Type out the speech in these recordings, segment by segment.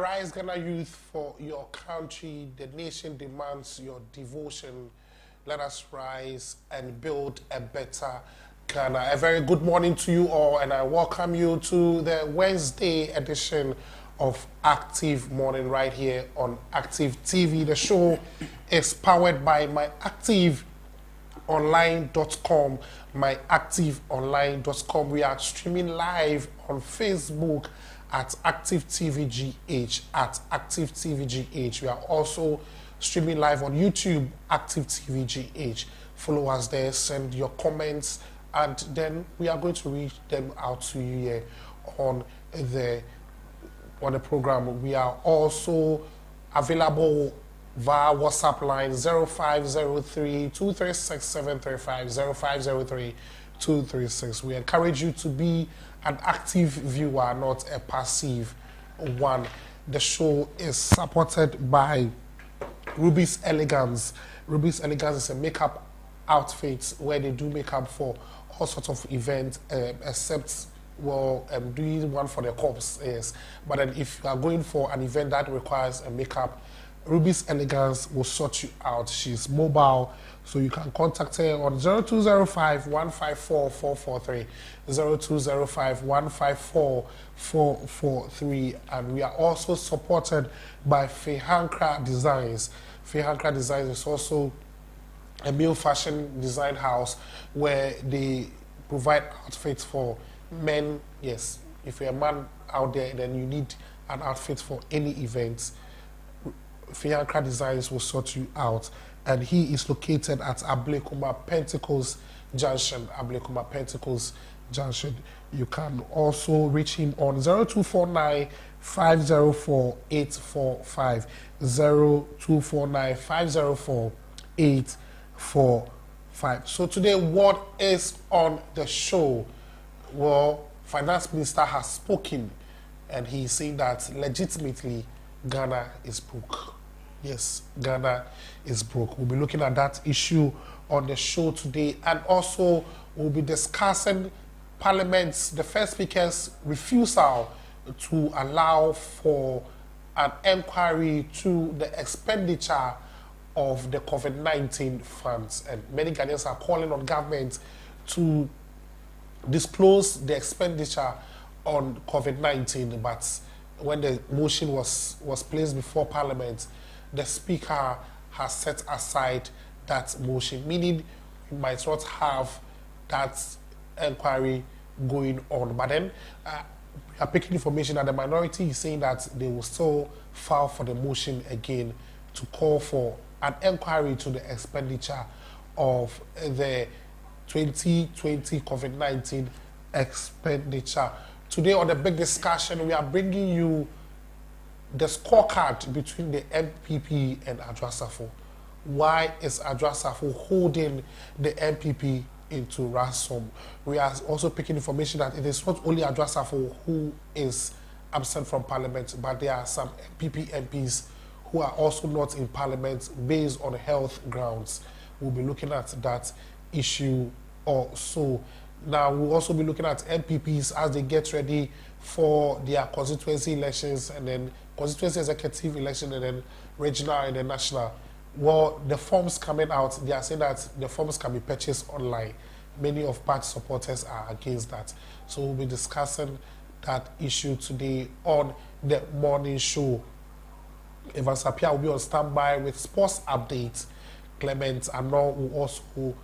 Arise, Ghana youth, for your country. The nation demands your devotion. Let us rise and build a better Ghana. A very good morning to you all, and I welcome you to the Wednesday edition of Active Morning right here on Active TV. The show is powered by myactiveonline.com. myactiveonline.com. We are streaming live on Facebook at Active TVGH, at Active TVGH. We are also streaming live on YouTube, Active TVGH. Follow us there, send your comments, and then we are going to read them out to you here on the program. We are also available via WhatsApp line 0503-236-735, 0503-236. We encourage you to be an active viewer, not a passive one. The show is supported by Ruby's Elegance. Ruby's Elegance is a makeup outfit where they do makeup for all sorts of events, except doing one for the corps, yes. But then if you are going for an event that requires a makeup, Ruby's Elegance will sort you out. She's mobile, so you can contact her on 0205-154-443, 0205-154-443. And we are also supported by Fehankra Designs. Fehankra Designs is also a male fashion design house where they provide outfits for men. Yes, if you're a man out there, then you need an outfit for any event, Fehankra Designs will sort you out. And he is located at Ablekuma Pentacles Junction. Ablekuma Pentacles Junction. You can also reach him on 0249-504-845, 0249-504-845. So today, what is on the show? Well, Finance Minister has spoken, and he's saying that legitimately Ghana is broke. Yes, Ghana is broke. We'll be looking at that issue on the show today, and also we'll be discussing Parliament's, the first speaker's refusal to allow for an inquiry to the expenditure of the COVID-19 funds. And many Ghanaians are calling on government to disclose the expenditure on COVID-19, but when the motion was placed before Parliament, the Speaker has set aside that motion, meaning we might not have that inquiry going on. But then we are picking information that the minority is saying that they will still file for the motion again to call for an inquiry to the expenditure of the 2020 COVID-19 expenditure. Today on the big discussion, we are bringing you the scorecard between the NPP and Adrasafo. Why is Adrasafo holding the NPP into ransom? We are also picking information that it is not only Adrasafo who is absent from Parliament, but there are some NPP MPs who are also not in Parliament based on health grounds. We'll be looking at that issue also. Now, we'll also be looking at MPPs as they get ready for their constituency elections, and then constituency executive election, and then regional and then national. Well, the forms coming out, they are saying that the forms can be purchased online. Many of party supporters are against that. So we'll be discussing that issue today on the morning show. Evan Sapia will be on standby with sports updates. Clement Arnaud will also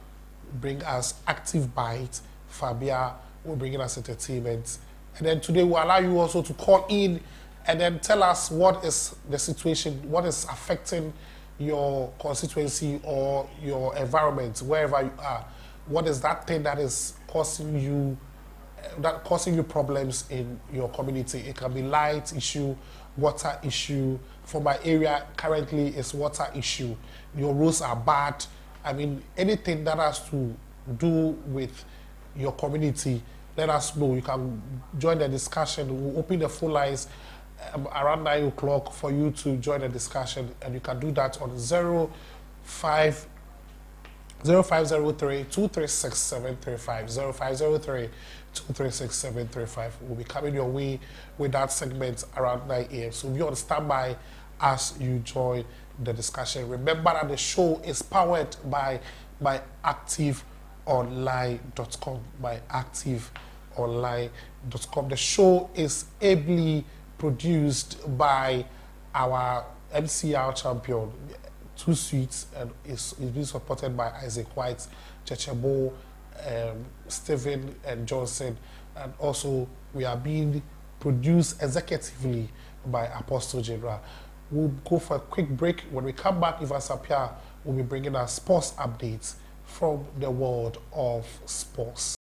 bring us Active Bite. Fabia will bring us entertainment. And then today we'll allow you also to call in and then tell us what is the situation, what is affecting your constituency or your environment, wherever you are. What is that thing that is causing you problems in your community? It can be light issue, water issue. For my area, currently it's water issue. Your roads are bad. I mean, anything that has to do with your community, let us know. You can join the discussion. We'll open the phone lines around 9 o'clock for you to join the discussion, and you can do that on 05 0503 236 735 0503 236 735. We'll be coming your way with that segment around 9 a.m. So be on standby as you join the discussion. Remember that the show is powered by ActiveOnline.com. By ActiveOnline.com. The show is ably produced by our MCR champion, Two Sweets, and is being supported by Isaac White, Chechebo, Stephen and Johnson, and also we are being produced executively by Apostle General. We'll go for a quick break. When we come back, Ivan Sapia will be bringing us sports updates from the world of sports.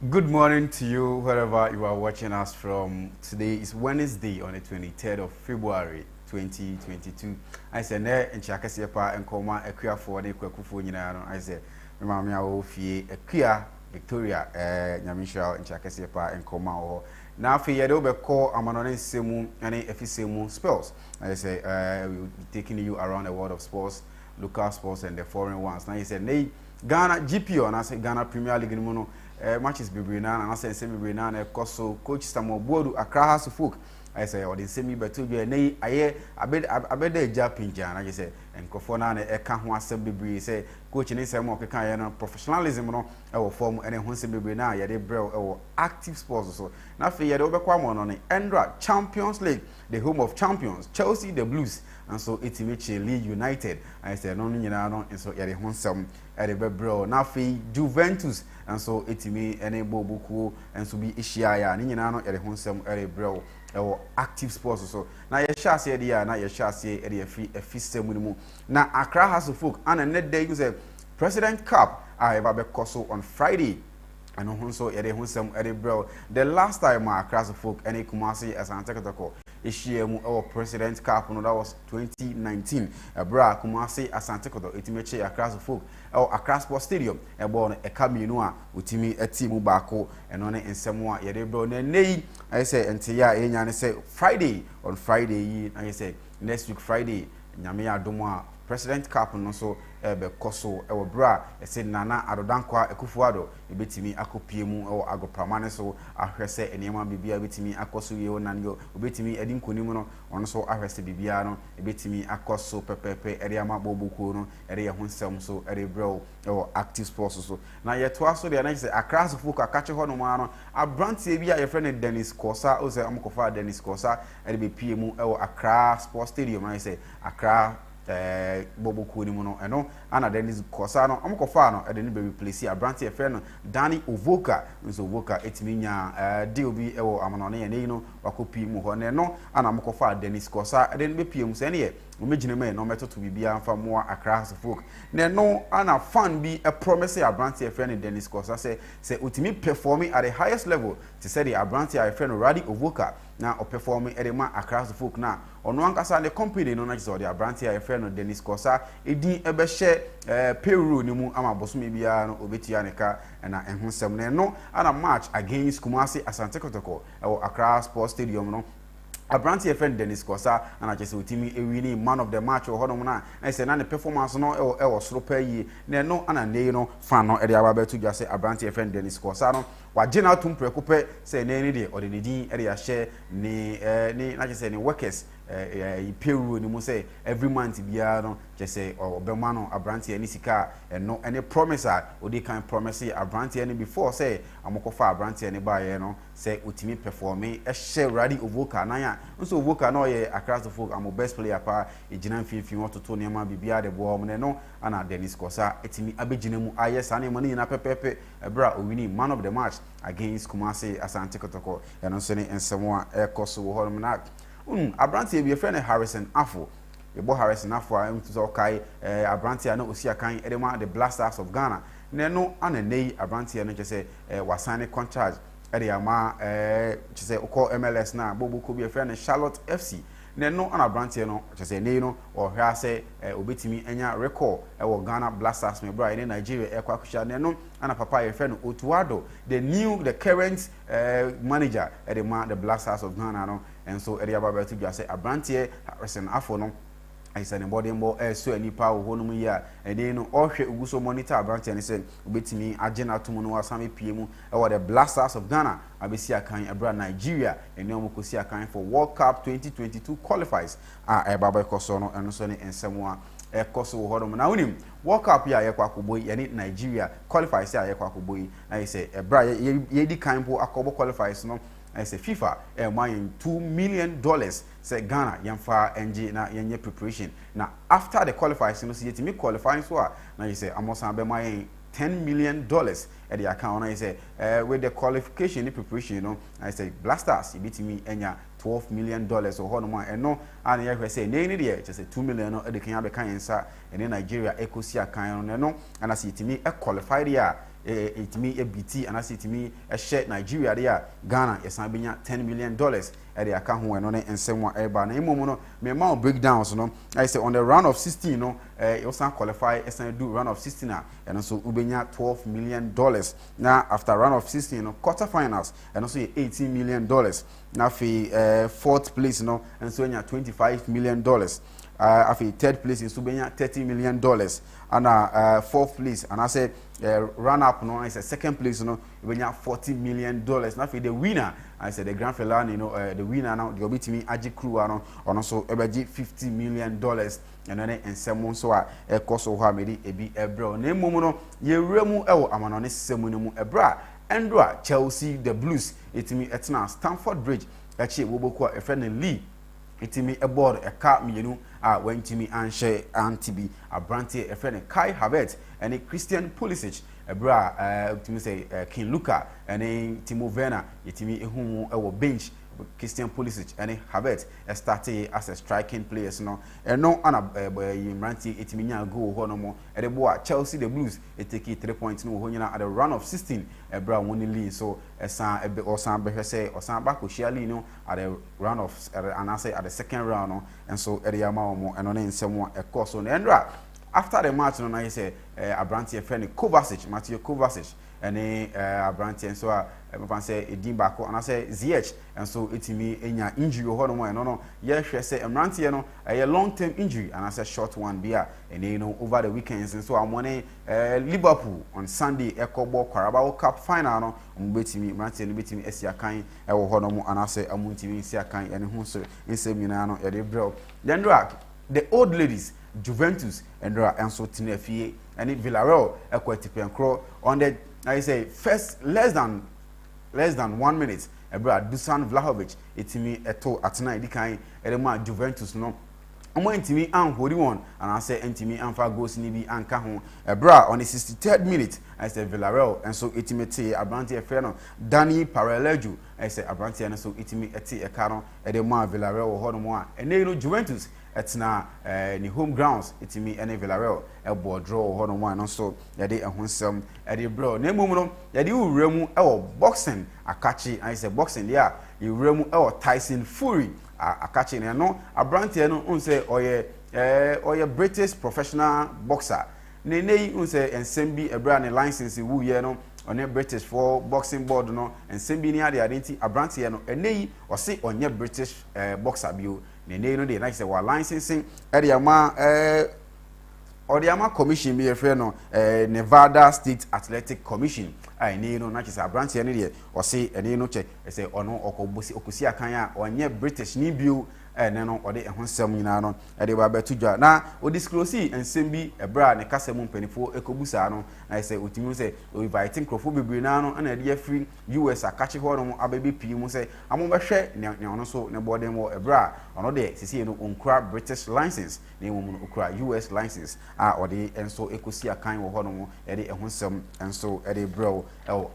Good morning to you, wherever you are watching us from. Today is Wednesday on the 23rd of February 2022. I said, "Ne enchakasi pa enkoma ekuya for ne kwakufo nyina no." I said, "Me mama ya wo fie ekuya Victoria nyamisha enchakasi pa enkoma ho." Na afi ye de obekọ amanone nsemu ane efisemu spells. I say we will be taking you around the world of sports, local sports and the foreign ones. Now he said, "Nei Ghana GPO and I say Ghana Premier League no matches Bibrina and I say semi Bibrina and Koso coach Samuel Bodu Accra House of Folk. I say or the semi betu be nay aye abede japinja and I say and kofona na e ka ho asem bibri say coach ni say mo keka ye no professionalism no e wo form ene ho se bibri na ye de brew e wo active sports so na fe ye de obekwa mo no ne Endra Champions League, the home of champions, Chelsea the Blues and so Itimechi League United. I say no nyina no and so ye de ho nsem e de brew na fe Juventus and so Itime ene bobuku and so bi ihia ya ni nyina no ye de ho nsem e de brew or active sports so na ye sha se dia na ye sha se e de system mu na Accra House of Folk and net day use President Cup I eba be koso on Friday and on so ye de hunsem e de bro the last time Accra House of Folk any Kumasi Asante Kotoko ishiemu our President Cup no that was 2019 bra Kumasi Asante Kotoko itimeche Accra House of Folk or Accra Sports Stadium e bo no e kaminu a utimi etimu baako eno ne nsemu a ye de bro na nei I say ente ya enya ne say Friday on Friday yi I say next week Friday nyame ya domo a President Cup no so ebe koso e wo bra e se Nana Adodankwa Ekufuado ebetimi akopie mu e wo agopramane so ahwese enema bibia betimi akoso ye onanyo obetimi edi nkonim no ono so ahwese bibia no ebetimi akoso pepepe ere ama bobuko no ere ye honsem so ere bro e wo active sports so na ye to aso de na say Accra House of Folk akache ho no ma no abrantie bia ye friend Dennis Kosa o say amkofa Dennis Kosa ere be pie mu e wo Accra Sports Stadium na say Accra boboku ni mu no eno ana Dennis Kosa no amkofa no e de ni be replace abrantie friend no Danny Ovoka nso Ovoka etimi nya deal bi e wo amanone ye nei no wakopi mu ho ne no ana amkofa Dennis Kosa e de ni be pie mu se ne ye omegine me no metoto bibia amfa mo Accra House of Folk ne no ana fan bi e promise abrantie friend Dennis Kosa say utimi performing at the highest level to say the abrantie friend Radi Ovoka na o performing e de ma Accra House of Folk na ono ankasa the company no na so the abrantie friend Dennis Kosa edin e be share payroll ni mu ama bosome bia no obetia ne ka na ehusem ne no ana match against Kumasi Asante Kotoko e Accra Sports Stadium no Abranti friend Dennis Kosa and I just ultimi winning man of the match or Honomana. I said, "None performance no or slope ye, no, and no fan no Edia to just say Abranti friend Dennis Kosa. What General Tum Precope say, Nay, or the Nidin area share, nay, I just say, workers. Peru ni mo say every month bia no just say or Belmano Abranti any sika and no any promiser or they can promise Abranti any before say amokofa Abranti any buy no say utimi performing a share ready Ovoka na nso Ovoka no ye across the folk am best player pa ejina mfimfin want to nema bibia de bo mo no ana Dennis Kosa etimi abegina mu ayesa na money na pepepe ebra owini man of the match against Kumasi Asante Kotoko and nso ne ensemo a ekoso wo ho na Abranti be friend Harrison Afo. The boy Harrison Afo am to okay Abranti na osi akan edema the Blasters of Ghana. Ne no ananei Abranti no say was signing contract e ama say call MLS na bobo ko be friend Charlotte FC. Ne no an Abranti no say ne no or hia say obetimi enya record e wo Ghana Blasters me bra in Nigeria e kwa kusha ne no ana papa ye friend Otuado the current manager edema the Blasters of Ghana no. And so area about to say Abranti Harrison Afo no I said body mo so any power honum ya and then all hwe uguso monitor Abranti and say obetimi agena to no asame PM e wo the Blasters of Ghana abesi akan ebra Nigeria and no kosi akan for World Cup 2022 qualifies baba koso no eno so ne ensemo a koso wo hodom na unim World Cup ya yakwa koboyi yani Nigeria qualifies ya yakwa koboyi I say ebra ye di kan po akobo qualifies no I say FIFA buying $2 million say Ghana yamfa NG na yenye preparation. Now after the qualifiers, you know, see me qualifying so now you say amosan be buying $10 million at the account. I say with the qualification the preparation, you know, I say Blasters you beat me enya $12 million or hono and no and you say nay there just say $2 million no the Kenya be kan inside and in Nigeria ekosia kan no and I see it me a qualified here. It me a BT and I see it me a share Nigeria there Ghana yes I benya $10 million at the account when on and same one eba na imono me ma breakdowns no I say on the round of 16 no you also qualify as I do round of 16 and also ubenya $12 million now after round of 16 no quarterfinals and also $18 million now for fourth place no and so $25 million after third place in Subenya $30 million and fourth place and I say run up no I say second place no Subenya $40 million now for the winner I said the grand finale you know the winner now the obitimi Aji Crew no and also ebeji $50 million and then and some so a cost of hamedi ebi ebro na emu no ye wremu ewo amanone semu no mu ebra endra Chelsea the Blues etimi etna Stamford Bridge echi woboko a friend Lee itimi a board a car mienu when Timmy and Shea Antibi Abranti a friend Kai Havertz and a Christian Pulisic a bra to say King Luka and a Timo Werner itimi whom our bench Christian Pulisic and Havertz started as a striking players no and no ana Branti itimi nya go honomo and the boy Chelsea the Blues it take 3 points no honyana at the run of 16 a bra one lead so esan ebe osan be say osan back officially no at the round of and I say at the second round no and so area ma omo and on nsemo e course so endra after the match no I say Abranti friend Kovacic Mateo Kovacic and Abranti and so I say Edin Bako and I say ZH and so it me enya injury ho no no yes say Abranti no a long term injury and I say short one bia and you know over the weekends and so I'm wanting Liverpool on Sunday Ecobo Carabao Cup final no betimi Abranti no betimi esia kan e wo ho no mo and I say amuntimi esia kan and hu so insem nyina no e de bro then the old ladies Juventus and so Tinefie and Villarreal Equatipencro on the I say first less than 1 minute ebra Dusan Vlahovic itimi eto atena edikan edema Juventus no omo intimi anhori won and I say intimi anfa goals ni bi anka ho ebra on the 63rd minute I say Villarreal and so itimete Abranti efe no Dani Paralejo I say Abranti and so itimi eti eka no edema Villarreal ho no mo a ene no Juventus etna ni home grounds itimi ene Villarreal ebo draw ho no one no so yade ehonsem ede bro na emum no yade uremu ewo boxing akachi I say boxing there uremu ewo Tyson Fury akachi no Abranti no unse oye British professional boxer nei unse ensem bi ebra ne license wu ye no onye British for boxing board no ensem bi ni ade nti abrante no eneyi ose onye British boxer bio na eneyi no de na say wa licensing ade ama Odiama Commission be a no Nevada State Athletic Commission. I need no na say abrante no de or say ene no check say ono okobosi okusi akan a onye British ni bio no ode ehonsem nyina no e de ba betudwa na o disclose ensem bi ebra ne kasem mpanifo ekobusa no na say otimi say o invite crofo bebre na no na de free US akache ho no abebe pii mu say amo behwe ne ono so ne bode mo ebra ono de sisi no onkura British license na emu no okura US license a ode enso ekosi akan wo ho no e de ehonsem enso e de bro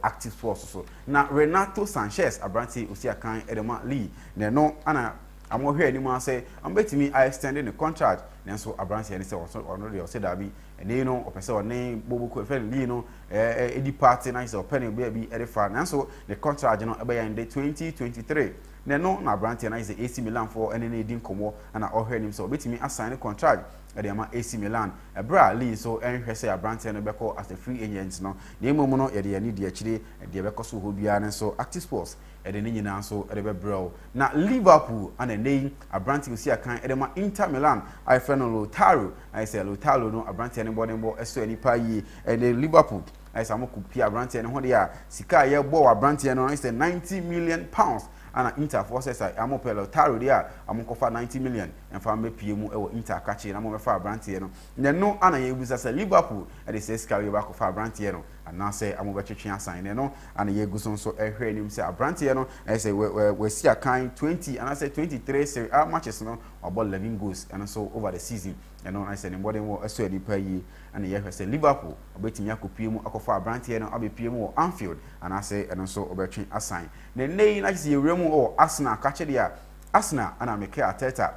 active force so na Renato Sanchez abrante osi akan e de ma Lee ne no ana amo hwe animu say am betimi I extending the contract nanso abrante ne say ono de o say da bi ene no opese one bobuko friend Lee no edi party na say opene be bi e fa nanso the contract no ebe ya in 2023 ne no na abrante na say AC Milan for ene na edin komo ana o hwe anim say betimi assign contract e de ama AC Milan ebra Lee so enhwe say abrante no beko as a free agent no na emom no ye de ani de akire de beko so ho bia ne so Active Sports e de nyina so e de bebro na Liverpool ana nei abrante osi akan e de ma Inter Milan I friend Lautaro I say Lautaro no abrante ne bodembo eso ani pa yi e de Liverpool I say amoku pi abrante ne ho de a sika ye bo abrante no I say 90 million pounds ana Inter forces amope Lautaro de a amokofa 90 million enfa mepie mu e wo Inter kache na mo mefa abrante no ne no ana ye busa say Liverpool e de say sika we ba kofa abrante no ana say amobetwetwe asan ne no ana ye guso so ehwe anim say abrante no e say we see akan 20 ana say 23 Serie A matches no about 11 goals and so over the season and no I say nobody more so di pa yi ana ye hwe say Liverpool obetimi akopie mu akofa abrante no abepie mu Anfield and I say and so obetwe asan ne nei na say ewremu o Arsenal kache dia Arsenal ana Mikel Arteta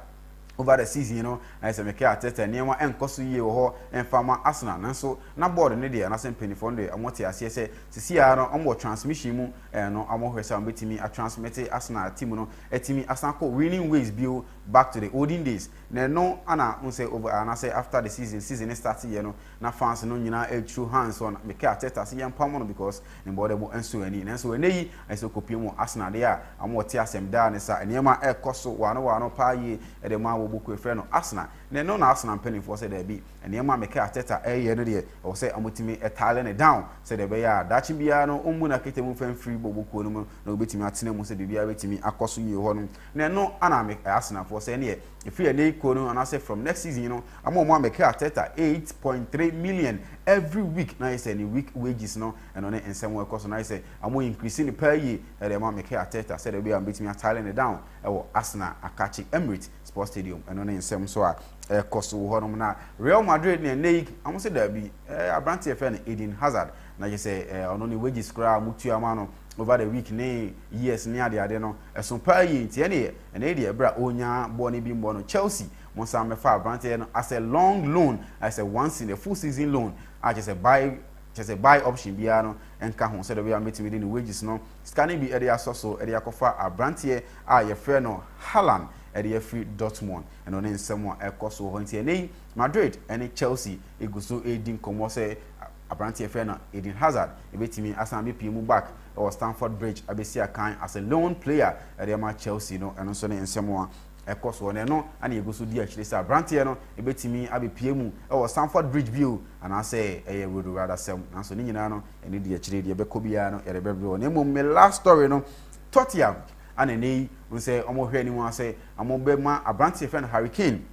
over the season, you know, I say Mikel Arteta niema enkoso yie wo ho enfama Arsenal nanso na board ne de na sem penifo ndo amoti ase se sisi ya no amwo transmission mu no amwo hwesa betimi a transmit Arsenal team no etimi Arsenal ko winning ways bio back to the olden days na no ana unse over ana say after the season started you know na fans no nyina true hands on Mikel Arteta se yampa mo no because ne board bo enso ani nanso eneyi I say kopie mu Arsenal de a amwo ti asem da ne sa niema ekoso wano pa yi e de ma buku friend no Arsenal ne no na Arsenal penny for say there be and yema Mikel Arteta ye no de o say amotimi etale down say there be ya dachi bia no omu na kete mu fan free buku no mu na obetimi atena mu say bia betimi akoso yi ho no ne no ana Arsenal for say ne if you dey ko no and I say from next season you know amo Mikel Arteta 8.3 million every week na say ni week wages no and on ensem we cost na say amo increasing the per year e dey ma Mikel Arteta say there be betimi atale down e wo Arsenal Akachi Emirates Sports Stadium and on ensem so a cost wo no na Real Madrid ne nei amo say there be abrante e friend Eden Hazard na je say ono ni wages kra mutu ama no over the week ne years ne ade no eso pa yi ntie ne e na de bra onya bo ne bi mbo no Chelsea mo sa me fa abrante no as a long loan as a once in a full season loan I just a buy option bia no enka ho say the way am meeting within the wages no scanning bi area so area kofa abrante a ye frɛ no Haaland area free Dortmund and on ensem a ekoso ho ntie nei Madrid and Chelsea eguso edin komo say abrante frɛ no Eden Hazard ebetimi asan be pm back or Stamford Bridge abesi akan as a loan player area ma Chelsea no and so ne ensem ekoso ne no ana eguso di akire say abrante no ebetimi abepie mu or Stamford Bridge view and I say road rather sem and so ne nyina no ene di akire de be ko bia no ere bebre no mum me last story no Tottenham and nei we say omo hwe ni mu say amo be ma abrante friend Harry Kane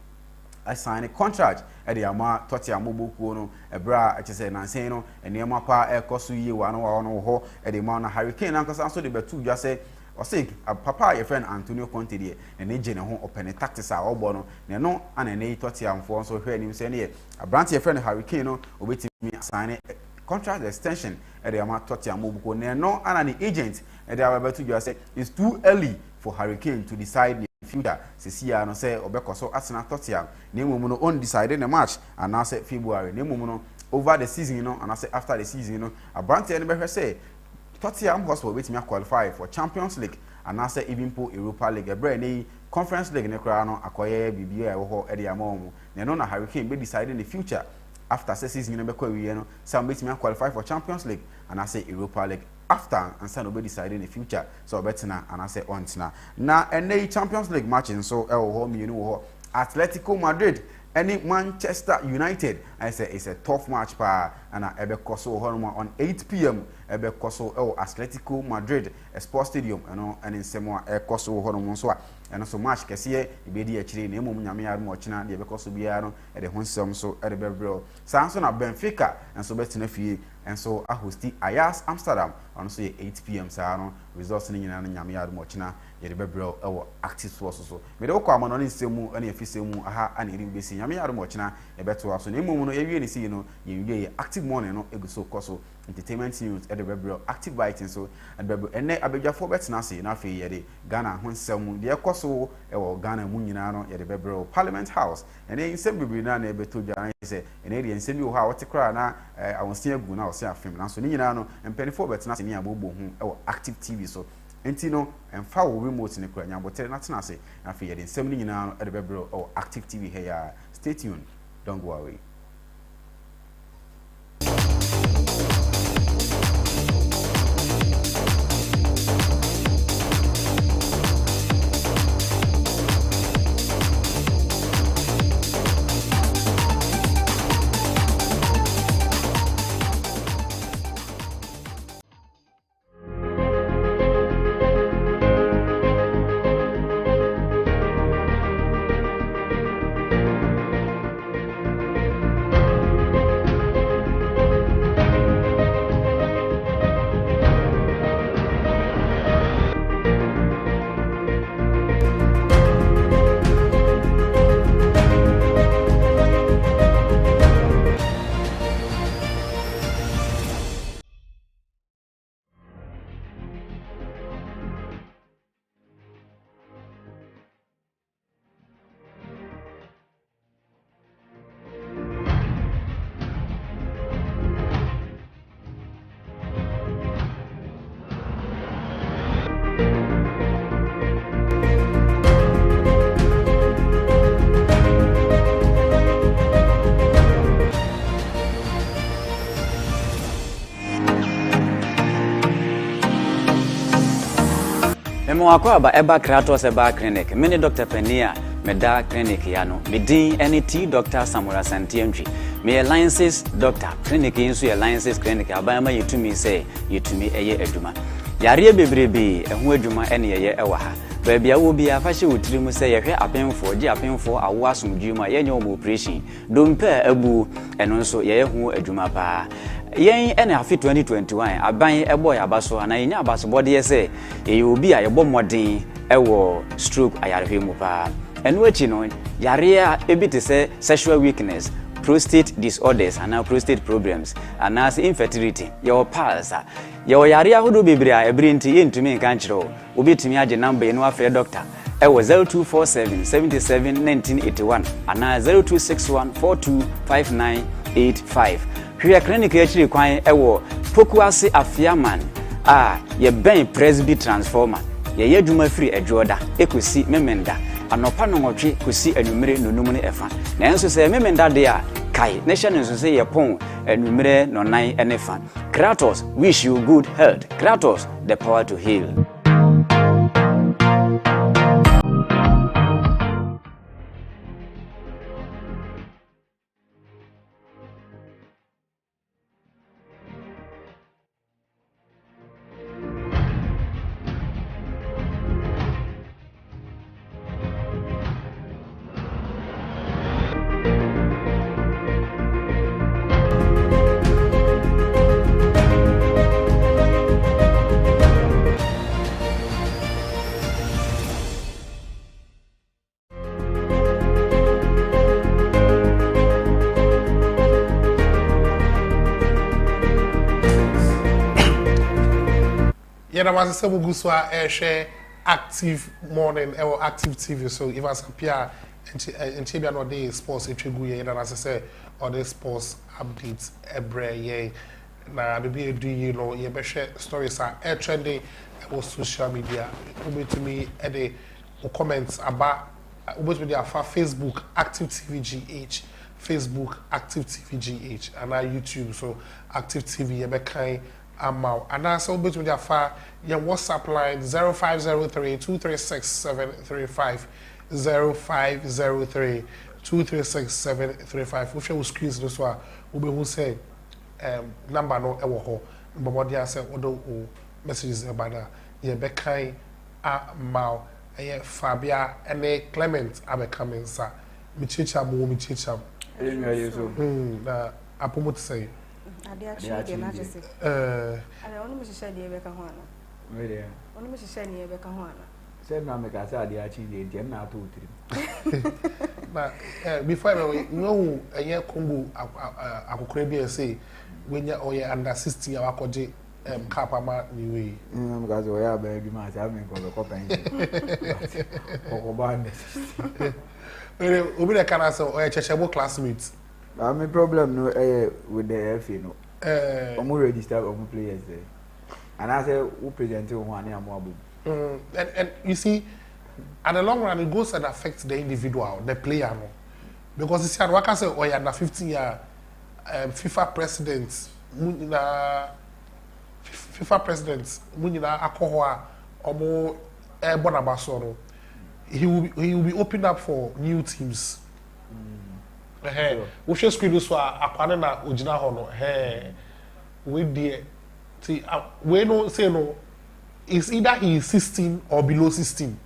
I sign a contract at the ama Tottenham mobuku no ebra I say nansen no enema pa ekoso yi wa no ho at the man Harry Kane ankosa so de betu just say o say papa your friend Antonio Conte de and eje ne ho open tactics a obo no ne no ana nei Tottenham for so hwe ni say ne abrante friend Harry Kane no obetimi sign a contract extension at the ama Tottenham mobuku ne no ana the agent at the betu just say it's too early for Harry Kane to decide future sisia no say obekoso Arsenal Tottenham na emum no undecided the match and now say February na emum no over the season you know and I say after the season you know abrante no be say Tottenham Hotspur betimi qualify for Champions League and now say even po Europa League ebre na Conference League ne kra no akoye bibia e wo ho e de ama omo na no na Harry Kane be decide in the future after season you be ko we no some bet me qualify for Champions League and I say Europa League after and some nobody decide in the future so betina and I say on na and Champions League matching so home you know Atletico Madrid any Manchester United I say it's a tough match pa and ebe koso on 8 p.m. ebe koso Atletico Madrid Sports Stadium and in semo koso hono so and so match kese e di akire na emom nyame yar mo china de ebe koso bia no e de honsem so e de bebro sanso na Benfica and so betina fie and so a hosti Ajax Amsterdam on so 8 p.m. sa no results ni nyina nyame yar mo china ye de bebro active source so me de ko amano ni nsemu na efisemu aha ana eri besi nyame yar mo china e beto aso na emom no ewie ni si no ye active morning no eguso koso entertainment news at the bebro active biting so and bebro ene abedwafo betina se na fe ye de Ghana honsem de koso Ghana mu nyina no ye de bebro Parliament House ene nsem bibiri na ebeto dwan se ene de nsem bi wo ha wote kra na awonsia gu na wo se afem na so ni nyina no empenifo betina se ni abobo hu active TV so enti no emfa wo remote ne kra nyabotere na tena se na fe ye de nsem ni nyina no at the bebro active TV here stay tuned don't go away. Mwakwa ba eba Kratos eba clinic mini Dr. Penia meda clinic ya no medin NT Dr. Samuel Santientwi me alliances doctor clinic inso alliances clinic abama yetumi say yetumi eye adwuma yare bebrebe eho adwuma ene ye ewa ha baabia wo bia fa hye wotiri mu say yehwe apenfo gi apenfo awo asomdwuma yenye omo operation dompa abu eno nso ye ho adwuma pa yen ene afi 2021 aban ebo ya baso ana yenya abaso bode ye ye obi a yebo modern ewo stroke ayarehwe mu pa eno achi no yare a ebite say sexual weakness prostate disorders and prostate problems and as infertility your pulse your yare ahodo bebre a ebrinti yentumi nka nkyerɛ obetumi age number eno afre doctor ewo 0247 77 1981 and 0261 425985 hwe clinic actually kwan ewo Pokuase Afiaman ye ben Presby transformer ye yadwuma free adwoda ekosi memenda anopa no nwotwe kosi anumere nonum ne efa na enso se memenda de a kai nation enso se ye pon anumere nonan enefa Kratos wish you good health. Kratos the power to heal. Yeah, that was a Guswa share active morning or active TV. So if I appear and Chibia no day sports if you go yeah, that as I say all the sports updates every year. Now the be do you know yeah be share stories are trending on social media. Over to me at the comments about over to their Facebook Active TV GH Facebook Active TV GH and our YouTube so Active TV yebɛkan amount and also between the far your WhatsApp line 0503-236-735 0503-236-735 which will squeeze this one who say number no ewo but what they say odo messages about that yebɛkan amount Fabia and Clement abɛkaming sir me chicha na apomo say ade actually na just I want me to share the Rebecca Juana. Really? Want me to share the Rebecca Juana. Say na me ka say ade actually dey na to tiri. Na before you know eye Congo akokora bi say when you oye under 16 awakoje cap ama ni we. Because we are beg ma say me ko ko pen. Ko ba ne. Obi the can say oye chechebo classmates. My problem no with the FA no. Omo register omo players there. And I say who present one and abu. And you see at the long run it goes and affects the individual, the player no. Because you see Waka say oye under 15 year FIFA president Munina Akohoa Omo Bonabasoro. He will be opened up for new teams. We should screen this for Akwane na Ojina Hono. We dear. See, we no say no. It's either he is 16 or below 16.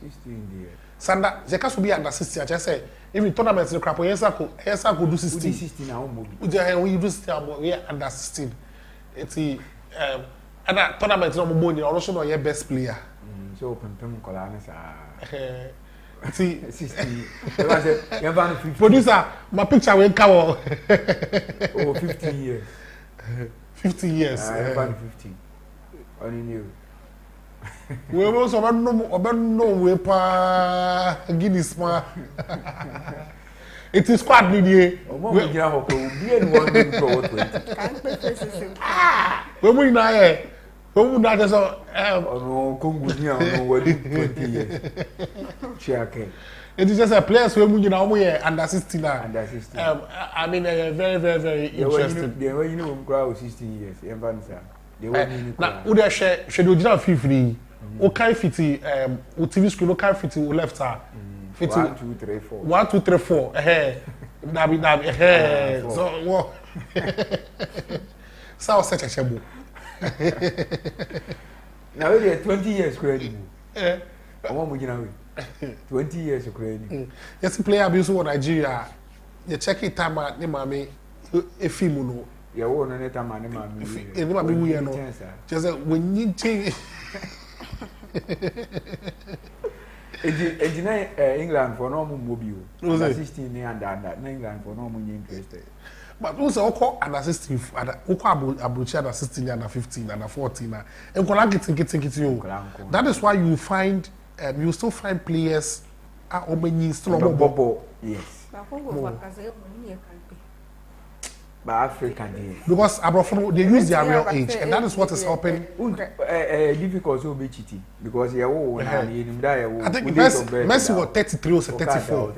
16 there. Sanda, Zeka should be under 16. I just say, if you tournaments the crap, yes, I could do 16. 16 now, when you do 16, we are under 16. It's and that tournament no money, also no your best player. So open Colana. See, 16. Producer, my picture will cover. Oh, 15 years. 50 years. I have 15. Only new. We also no we pa Guinness ma. It is quite needy. We get a be one go 20. Can't play faces. When we na here, when we na just no Congo here no what 20 years. Check. It is just a place where we now we under 16 now. Under 16. I mean very interesting. They were you know crowd 16 years. Evansa. They were now who they share do not feel free. Okay fiti o TV screen okay fiti o left her. 1 2 3 4. 1 2 3 4. Nabi so what? So such a chebo. Now we are 20 years credit. Omo mo gina we. 20 years credit. Yes player abuse in Nigeria. You check it time ne mama e film no. Ya wo no ne time ne mama. E ne mama wu ye no. Just when you change England for no mobile. 16 ne under England for no interested. But also oko under 16 oko abrochi under 16 under 15 under 14 na enkola get you. That is why you find you still find players omenyi still obo. Yes. But African because Abrofo they use their real age and that is what is helping. Difficult to be cheating because I think Messi was 33 or 34.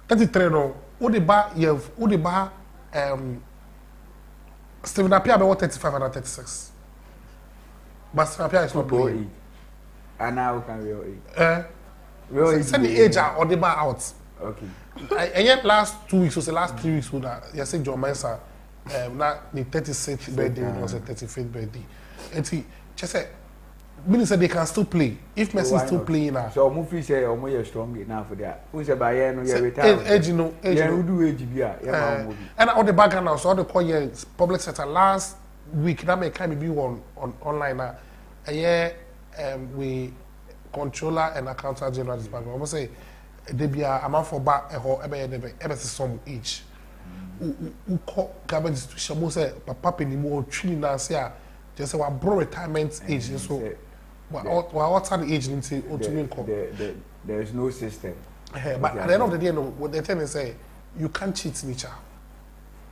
33 no. Udeba Steven Appiah be 35 and 36. But Steven Appiah is not playing. And now can real age. Send the age or the bar out. Okay. And yet last 2 weeks was the last 3 weeks you say John Mensah na the 36th birthday was the 35th birthday. And he just said means they can still play if Messi is still playing now. So Mufi say omo strong enough for that. Who say by no you retire. Age no. Yeah, do age bia. And all the background now so all the call here public sector last week that may kind of be on online now. We controller and accountant general this background. Almost say they be a man for back ebe some age. Who call government institution mo say papa ni mo twini na say just say we bro retirement age so what time age into there is no system. But at the end of the day no what they tell me say you can't cheat nature.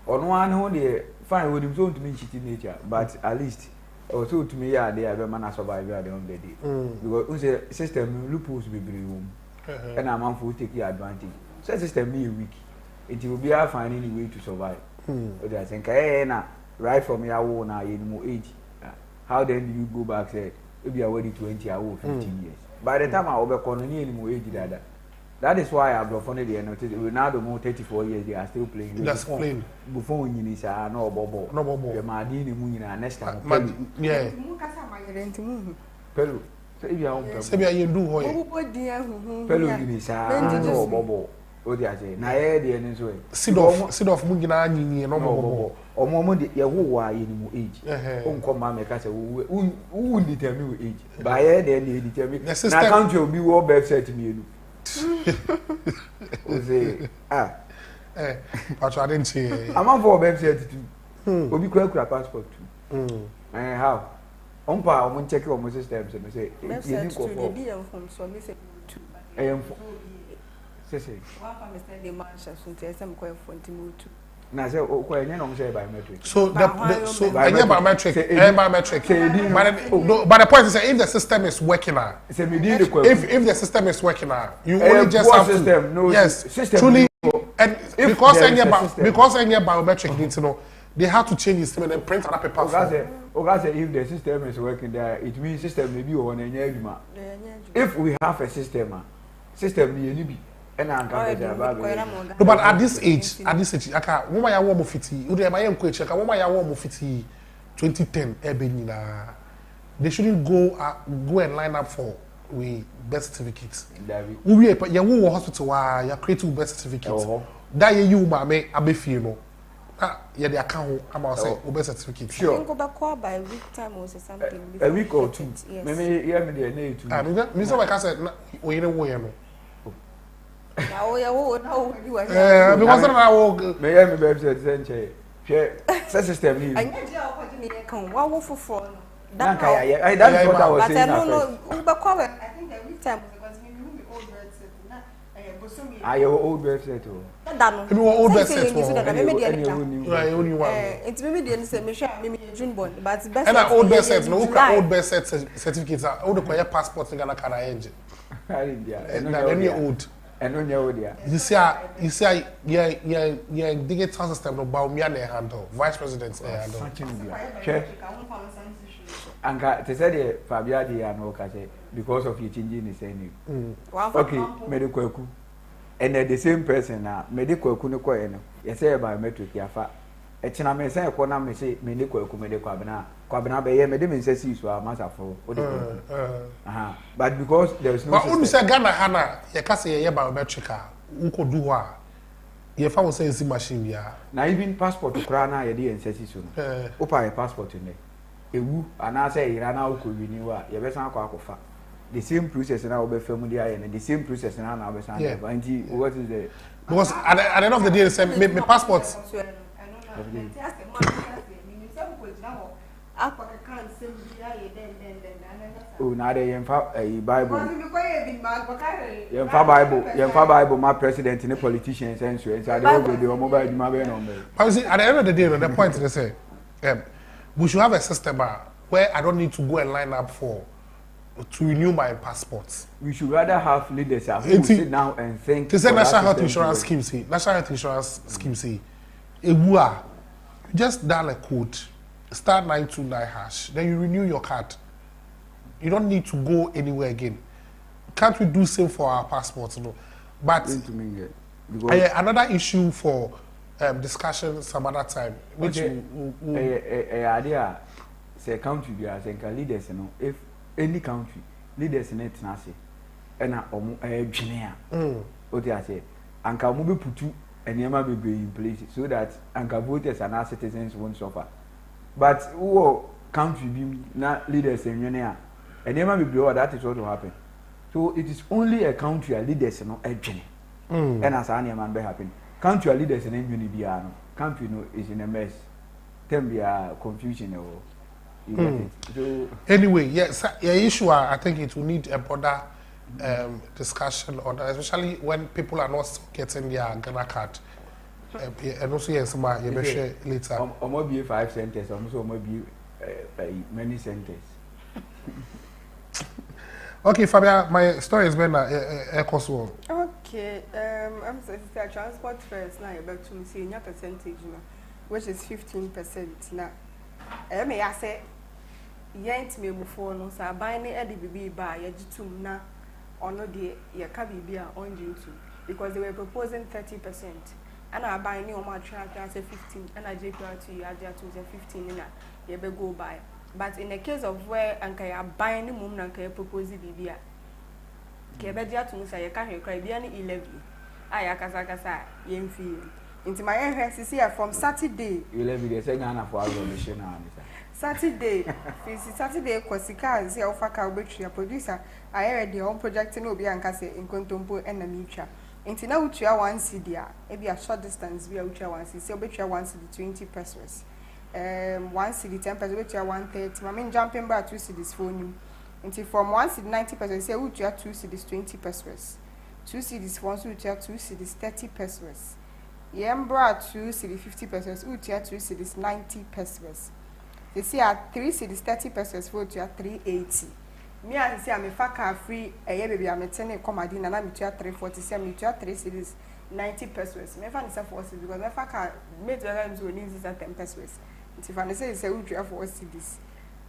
On one who dey fine with him so to me cheating nature but at least also to me yeah they have man survive at the end of the day. Because the system loopholes be bring and a man for take advantage. Such system be weak. It will be a finding a way to survive. But I think right from your own age. How then do you go back say maybe already 20 or 15 years? By the time I will be calling any age that is why I've done the notice Ronaldo more 34 years they are still playing. That's playing. Before you need no bobo. No bobo. The Madini Munina next time. Yeah. Pelu. So if you are Sebia you do hoy. Pelu you need no bobo. Odi aje. Na ye de eni so e. Sit off mugina nyinyi no bobo. Omo de ye wo wa ye ni mu age. O nko ma me ka se wo determine age. Ba ye de ni determine. Na country obi wo website mi enu. Oze but I didn't see. I'm on for website too. Obi kura passport too. How? Ompa omo check your systems and say website too dey be from so me say too. Say one family say the man shall soon tell some quite for too. Na say o kwa enye no say biometric. So biometric. But the point is that if the system is working now, if the system is working now, you only just have system, to no yes system truly and because any biometric needs to know they have to change the system and then print another paper. Okay, if the system is working there, it means system may be on a if we have a system may be. No, but at this age, aka woman ya warm 50, you dey my encourage check, woman ya warm 50 2010 ebenina. They shouldn't go and line up for we birth certificates. We ya wo hospital wa ya create birth certificate. That you mama abefie no. Ya dey account am say birth certificate. Sure. Go back by week time or something. A week or two. Maybe me dey too. Me say I say we no wo no. Because I will me website send check system here. Can wow for that's what I was saying. I think every time because we old website na old website old website it's maybe the say me share me June born but best and old website no old website certificates are all the passport in Ghana can engine and old. And on your idea. You see, yeah, digital system no Baumia handle, vice president handle. And they said Fabia de Anoka because of you changing the same. Okay, medical. And the same person now, medical kuno, yes, biometric yafa. Echina me say ekona me say medical kwabena be ye me dem say see so amasa for but because there is no but when say Ghana hana ye ka say ye biometric unko do ho ye fa wo say si machine bia na even passport kura na ye dey ensesi so no opa ye passport ne ewu ana say ira na uko renew a ye be san akwa the same process na we be fam dey aye the same process na we san dey what is the because at the end of the day say me passport oh, now they Bible. Bible, my president and the politicians and so I don't go the mobile. But see, at the end of the day, the point is they say, we should have a system where I don't need to go and line up to renew my passports. We should rather have leaders who sit down and think. To say national health insurance scheme, see, you just dial a code, star 929#, then you renew your card. You don't need to go anywhere again. Can't we do same for our passports? No, but another issue for discussion some other time. Which idea say country be as leaders, you know, if any country leaders in it nasi, and engineer. What I say, and can move put and Yama will be in place so that Anka voters and our citizens won't suffer. But who country be not leaders in Yania and Yama will be that is what will happen. So it is only a country leaders no edging. And as any man be happen. Country leaders in Unibiano. Country no is in a mess. Can be a confusion or so anyway, yes, your issue I think it will need a broader discussion on that, especially when people are not getting their Ghana card. And also, yes, you may share later. Or maybe 5 centers, or maybe many centers. Okay, Fabia, my story has been a course. Okay, I'm saying transport first now. About to see your percentage now, which is 15% now. May I say, yent me before no, so I buy any BB buy a G2 now, or no, dear, your cabby on G2 because they were proposing 30%. And I buy new my say 15, and I JPR to you, I just 15 in a you be go buy. But in the case of where Anka are buying the mum and can propose the BB. Kebeja to say you can't cry be any 11. I akasa yen feel. Into my hair from Saturday. 11 days Ghana for our mission. Saturday, Saturday, Kwasika, say Alpha Calbetria producer. I heard the own project in Obi and Case in Contompo and Namitra. Into now, which you are 1 CD, maybe a short distance, we are which you 1 CD, so which you 1 CD 20 pesos. 1 CD 10 pesos, which you 130. I mean, jumping back 2 CDs for you. Until from 1 CD 90 pesos, say which you are 2 CDs 20 pesos. 2 CDs for which you are 2 CDs 30 pesos. Yembra 2 CD 50 pesos, which you are 2 CDs 90 pesos. They say at 3 CDs 30 pesos, for which you are 380. Me as say I'm a faka free baby I'm a 10 comedy and I'm 347 me 3 CDs 90 pesos. Me fan is 4 CDs because me faka made the times when is at 10 pesos. If I say it's a we 4 CDs.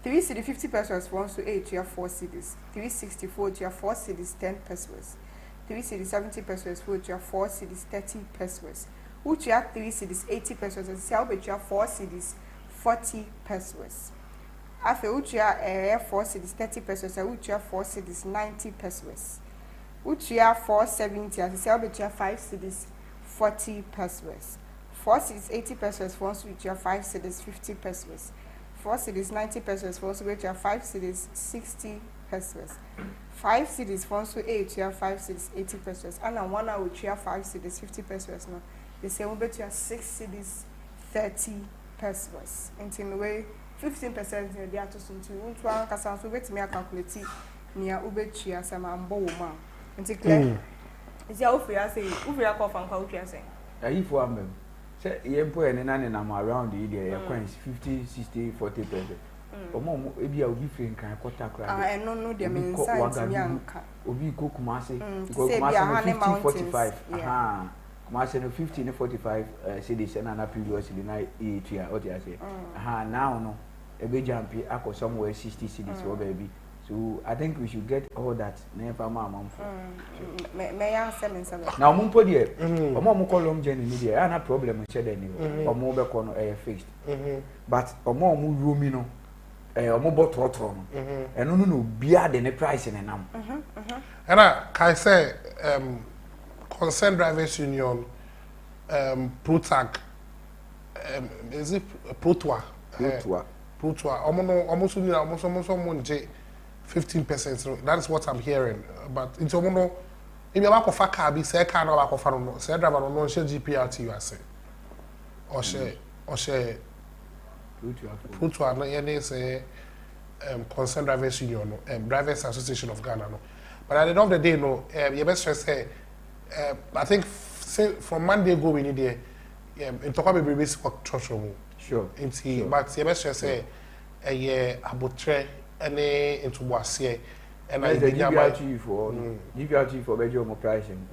3 CD 50 pesos for 1 to 8 you have 4 CDs. 364 you have 4 CDs 10 pesos. 3 CDs 70 pesos for you have 4 CDs 30 pesos. Which you have 3 CDs 80 pesos and sell but you have 4 CDs 40 pesos. After which you are 4 CDs 30 pesos, and which you are 4 CDs 90 pesos. Which you are 470, as you say, but you are 5 CDs 40 pesos. 4 CDs 80 pesos, for which you are 5 CDs 50 pesos. 4 CDs 90 pesos, for which you are 5 CDs 60 pesos. 5 CDs for 8, you are 5 CDs 80 pesos. And 1 hour, which you are 5 CDs 50 pesos. No, the same way you are 6 CDs 30 pesos. In the way. 15% in the atom to one person so wait me calculate near Ubechi as a man bowman. And declare is your free say, Uvia cough and culture saying. If one mem say, Yempo and Nan am around the idea, coins 50, 60, 40%. Or more, maybe I'll be free and can quarter cry. I don't know the mean science. Obi Kukumasi, because 45. Aha. Kumasi no 50 no 45 cities and an previous in the 8 year or the say. Aha, now no. A big jumpy, I got somewhere 60 cities, oh baby. So I think we should get all that. Never, mom. May I say now, Mumpo dear, or more column Jenny media, and a problem with said anyway, or more corner air fixed. But or more roomino, or more bottle, and no, beer than a price in a number. And I say, Concerned Drivers Union, Protag, is it Protoa? Protoa, almost 15%. That is what I'm hearing. But it's almost if you have a car, be say car no back no. Say driver no share GPRT you say. Or share Protoa no any say Concerned Drivers Union no, Drivers Association of Ghana no. But at the end of the day no, you best say I think say from Monday go we need there in talk about baby work church room. Sure. But you best say abotre any into boasie and I give you for better more pricing.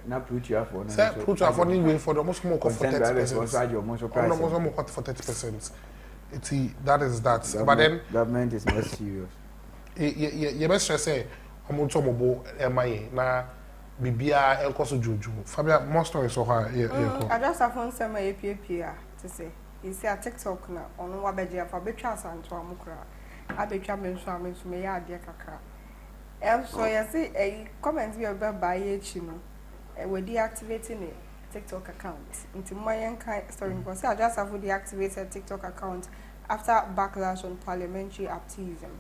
Na put you for say put you for anyway for the most more for 30%. Almost for 30%. That is that. But then government is not serious. You best say omonto mobo emaye na bibia enkoso juju. Fabia more stories so ha I just have one some APA to say. You see a TikTok na on wa beje afa betwa santo amukra. Abetwa menso amenso me ya ade kakra. So you see a comment we about by echi no. We deactivating a TikTok account. Into my story because I just have deactivated TikTok account after backlash on parliamentary absenteeism,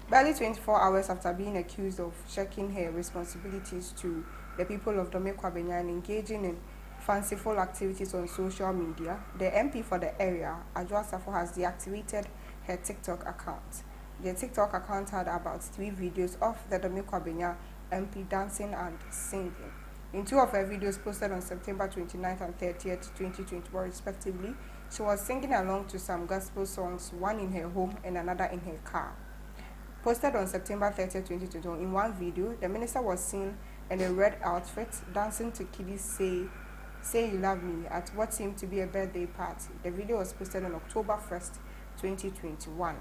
barely 24 hours after being accused of checking her responsibilities to the people of Dome-Kwabenya and engaging in fanciful activities on social media, the MP for the area, Adwoa Safo, has deactivated her TikTok account. The TikTok account had about 3 videos of the Dome-Kwabenya MP dancing and singing. In 2 of her videos posted on September 29th and 30th, 2021 respectively, she was singing along to some gospel songs, one in her home and another in her car. Posted on September 30th, 2021, in one video, the minister was seen in a red outfit, dancing to Kiddies Say You Love Me at what seemed to be a birthday party. The video was posted on October 1st, 2021.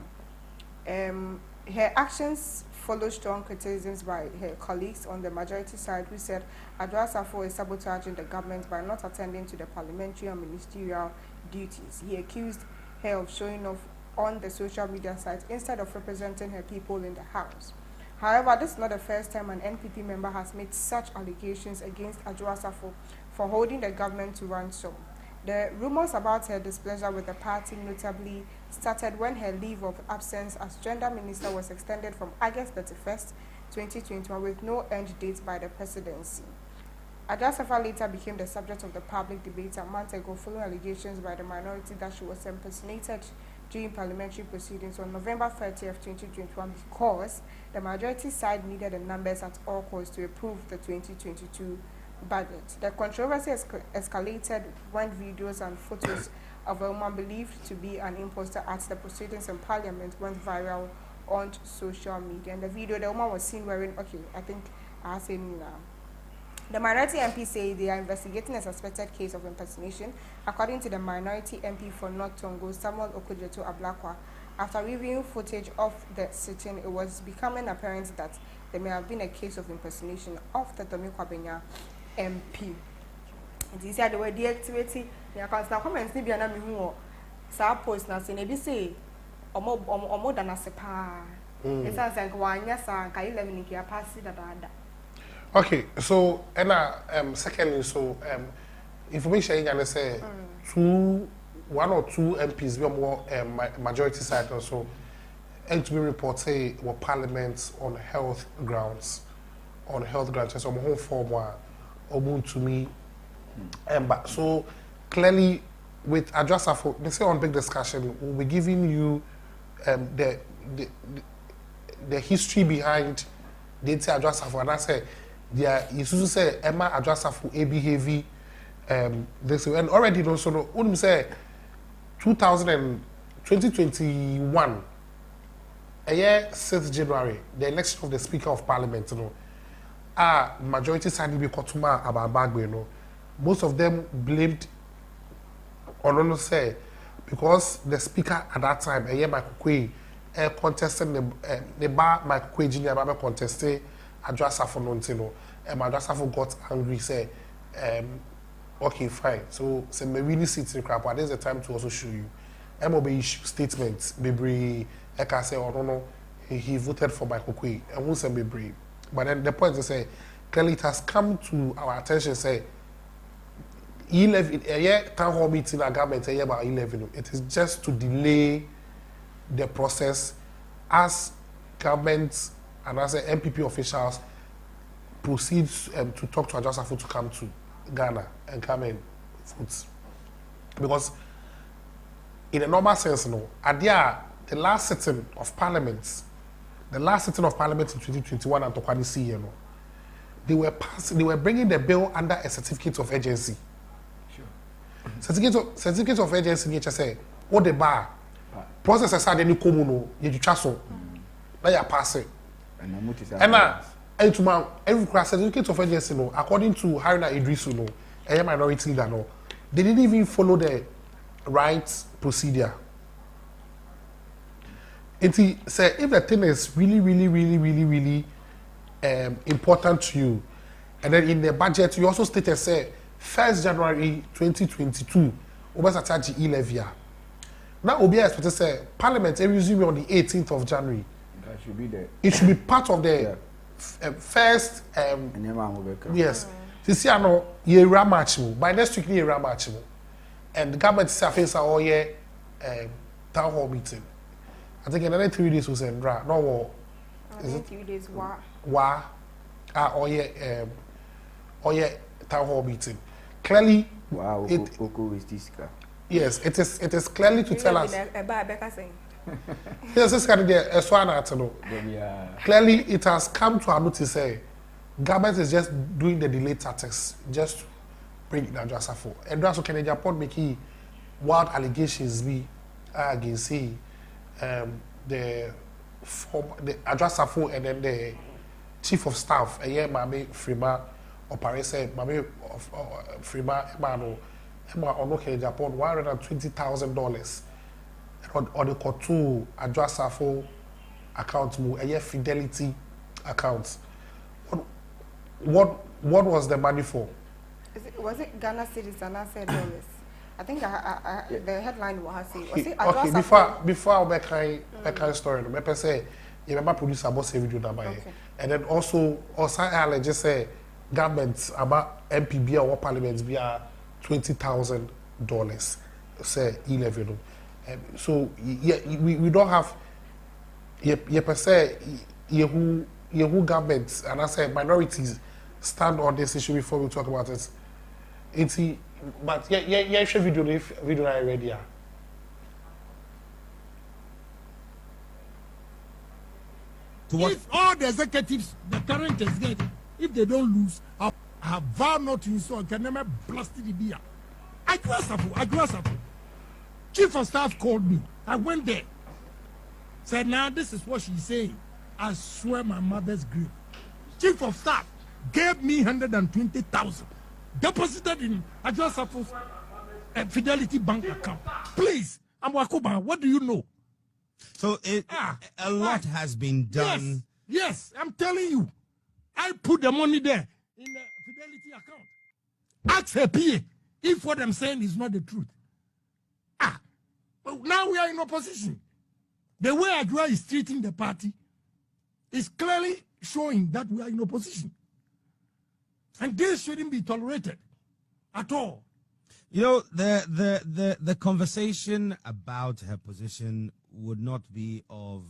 Her actions follow strong criticisms by her colleagues on the majority side, who said Adwoa Safo is sabotaging the government by not attending to the parliamentary and ministerial duties. He accused her of showing off on the social media site instead of representing her people in the House. However, this is not the first time an NPP member has made such allegations against Adwoa Safo for holding the government to ransom. The rumors about her displeasure with the party notably started when her leave of absence as gender minister was extended from August 31st, 2021 with no end date by the presidency. Adwoa Safo later became the subject of the public debate a month ago following allegations by the minority that she was impersonated during parliamentary proceedings on November 30th, 2021 because the majority side needed the numbers at all costs to approve the 2022 budget. The controversy escalated when videos and photos of a woman believed to be an imposter at the proceedings in parliament went viral on social media. In the video, the woman was seen wearing, the minority MP say they are investigating a suspected case of impersonation, according to the minority MP for North Tongo, Samuel Okudzeto Ablakwa. After reviewing footage of the sitting, it was becoming apparent that there may have been a case of impersonation of the Domi Kwabenya MP. And he said they were deactivating the accounts. Now, comments ni biana mi hu sa post na se na bi say omo da na sepa. Esa san ko anya san ka 11 ki apasi da. Okay, so secondly, so information you say one or two MPs be more majority side also and to be reported were parliament on health grounds. So I'm home form one to me. But so clearly with Adwoa Safo, they say on big discussion, we'll be giving you the history behind the Adwoa Safo, and I say you should say Emma Adwoa Safo AB heavy this and already also know when say 2021 a year 6th January the election of the Speaker of Parliament, you know, majority side be Kotuma about Bagbe, you know. Most of them blamed on say because the speaker at that time a year Michael Quay contested the bar Michael Quay Junior contested Adwoa Safo Nontino, and Adwoa Safo got angry, say, okay, fine. So, me really sit in crap, but there's a time to also show you. MOB issue statements, maybe, like I say, oh no, he voted for Michael Quay, and won't say maybe. But then the point is, say, clearly it has come to our attention, say, 11, a year town hall meeting, a government, a year about 11. It is just to delay the process as government and as MPP officials proceed to talk to Adwoa Safo to come to Ghana and come and vote. Because in a normal sense, no, the last sitting of Parliament in 2021 and Tokwani C, you know, they were bringing the bill under a certificate of urgency. Sure. Certificate of urgency, nature say, what the bar processes are the new communal, you chasso, now you pass it. And to my every class certificate of urgency, no, according to Haruna Idrisu, no, a minority leader, no, they didn't even follow the right procedure. It say if the thing is really important to you, and then in the budget you also stated say 1st January 2022, over Saturday e-levy. Now Obi expect to say Parliament resume on the 18th of January. That should be there. It should be part of the first. Yes. This year no year match by next week year match, and the government is face all year town hall meeting. I think another 3 days was in no war. Is it 3 days? All year town hall meeting. Clearly, wow. Yes, it is clearly to tell us. Yes, this kind of clearly, it has come to our notice. Say, government is just doing the delayed tactics just to bring it down to Adwoa Safo. And that's what Canadian Port making wild allegations be against the Adwoa Safo and then the chief of staff Mame Frima operator Mame of Frima Emano Onoke Japan $120,000 on the Kotu Adjasafo account mu Fidelity account. What was the money for? Was it Ghana cedis and I said dollars? I think the headline was it okay, before I make a story, I say you remember producer boss video number, and then also I just say government about MPB or parliament be $20,000 say 11. So yeah, we don't have per se who governments and I say minorities stand on this issue before we talk about it. But yeah, show video I read here. If all the executives, the current executives, if they don't lose, I have vowed not to install, can never blast the beer. I agree. Chief of staff called me. I went there. Said, now this is what she's saying. I swear my mother's grave. Chief of staff gave me 120,000. Deposited in Adjasafos Fidelity Bank account. Please, Amwakuba, what do you know? So a lot has been done. Yes, I'm telling you. I put the money there in the Fidelity account. Ask her PA if what I'm saying is not the truth. But now we are in opposition. The way Adwa is treating the party is clearly showing that we are in opposition. And this shouldn't be tolerated at all. You know, the conversation about her position would not be of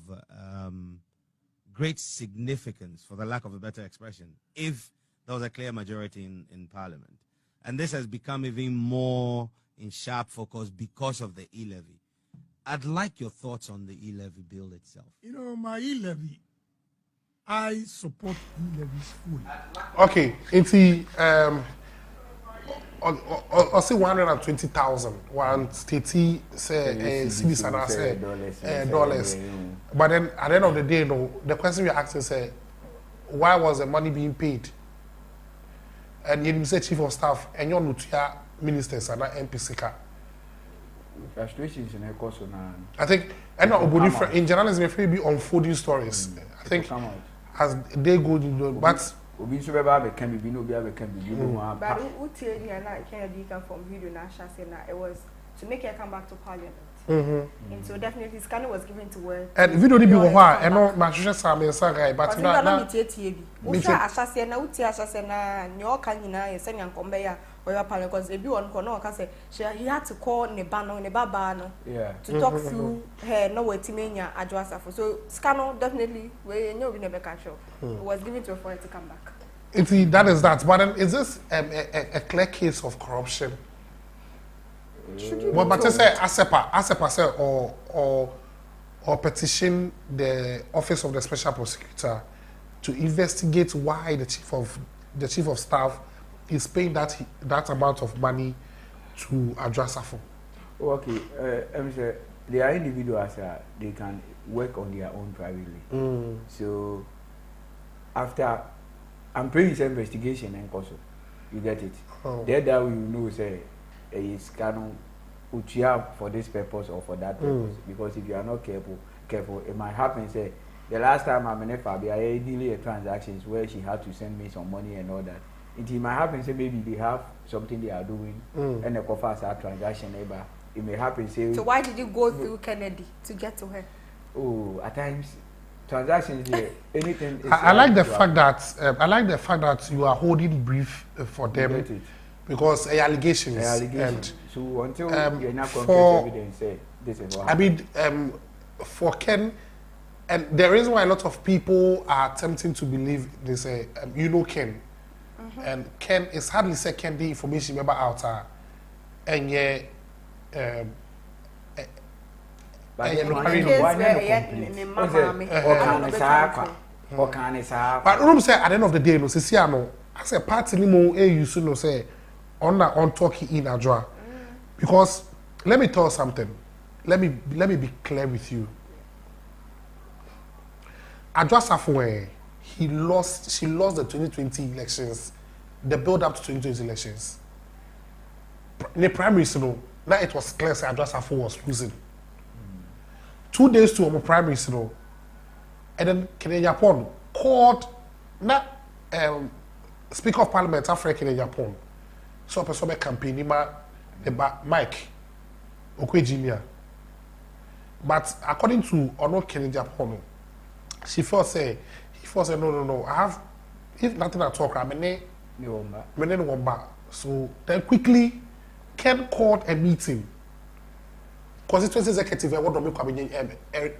great significance, for the lack of a better expression, if there was a clear majority in Parliament. And this has become even more in sharp focus because of the e-levy. I'd like your thoughts on the e-levy bill itself. You know, my e-levy, I support e-levies fully. Okay, it's I say 120,000. 130 say cedis and I say dollars. But then at the end of the day, no, the question we asked is why was the money being paid? And you say chief of staff and your nutia ministers and MPCK. Frustrations in a course now. I think in journalism if be unfolding stories. I think as they go but Obi so beba can be no be can be you know. But who tell you and Kennedy come from video na say na it was to make her come back to parliament. And so definitely Scanner was given to work. And video ni bi wo ha e no ma hwehwe sam ensa guy but na metie bi. Wo sha asase na uti asase na nyo ka nyina ye se nyankombe ya oya parliament because e bi won ko no ka say he had to call ne baba no to talk through her no wetimenya Adjasafo. So Scanner definitely we nyo bi never catch up. It was given to her for her to come back. That is that. But then, is this a clear case of corruption? Well, but say ASEPA say or petition the office of the special prosecutor to investigate why the chief of staff is paying that amount of money to Adjasafo. Oh, okay, they are individuals. They can work on their own privately. So after I'm praying it's investigation and also you get it. There that we know say is canon uchiya for this purpose or for that purpose. Because if you are not careful, it might happen. Say the last time I'm in Fabia, I dealing with transactions where she had to send me some money and all that. It might happen. Say maybe they have something they are doing and they cover that transaction. It may happen. Say so why did you go through Kennedy to get to her? Oh, at times transactions here, anything. I like the fact that you are holding brief for them because allegations. And so until you're not concrete evidence, say this is what happened. I mean, for Ken, and the reason why a lot of people are attempting to believe they say, you know Ken, and Ken is hardly second the information about out, and yeah. But room say at the end of the day, no, see, I say party ni mo you no say on talking in Adwa, because let me tell you something. Let me be clear with you. Adjasafo, she lost the 2020 elections, the build up to 2020 elections. In the primaries, you know, now it was clear that Adjasafo was losing. 2 days to our primaries, you know, and then Kenya Japan called Speaker of Parliament after Kenya Japan. So a person campaign Mike Okwejimia. But according to Ono Kenya Japan, he first said no. I have if nothing at all, I'm so then quickly Ken called a meeting. Constituency executive,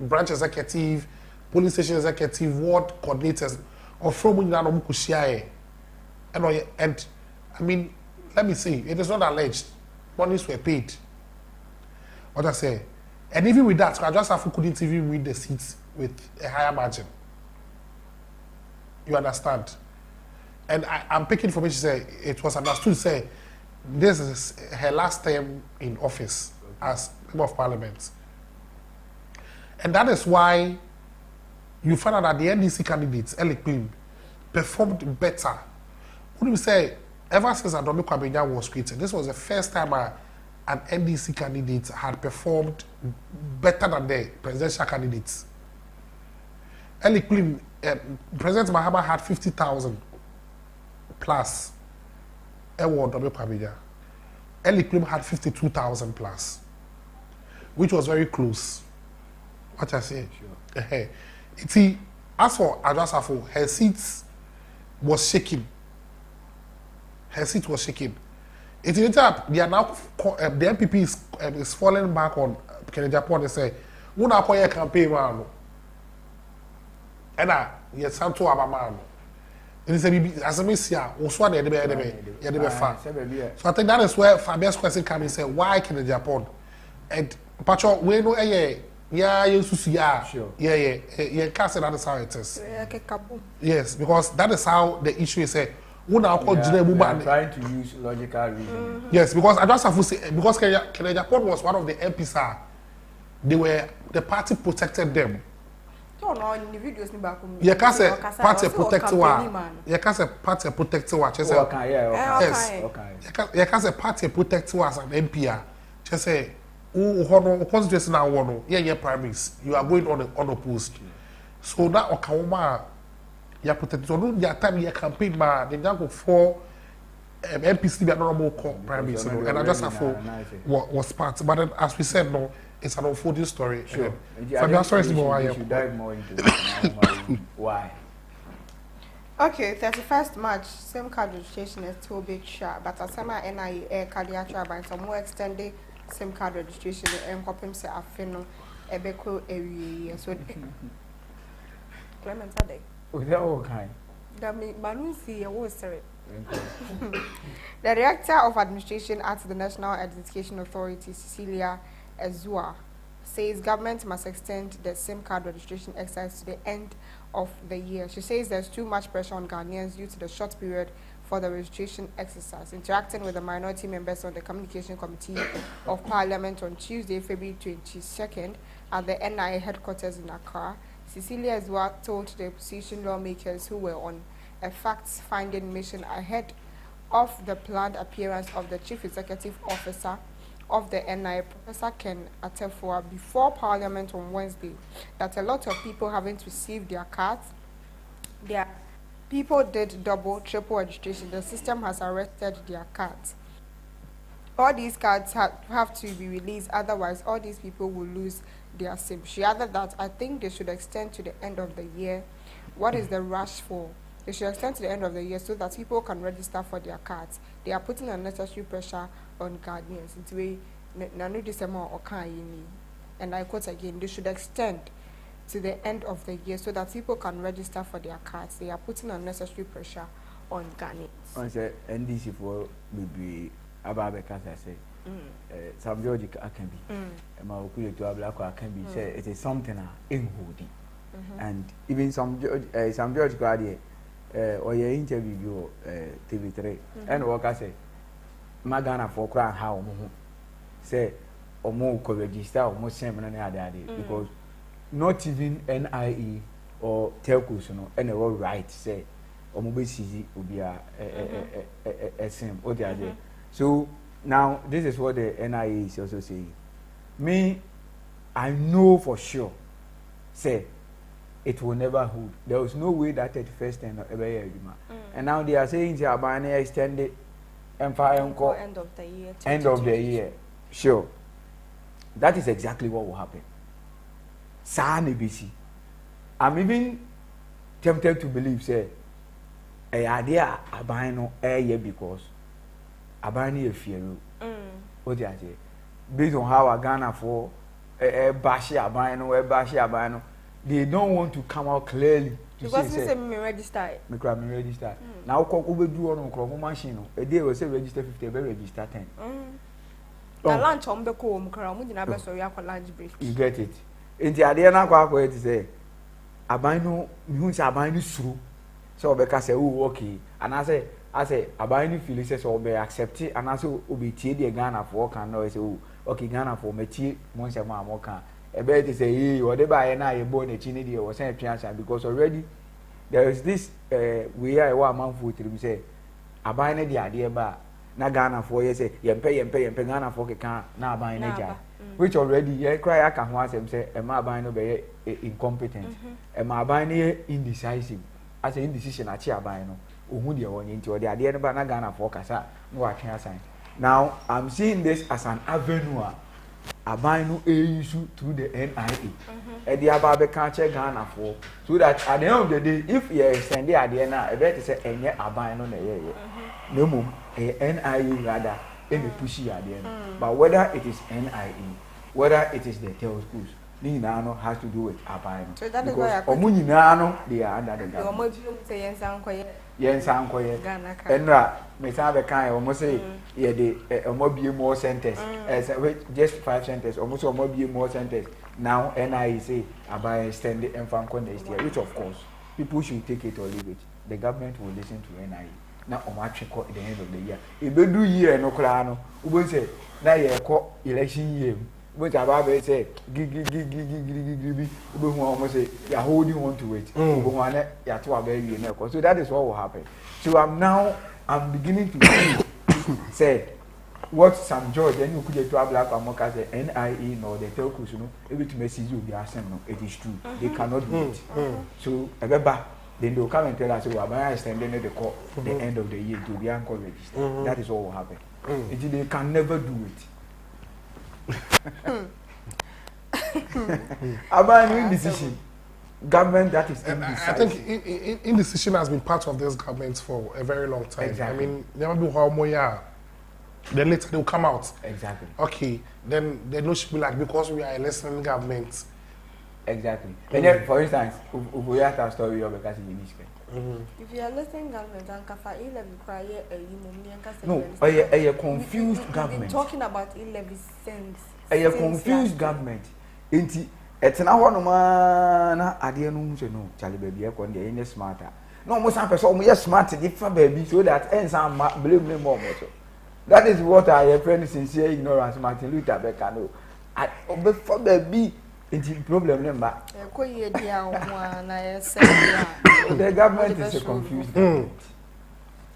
branch executive, police station executive, ward coordinators, or from and I mean, let me see, it is not alleged. Monies were paid. What I say, and even with that, Adjasafo couldn't even win the seats with a higher margin. You understand? And I'm picking information. Say it was understood. Say this is her last term in office as member of parliament, and that is why you find out that the NDC candidates, Ellie Klim, performed better. What do we say? Ever since Adomi Kwabena was created, this was the first time an NDC candidate had performed better than the presidential candidates. Ellie Klim, President Mahama had 50,000 plus. Adomi Kwabena. Ellie Klim had 52,000 plus, which was very close. What I say? Sure. See, as for Adjasafo, her seat was shaking. It ended up, they are now, the MPP is falling back on Kenya Japan. They say, "We now call your campaign man." And you sound to Abamano. And it's as a messiah, also one the far. So I think that is where Fabian's question comes and say, why Kenya Japan? And Pacho, we know you see, can't say that is how it is. Yes, because that is how the issue is. They are trying to use logical reason. Yes, because Adjasafo say because Kenya Japan was one of the MPs. They were the party protected them. You can't say party protected one. You can't say party protected one. Yes. You can't say party protected one as an MP. Just say, constituency now one. Yeah, primaries. You are going unopposed. So that Okawoma. You protected. So no, time you campaign man. They now go for MPs. They are normal primaries. And Adjasafo was part. But then, as we said, no. It's an unfolding story. Sure. Fabian, sorry, we should dive more into it. Why? Okay, 31st March, same card registration is too big shot, but as I'm NIA cardiac by some more extended same card registration and copy say a fino a beco area. So, Clement are they? Oh, they're all kind. Damn, Manusi, a was sorry. The Director of Administration at the National Education Authority, Cecilia Ezua, says government must extend the SIM card registration exercise to the end of the year. She says there's too much pressure on Ghanaians due to the short period for the registration exercise. Interacting with the minority members on the Communication Committee of Parliament on Tuesday, February 22nd, at the NIA headquarters in Accra, Cecilia Ezua told the opposition lawmakers who were on a fact-finding mission ahead of the planned appearance of the Chief Executive Officer of the NIA, Professor Ken Atefua, before Parliament on Wednesday, that a lot of people haven't received their cards. Their people did double, triple registration. The system has arrested their cards. All these cards have to be released, otherwise all these people will lose their SIM. She added that I think they should extend to the end of the year. What is the rush for? They should extend to the end of the year so that people can register for their cards. They are putting unnecessary pressure on Ghanaians. It's way nanu December or and I quote again, they should extend to the end of the year so that people can register for their cards. They are putting unnecessary pressure on Ghanaians. I say NDC for maybe about because I say some George can be and my okuye to Ablako can be say it is something in hoodie. And even some George Guardian or your interview TV3 and what I say Magana for cry how say or more co register or more same than because not even NIE or telcos no and all right say omo seize obi a SM o dey there. So now this is what the NIA is also saying. Me, I know for sure say it will never hold. There was no way that 31st and ever year. And now they are saying they are buying extended and fire encore end of the year. End of the year. Sure. That is exactly what will happen. I'm even tempted to believe say a idea abino a year because abani a fear. What do you say? Based on how I Ghana for a bashi abino, they don't want to come out clearly to because say me register. Me register. Now we do on Chrome machine. A day we say register 50, we register 10. Na lunch on beko wo mkra mu dina be so ya kwa lunch break. You get it. Enti ade na kwa it say aban no mi hu say aban ni suru. So obeka say oh okay. And I say aban ni feel say so obe accept and I say obe tie de Ghana for kan no say oh okay Ghana for me tie mo say ma mo kan. Ebe it say hey what ba ye na ye bo na chi ni de was say twian because already there is this we are one man for three say aban na de ade ba na Ghana for you say yempe Ghana for keka na aban na ja which already ye cry aka ho asem say e ma aban no be incompetent e ma aban no indecisive as indecision achi aban no ohu de wonye nti o de ade no ba na Ghana for kasa no wa twen asan. Now I'm seeing this as an avenue aban no issue through the NIA e de aba be kan che Ghana for so that at the end of the day if you extend the ade na e be say enye aban no na ye no mum NIA rather any pushy idea. But whether it is NIA, whether it is the tel schools, Nino has to do with Abine. So that is why Omunino, they are under the government. Yes, Uncle Enra, Miss Abekai almost say, yeah, the more centers, as just 5 centers, almost more centers. Now NIA say Abine extended and found next year, which of course people should take it or leave it. The government will listen to NIA. Na omatwe ko at the end of the year e be do year no kra no ubo say na ye ko election year ubo ta ba be say gigi bi ubo hu almost say you are holding on to it ubo hu na ya to aba year na ko so that is what will happen. So I'm beginning to see say what Sam George and you could to black amoka say NIA no the telcos no every to message you be asem no it is true they cannot do it. So ebeba then they will come and tell us, well, I extended the court the end of the year to the anchor register. That is what will happen. They can never do it. About indecision. Government that is indecisive. I think indecision has been part of this government for a very long time. Exactly. I mean, never be how more year. Then later they will come out. Exactly. Okay, then they know should be like because we are a listening government. Exactly. And then, for instance, we have a story of because if you are listening government and kafa E-levy cry no, a confused government. Talking about E-levy since A confused government. Inti etena ho no ma na ade no so no chale baby e ko dey any smarter. No mo san person mo yes smart dey fa baby so that ensan blame more so. That is what I friend sincere ignorance Martin Luther Becker no. I obe for baby inti problem number. Ko ye dia ho na yes. The government is a confused government.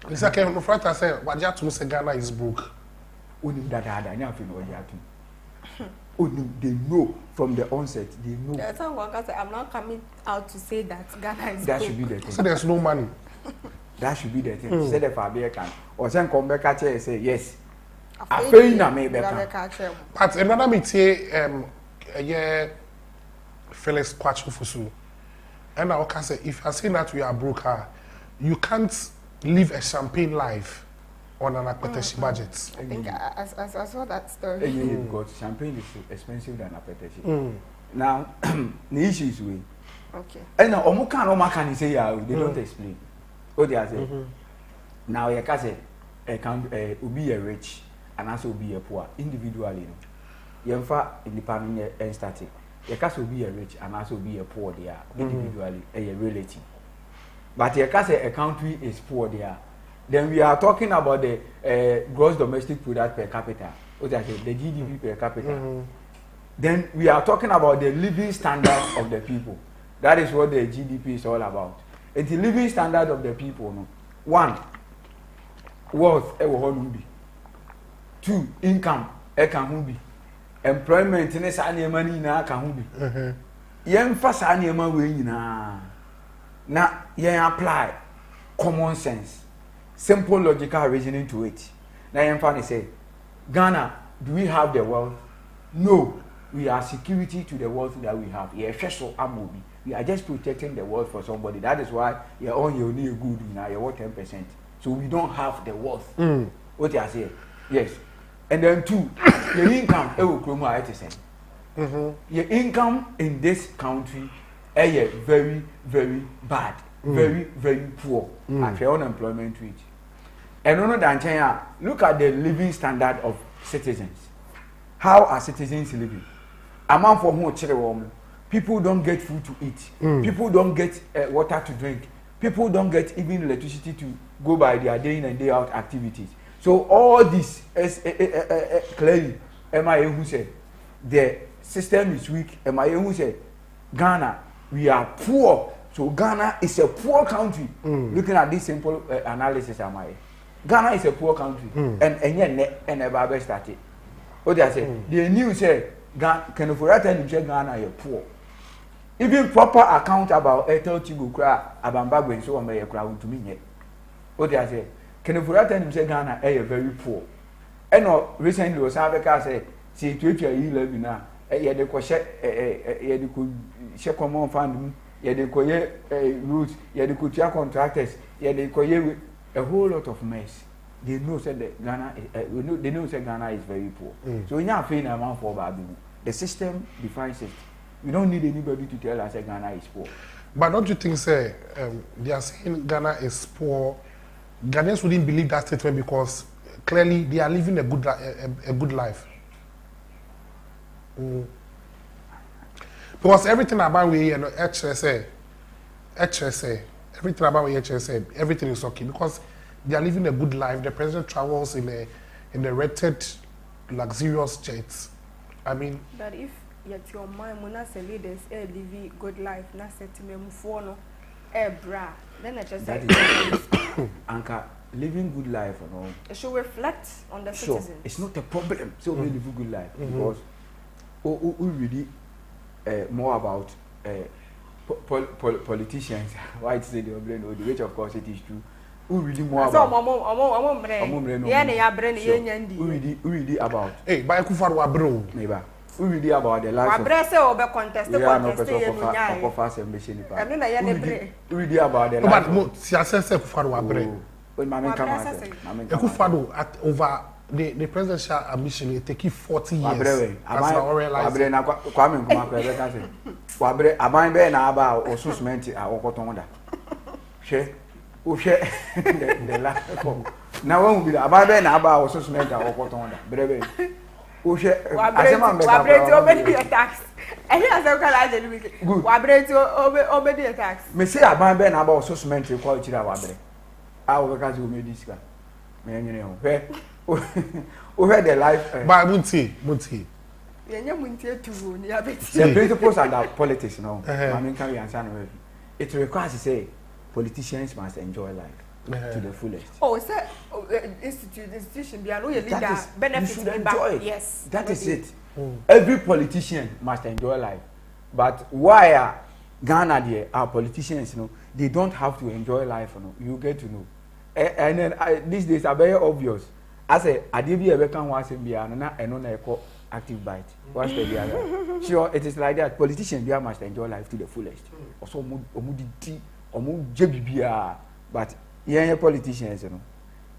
It's like my friend say waja to say Ghana is broke. Oni dada nya fi no waja to. They know from the onset. They know. That's how I'm not coming out to say that Ghana is that broke. should be the thing. So there's no money. That should be the thing. Say the Fabia can. Or send come back at you say yes. I feel na me better. But another meeting, Felix Kwachufusu. And I can say, if you're saying that we are broke, you can't live a champagne life on an Akpeteshi budget. I think I saw that story. Because champagne is expensive than Akpeteshi. Now, the issue is we. Okay. And Omo can say they don't explain. What they are saying. Now you can say be a rich and also be a poor individually. You independent and static. You can be a rich and also be a poor there individually a relative. But you can say a country is poor there. Then we are talking about the gross domestic product per capita. What I say, the GDP per capita. Then we are talking about the living standards of the people. That is what the GDP is all about. It's the living standard of the people. No? One, wealth, 2, income, employment, money na na apply common sense, simple logical reasoning to it. Now say, Ghana, do we have the wealth? No, we are security to the wealth that we have. We are just protecting the wealth for somebody. That is why you're on your new good now. You're worth 10%. So we don't have the wealth. What you say? Yes. And then 2, your income, your income in this country is very, very bad, very, very poor at your unemployment rate. And look at the living standard of citizens. How are citizens living? Among for whom people don't get food to eat. People don't get water to drink. People don't get even electricity to go by their day in and day out activities. So all this clearly, MIA who said the system is weak. MIA who said Ghana, we are poor. So Ghana is a poor country. Looking at this simple analysis, MIA, Ghana is a poor country, and yet never started. What they say? The news said Ghana, Ghana is poor. Even proper account about Airtel Tigo Kra, Abambagwe, and so on, may a crowd to me. What they say? Can say Ghana is very poor. And recently was Africa say, see, 20 years now, you could check common fund, you could routes, you could check contractors, you could a whole lot of mess. They know said that Ghana, they know said Ghana is very poor. So we are paying amount for Babu. The system defines it. We don't need anybody to tell us that Ghana is poor. But don't you think, say, they are saying Ghana is poor? Ghanaians wouldn't believe that statement because clearly they are living a good life. Because everything about we HSA, everything about we HSA, everything is okay because they are living a good life. The president travels in a rented, luxurious jets. I mean. But if yet your mind when I say leaders live good life, na set me mufono, bra. Then I just say, Anka, living good life, you know. It should reflect on the citizens. It's not a problem. So we live a good life because we really more about politicians. Why to say the brain or the which of course it is true. We really more about. We really about. Hey, by Kufaru Abro. Neighbor. We really about the life. We are not really about the life. But Siasa Kufaru Abre. When Mamma come out, Kufaru at over the presidential admission it take 40 years. As I realize. Kwame Nkrumah can say. Wabre aban be na aba osusment a wokotonda. Hwe o hwe the last come. Na won bi aban be na aba osusment a wokotonda. Brebe. O hwe asema mbe ka. Wabre ti obedi tax. Ehi asem kala je ni bi. Wabre ti obedi tax. Me say aban be na aba osusment ko chira wabre. A wo ka se o me disika. Me nyene ho. Hwe o hwe the life. Ba munti. The principles and politics, no. It requires to say politicians must enjoy life to the fullest. Oh, it's institution. Benefits enjoy. Yes, that is it. Every politician must enjoy life. But why are Ghana there? Our politicians, you know, they don't have to enjoy life. You know, you get to know. And then these days are very obvious. I say, I did be a better one, and active bite. What's the other? Sure, it is like that. Politicians must enjoy life to the fullest. Also, but yeah, politicians, you know,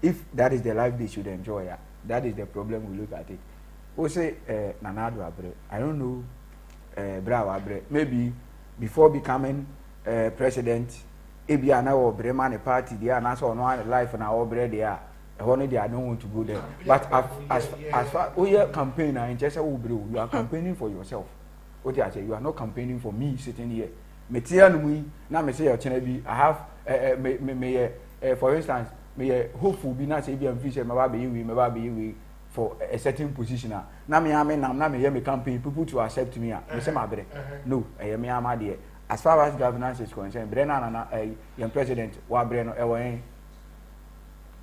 if that is the life they should enjoy, that is the problem. We look at it. We say, Nanado Abre. I don't know, Bravo Abre. Maybe before becoming president, Ebiana or Breman party, they are not so on life and our bread there. I don't want to go there. But as far as your campaign, you are campaigning for yourself. What I say, you are not campaigning for me sitting here. I have, for instance, may hopeful be not able to for a certain position. Now me campaign people to accept me. No, I am as far as governance is concerned, Brennan and young president, wa Breno, Ewan.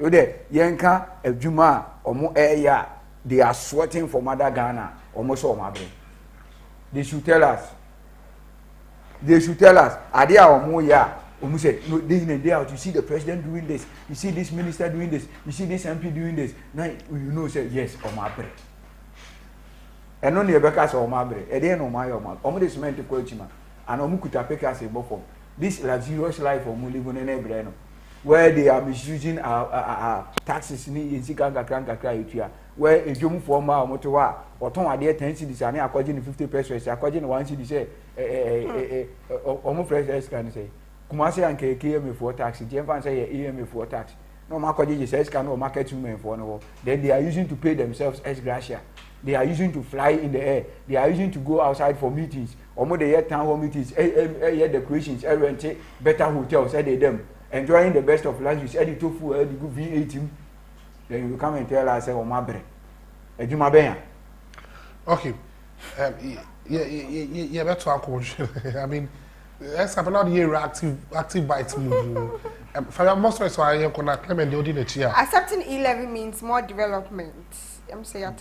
Yenka, a Juma, or more air, they are sweating for Mother Ghana, almost all my brain. They should tell us. Are they or more, yeah? Almost say, no, day in and day out, you see the president doing this, you see this minister doing this, you see this MP doing this. Now, you know, say, yes, or my brain. And only a bekas or my brain, a day no my or my, almost meant to quote him, and Omukuta Pekas a buffer. This luxurious life of Mulligan and Ebreno, where they are misusing our taxes in Sikanga Kranka, where a Jum former Motowa, or Tom Adia 10 cities, and according to 50 pesos, according to 1 city, say, almost fresh can say. Kumasi and KM for tax, Jempan say EM for tax. No market says can no market women for no. Then they are using to pay themselves as gratia. They are using to fly in the air. They are using to go outside for meetings. Almost the town hall meetings, decorations, rent better hotels, them enjoying the best of luxuries, the tofu, the good V18. Then you come and tell us, oh my brain. Okay. Yeah, that's our coach. I mean, let's have another year active bites move. I'm most of why you're gonna claim and the chair. Accepting E-levy means more development. I'm saying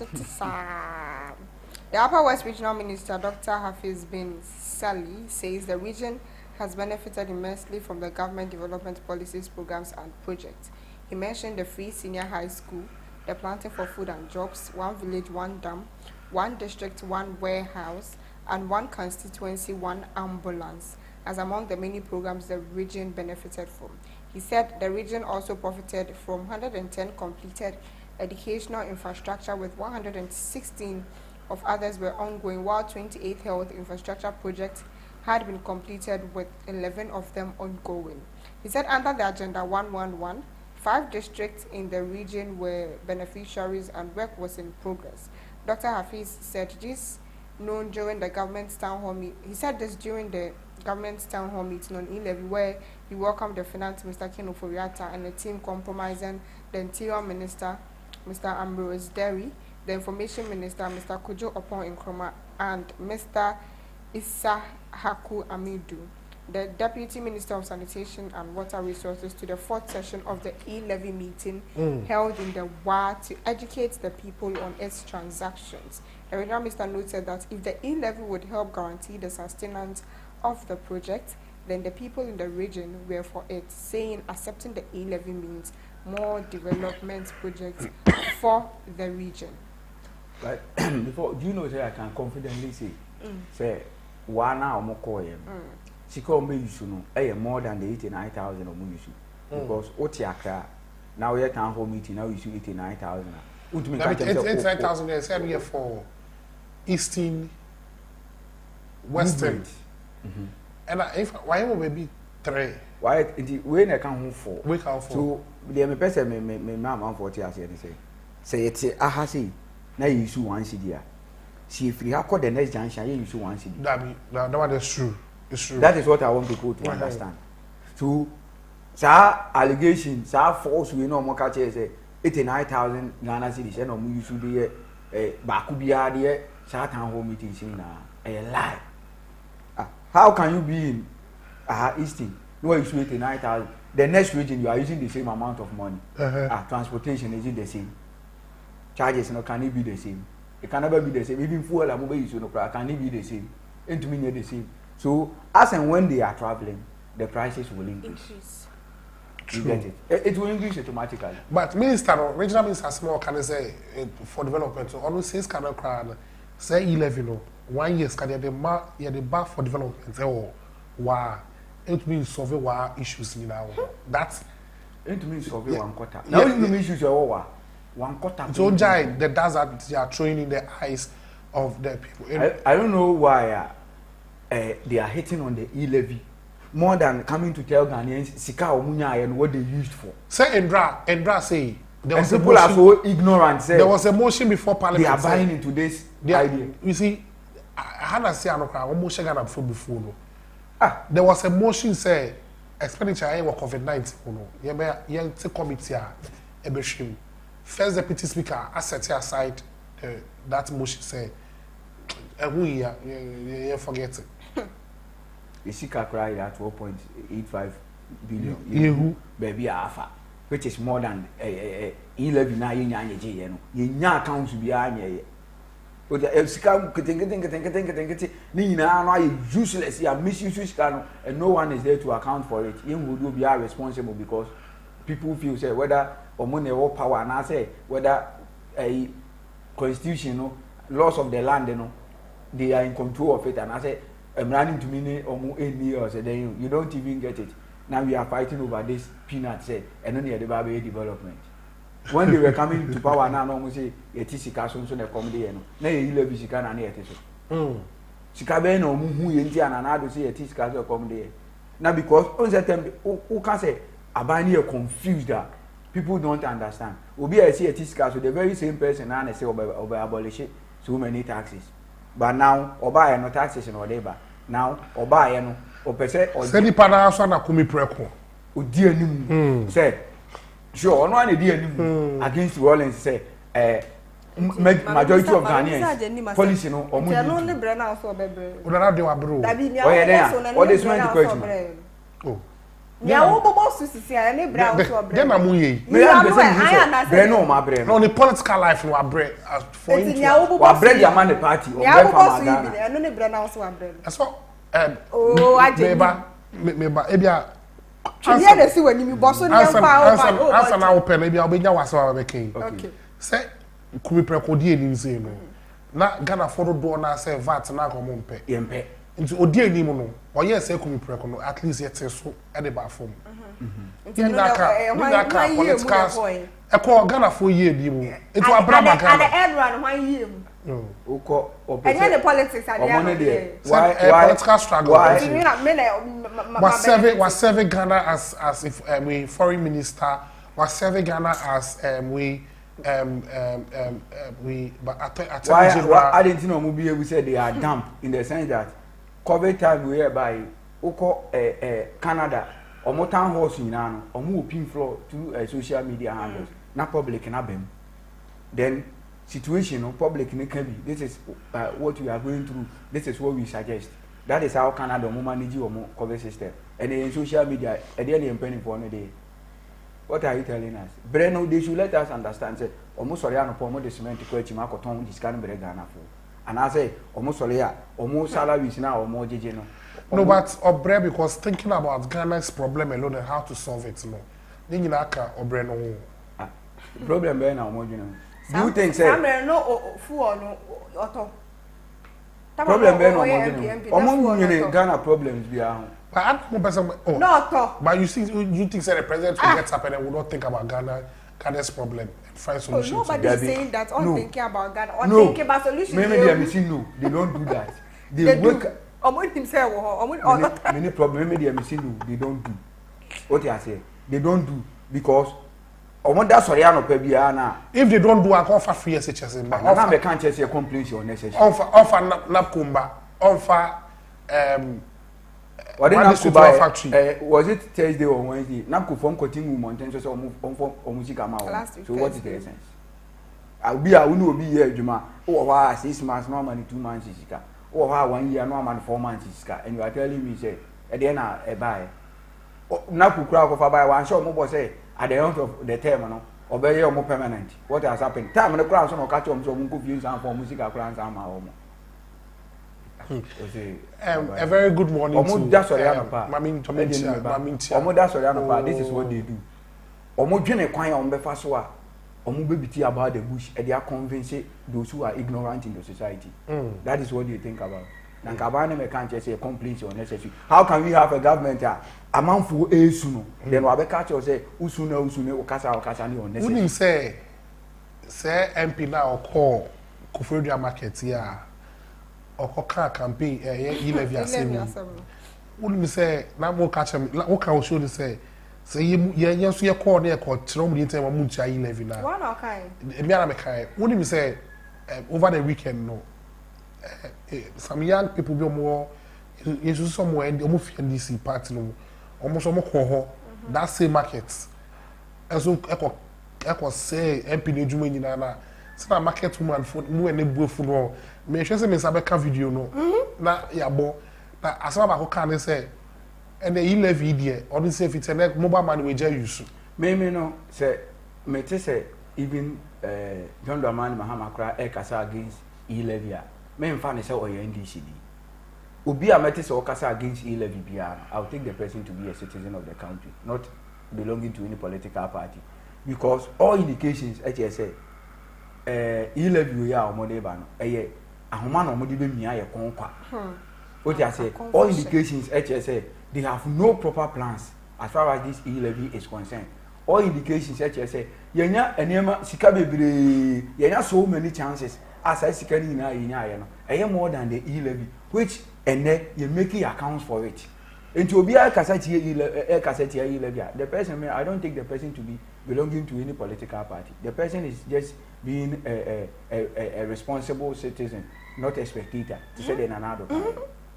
the Upper West Regional Minister, Dr. Hafiz bin Sali, says the region has benefited immensely from the government development policies, programs, and projects. He mentioned the free senior high school, the planting for food and jobs, 1 village, 1 dam, 1 district, 1 warehouse, and 1 constituency, 1 ambulance, as among the many programs the region benefited from. He said the region also profited from 110 completed educational infrastructure, with 116 of others were ongoing, while 28 health infrastructure projects had been completed, with 11 of them ongoing. He said under the Agenda 111, 5 districts in the region were beneficiaries and work was in progress. Dr. Hafiz said this known during the government's town hall meeting. He said this during the government's town hall meeting on E-levy, where he welcomed the Finance Minister Ken Ofori-Atta and a team comprising the Interior Minister, Mr. Ambrose Derry, the Information Minister, Mr. Kojo Opon Nkrumah, and Mr. Issa Haku Amidu, the Deputy Minister of Sanitation and Water Resources, to the 4th session of the E-levy meeting held in the WA to educate the people on its transactions. The Regional Minister noted that if the E-levy would help guarantee the sustenance of the project, then the people in the region were for it, saying accepting the E-levy means more development projects for the region. But before, do you know that I can confidently say, one hour more coin. She called me, you know, more than the 89,000 of money. Because Otiaka, now we are town hall meeting, now you should 89,000. 89,000 is every year for Eastern, Western. And if why would we be 3? Why when I come home 4? We come 4. So the person, my mom, 40 years, say it's a hasi. Now you issue 1 CD. See if you have called the next junction, you issue 1 CD. That one is true. It's true. That is what I want people to understand. So, sir, allegation, sir, false, we know more catch say 89,000 Ghana cedis, and no you should be a Bakubia, dear, sir, town hall meeting, a lie. How can you be in Easting? No, you should 89,000. The next region, you are using the same amount of money. Transportation is it the same? Charges can it be the same? It can never be the same. Even fuel and mobile use can it be the same? And to me, the same. So, as and when they are traveling, the prices will increase. You get it? It will increase automatically. But regional minister small can say for development. So always says cannot cry. Say 11 1 year can the bar for development. Oh, wow! It means solve our issues now. That's it means solve 1 quarter. Now it means issues are 1 quarter. So giant the dust that they are throwing in the eyes of the people. I don't know why they are hitting on the E-levy more than coming to tell Ghanaians Sika Omunya and what they used for. Say Endra say there was people are so ignorant. Say there was a motion before Parliament. They are buying into this idea. You see, I had to say motion Ghana before. There was a motion say expenditure for COVID-19. You take committee a first deputy speaker I set aside that motion say and we forget it. Isika cry at 12.85 billion. Yehu. Baby alpha, which is more than 11 na ye no. Ye accounts be anye. But the Sika think ni na no useless ya misuse no and no one is there to account for it. You would be responsible because people feel say whether money or power and I say whether a constitution no laws of the land no they are in control of it and I say I'm running to me or any or say then you don't even get it. Now we are fighting over this peanut say and only the Baby development. When they were coming to power now no say Sika so na comedy no. Na ye levy Sika na na so. Sika be no hu ye nti ana na do say Sika so comedy. Now because on that time who can say abani are confused that people don't understand. Obi I see Sika so the very same person na say oba abolish so many taxes. But now oba no taxes no labor. Now oba no o pese o Say the pana so na kumi preko. Odi anim. Say sure ono na di anim against Rollins say majority of Ghanaians policy no omo di no libre na so bebre o na dey wa bro o ye dey o dey smart question oh ya wo bobo susisi ya ne bra so bebre dem na mu ye me am the same bre no ma bre no the political life no abre for him wa bre the man the party o bre for Ghana ya no ne bra na so bebre so oh aje meba ebia Chie de si wani mi boso ni emfa o answer na open ebia obenya wase wa beken okay say kumi preko di enim say no na Ghana for do na say VAT na ko mo mpe yempe nti odi enim no oye say kumi preko no at least yet so e de ba form nti na ka political eko Ghana for ye di mu etu abrama Ghana and everyone wan ye mu uko and the politics are there why political struggle why was serving Ghana as if we foreign minister was serving Ghana as we I didn't know movie we said they are damp in the sense that COVID time whereby uko Canada omo town halls nyina no omo open floor to social media handles na public na bem then situation no public ne can be this is what we are going through, this is what we suggest. That is how Canada omo manage omo COVID system and in social media e dey dey penny for no day. What are you telling us? Breno, they should let us understand say omo sorry anopo omo de cement ko echi makoton discan bre Ghana for and I say omo sorry omo salaries na omo jeje no. No, but Obre, because thinking about Ghana's problem alone and how to solve it, no. Then you naka Obre no. Problem be na omo jino. Do you think say? No, full no auto. Problem be na omo jino. Omo jino Ghana problems be ahun. But I don't person. Oh. No auto. But you think say the president will get up and will not think about Ghana's problem and find solutions. Nobody is saying that all thinking about Ghana or thinking about solutions. Maybe they are missing no. They don't do that. They work. Many problem maybe they are missing they don't do. What I say? They don't do because that sorry na. If they don't do, I offer free SHS. Offer they can't say complaints or necessary. Offer NAPCOMBA. Offer what NAPCO factory? Was it Thursday or Wednesday? NAPCO form cutting mountain so so what is the essence? I will be here Juma. Oh 6 months, no money 2 months is oh, 1 year, no man 4 months is and you are telling me, say, at the end of buy. Napu crowd of buy one shot, mobile say, at the end of the terminal, or very more permanent. What has happened? Time and the crowd, so catch on some confused and for music, crowns and my home. A very good morning to that's what this is what they do. Omo dwene kwan on befa so a omo bebiti about the bush and they are convincing those who are ignorant in the society. That is what they think about. And Kabane me can't just say complaints or necessary. How can we have a government a man for a suno? Then we catch or say usune okasa ni on necessary. Wouldn't say MP now call Kufredra market here or call campaign levy assembly. Wouldn't say now more catch him what can show say yes, you call near court, Tromley time or Muncha 11 now. One or kind. Wouldn't you say over the weekend? No, some young people be more, you should somewhere in the DC party, no, almost that same markets. And so, I say, MP Nejuman in Anna, some market woman for more and a bull for no. May I say, Miss Abeka video, no, na yabo. na asama ba ko kan say and the e-levy there only say if it's a mobile money we just use me no say me te say even John Dramani Mahama kra kasa against e-levy me mfa ne say oye NDCD obi a mete say okasa against e-levy bia I'll take the person to be a citizen of the country, not belonging to any political party, because all indications say e-levy we are omode ba no ahoma na omode be mia ye konkwa what I say all indications say they have no proper plans as far as this e-levy is concerned. All indications say yenya enema sika bebre yenya so many chances as I sika ni na yenya no more than the e-levy which you making accounts for it. Into obi akasati e-levy the person I don't take the person to be belonging to any political party. The person is just being a responsible citizen, not a spectator to say in another.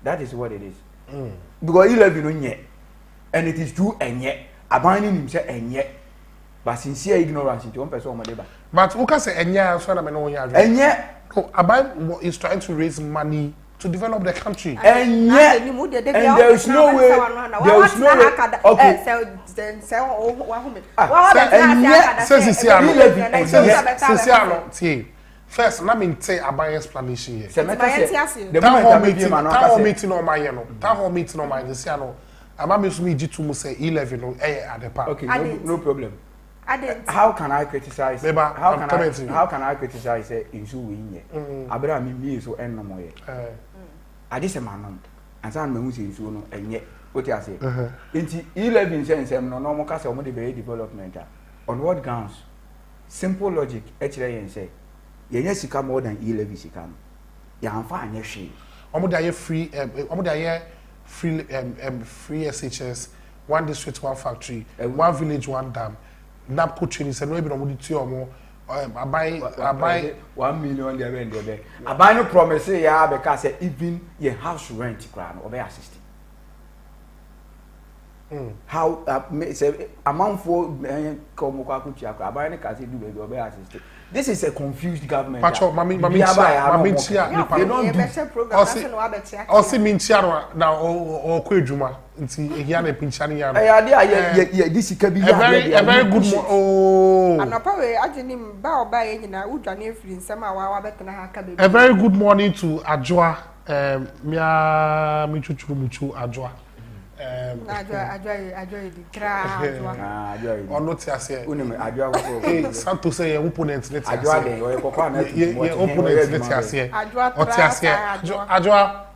That is what it is. Because e-levy no nye and it is true and yet abandoning himself and yet but sincere ignorance into one person ba. But who can say enya so na me no nya and yet Aban is trying to raise money to develop the country. And yet and there is no way okay first let me say Aban explanation here. The meeting on my town meeting on my this no Ama me so me ji to say 11 no at the park. Okay, no problem. How can I criticize? How can I criticize insu we nye? Abra me so enno mo ye. Ade se manom. Ansa na me say insu no enye. What you say? Nti 11 sense no no mo ka say mo de be development. On what grounds? Simple logic ekire yen say. Yenye sika more than 11 sika no. Ya anfa anye hwe. Omo da free omo da free SHS, one district, one factory, one village, one dam. NAPCO training, so no even on the two or more. I buy 1 million there. I buy no promise, yeah, because even your house rent crown or be assisting. How say amount for I buy any case do baby or be assisting. This is a confused government. Pacho, mami they don't do. Also mean chia now or kwadwuma nti ehia na pincha ne ya. This can be a very good oh. Anapa we ajenim ba oba ye nyina udwane afiri nsem a wa betena ha ka baby. A very good morning to Adjoa mi chuchuru muchu Adjoa. Adjoa di kra Adjoa. Ono ti ase. Unim Adjoa go. Santo say your opponent let ase. Adjoa dey o kokwa na your opponent let ase. Adjoa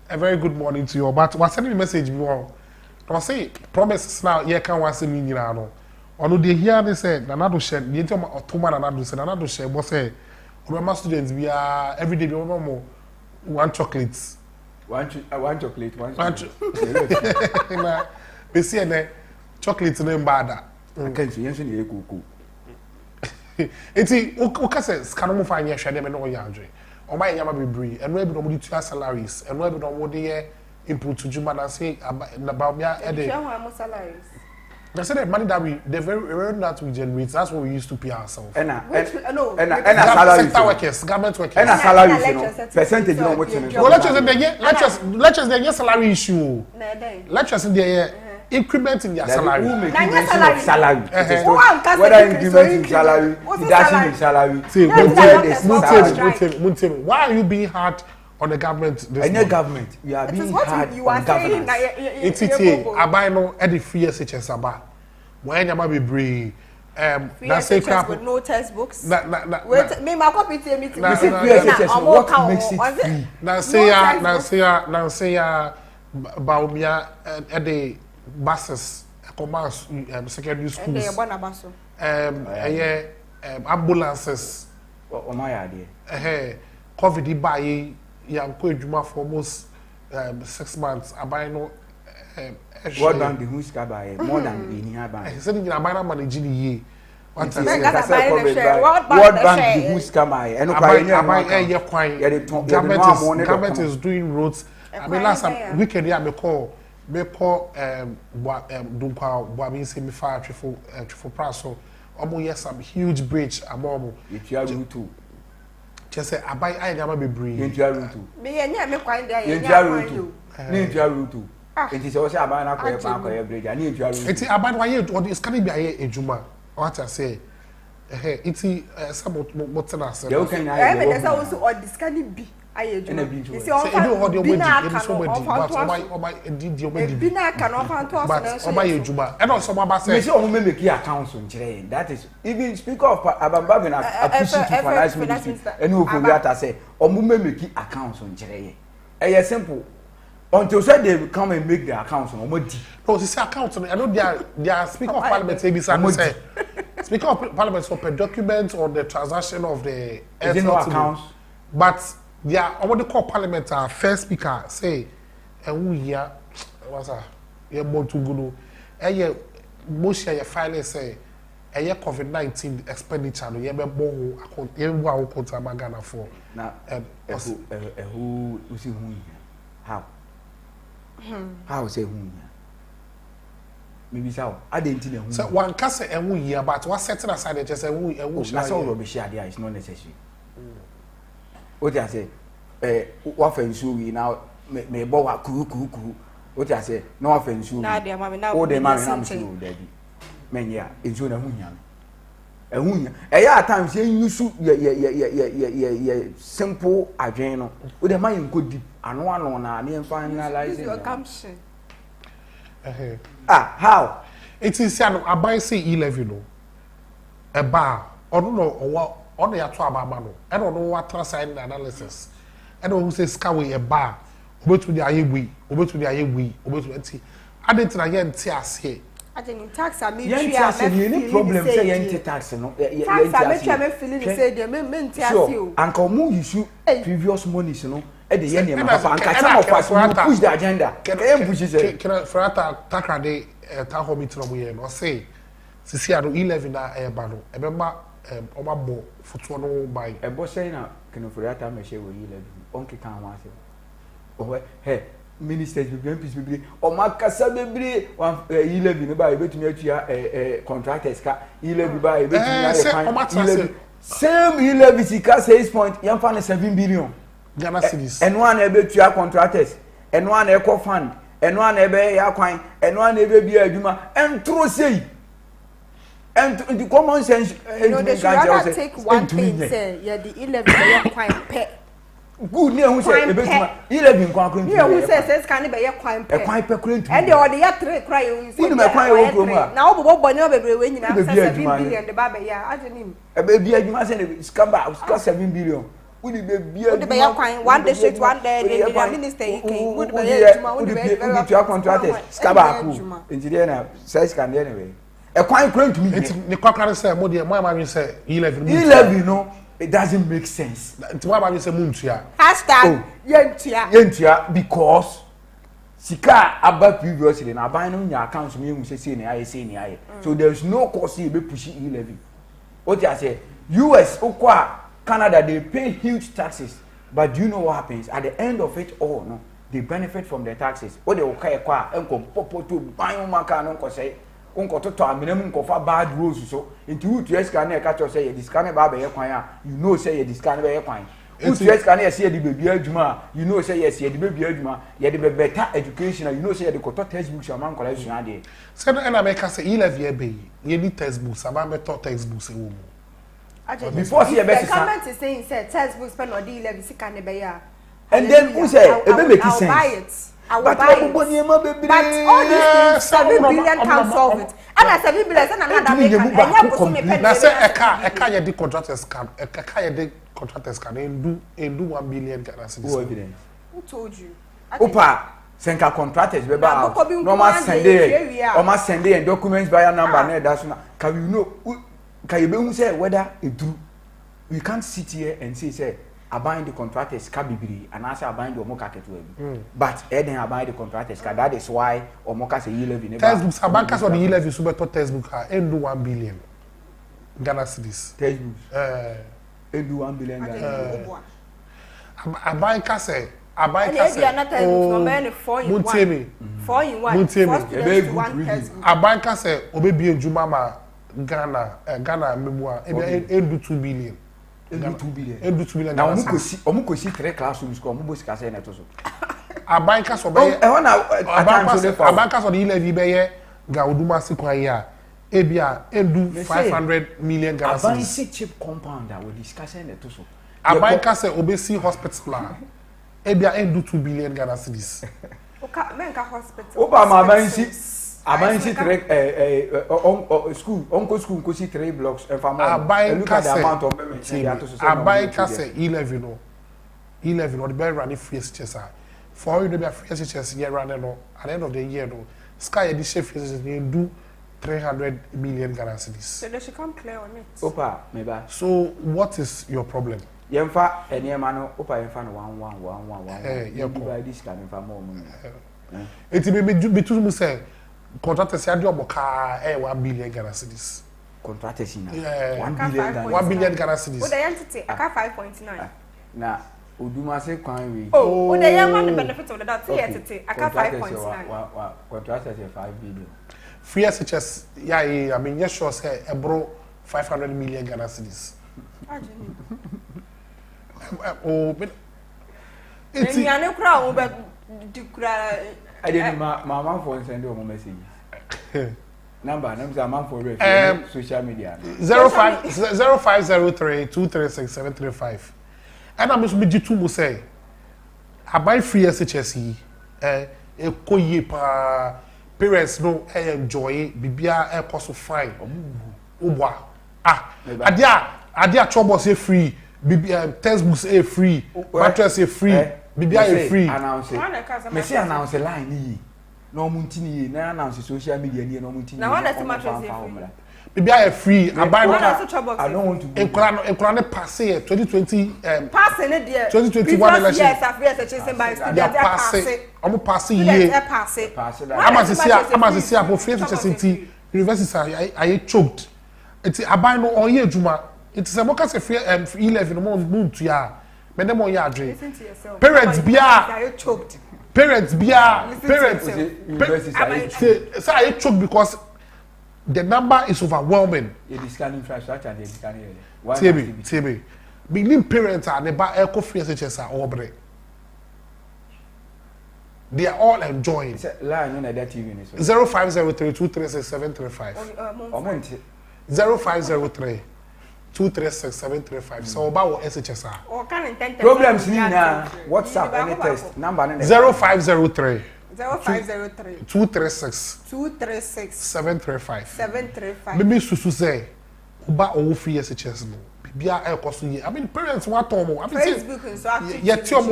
a very good morning to you. But was sending me message before. I say promises now here can one say me nyina no. Ono dey hear me say Nanado share. The enti Otoma Nanado say Nanado share but say my students be every day be more one chocolate. One chocolate. Na be see na chocolate no bad. Kan so yenso na ekuku. Enti o ka say scan mo fa anya hwede me no ya adwe. O ma nyama bebree eno ebi no mo di tua salaries eno ebi no mo de input to juma na say na ba me e de salaries. They said the money that the very that we generate, that's what we used to pay ourselves. Salaries. Workers, government workers. And salaries, percentage on what you know. Well, lectures, they get salary issue. Lectures in their increment in their salary. Who make salary? Whether increment in salary, deduction in salary. Why are you being hard on the government? Any government, we are being hard on governance. It's I buy no any free SHS aba. When you be brave. That's with no textbooks. Me my copy tell me to. What makes it free? Now say Baumia at the buses, commerce, secondary schools. Ambulances. Oh my idea. COVID buy Yanko for almost 6 months. I buy no. What bank the who's buy more than the nearby? He said, "I buy na manage the year." What bank the who's buy? And I buy government is doing roads. I mean, last time weekend I call Dunkwa Boamin say me fire for price so. Omo yes some huge bridge amomo. It you too. just say abai I never be breathe. Yentua route. Me enya me kwan there Yentua route. Ni yentua route. Enti se o se abai na koye pa koye bridge. Ni yentua route. Enti abai wa ye o is can be aye ejuma. What I say. Enti some what na say. They can na. Me dey say also o this can be aye ejuma. You see on bi na somebody but bi na ka no fan to so na ejuma. And also ma say. Me say o make accounts on kire. That is even speaker of Abamba been appreciate to finance ministry. Any oforiata say o make accounts on kire. Eh simple. Until say they come and make the accounts on omodi. No, this accounts I know they are speaker of parliament say speaker of parliament for per documents on the transaction of the accounts. But they are what they call parliament first speaker say who here what's that ye Montugulu most ye filing say COVID-19 expenditure no ye be bo account ye wa account Ghana for na who see who how how say who maybe so I didn't know who so one can say who here but what setting aside just say who that's all rubbish there is not necessary. What I say what offense you now me bo wa kuru what I say no offense you na dey mama na o dey mama na so daddy men ya enso na hunya ehunya eya at times yen use ye simple adwen no o dey man go deep ano na na finalize your caption how it is say no abai say 11 no e ba ono no ono ya to ababa no e no wa transign analysis e no who say skaway e ba obetu di ayegwi obetu enti adent na ye nti ase Ajeni tax a me any problem say yen tax no tax a me feeling say dey me nti ase o anka mu issue previous monies no e dey yen ma papa anka some of us we push the agenda can push it Frata takrade ta homit no ye no say sisi ado 11 na e ba no e be ma omabo futu no buy e bo say na keno Frata me share we 11 onke kan wa say oh hey ministers be MPs be o makasa bebre 11 ba e betumi atua contractors ka 11 ba e betumi same 11 sika 6 point yam fa 7 billion Ghana cedis eno an e betua contractors eno an e co fund eno an e be ya kwan eno an e be bia adwuma entro sei and the common sense they should take one thing say yeah the 11 be kwan pe good ne hu say e betuma 11 kwan kwan ne hu say say scan be kwan pe kwan pe kwantu e de o de ya 3 cry hu say ni me kwan e wo ma na wo bobo ne bebre we nyina 7 billion de ba be ya ajenim e be bia adwuma say ne scamba 7 billion we be bia de be ya kwan one day straight one day the minister ike would be adwuma would be very contractors scamba ku engineer na say scan there anyway e kwan kwantu mi ni kwakare say mo de mo ma say 11 no it doesn't make sense. Why about you say muntia? Hashtag yentia because sika aba previously na buy no nya account me say ni aye so there is no cost you be push 11. What I say US okwa Canada they pay huge taxes but do you know what happens at the end of it all no they benefit from the taxes what they okay kwa enko popo to buy maka no ko say unko to aminam unko fa bad rules so into who to scan e catch say the scan ba be kwan a you know say the scan be kwan who to scan e say the baby adwuma you know say yes the baby adwuma ye the better education you know say the koto textbooks am kola sua de say no na make say 11 be ye need textbooks am be textbooks e wo mu before see be the comment is saying say textbooks spend on the 11 sika ne be ya and then who say e be make sense I will buy it. But all these things, 7 billion can solve it. And I 7 billion, and another make it. Now say eka ye the contractors can, eka ye the contractors can do 1 billion Ghana cedis. Who evidence? Who told you? Opa, senka contractors be ba. Normal send the documents by a number na that's na. Can you know? Can you be who say whether it do? We can't sit here and say. Abide the contractors kabibiri and answer abide the omoka ketu but then abide the contractors that is why omoka say 11 textbooks abankas on the 11 so better textbook do 1 billion Ghana cedis textbooks do 1 billion Ghana abankas say Muntemi 4 in 1 abankas say obebi ejuma ma Ghana memua e do 2 billion Edu 2 billion. Edu 2 billion. Na omu kosi 3 classrooms ko omu bo sika say na to so. Abanka so be. Abanka so the e-levy be ye ga oduma si kwan ya. Ebia edu 500 million Ghana cedis. Abansi chip compound that we discussing na to so. Abanka say obesi hospital plan. Ebia edu 2 billion Ghana cedis. Oka menka hospital. Oba ma abansi 3 school onko school ko si 3 blocks and family. Abanka say amount of payment Abanka say e-levy no the bear running free SHS. For you to be a free SHS year running no at the end of the year no Sky edition free SHS do 300 million Ghana cedis. So they should come clear on it. Opa, meba. So what is your problem? Yemfa enema no opa yemfa no 1 yeah, buy this can yemfa more money. It be to me say contractors say do oboka 1 billion Ghana cedis. Contractors na 1 billion Ghana cedis. What the entity aka 5.9. Na Oduma say kwan we. Oh, what the man benefit of that entity aka 5.9. Contractors say 5 billion. Free SHS, yeah, I mean, yes, sure, say, bro, 500 million Ghana cedis. Oh, but it's a crowd, but I didn't my for send you a message. Number, I'm for social media. 0503 236 735. And I'm just to to say, I buy free SHS, a koye pa. Parents no enjoy bibia e cost fine obwa adia trouble say free bibia textbooks e free mattress e free bibia e free announce me say announce line yi no munti ni na announce social media ni no munti ni na one mattress e free bibia e free abai no I don't want to ekura ne pass here 2020 pass ne there 2021 election yes after HSM by student pass omo pass here pass amazisia for free university I choked eti abai no onye adwuma eti se moka se free 11 no mo ntua me dem onye adwe parents bia say I choked because the number is overwhelming. You discount infrastructure and you discount TB. Beginning parents are never eco free SHS are all break. They are all enjoying. 0503 236 735. 0503 236 735. So about SHS. Problems na WhatsApp any text number 0503 0503 236 735. Maybe susu say uba owo free SHS no. Bibia e koso ye. I mean parents want to mo. I mean Facebook so active. Yet your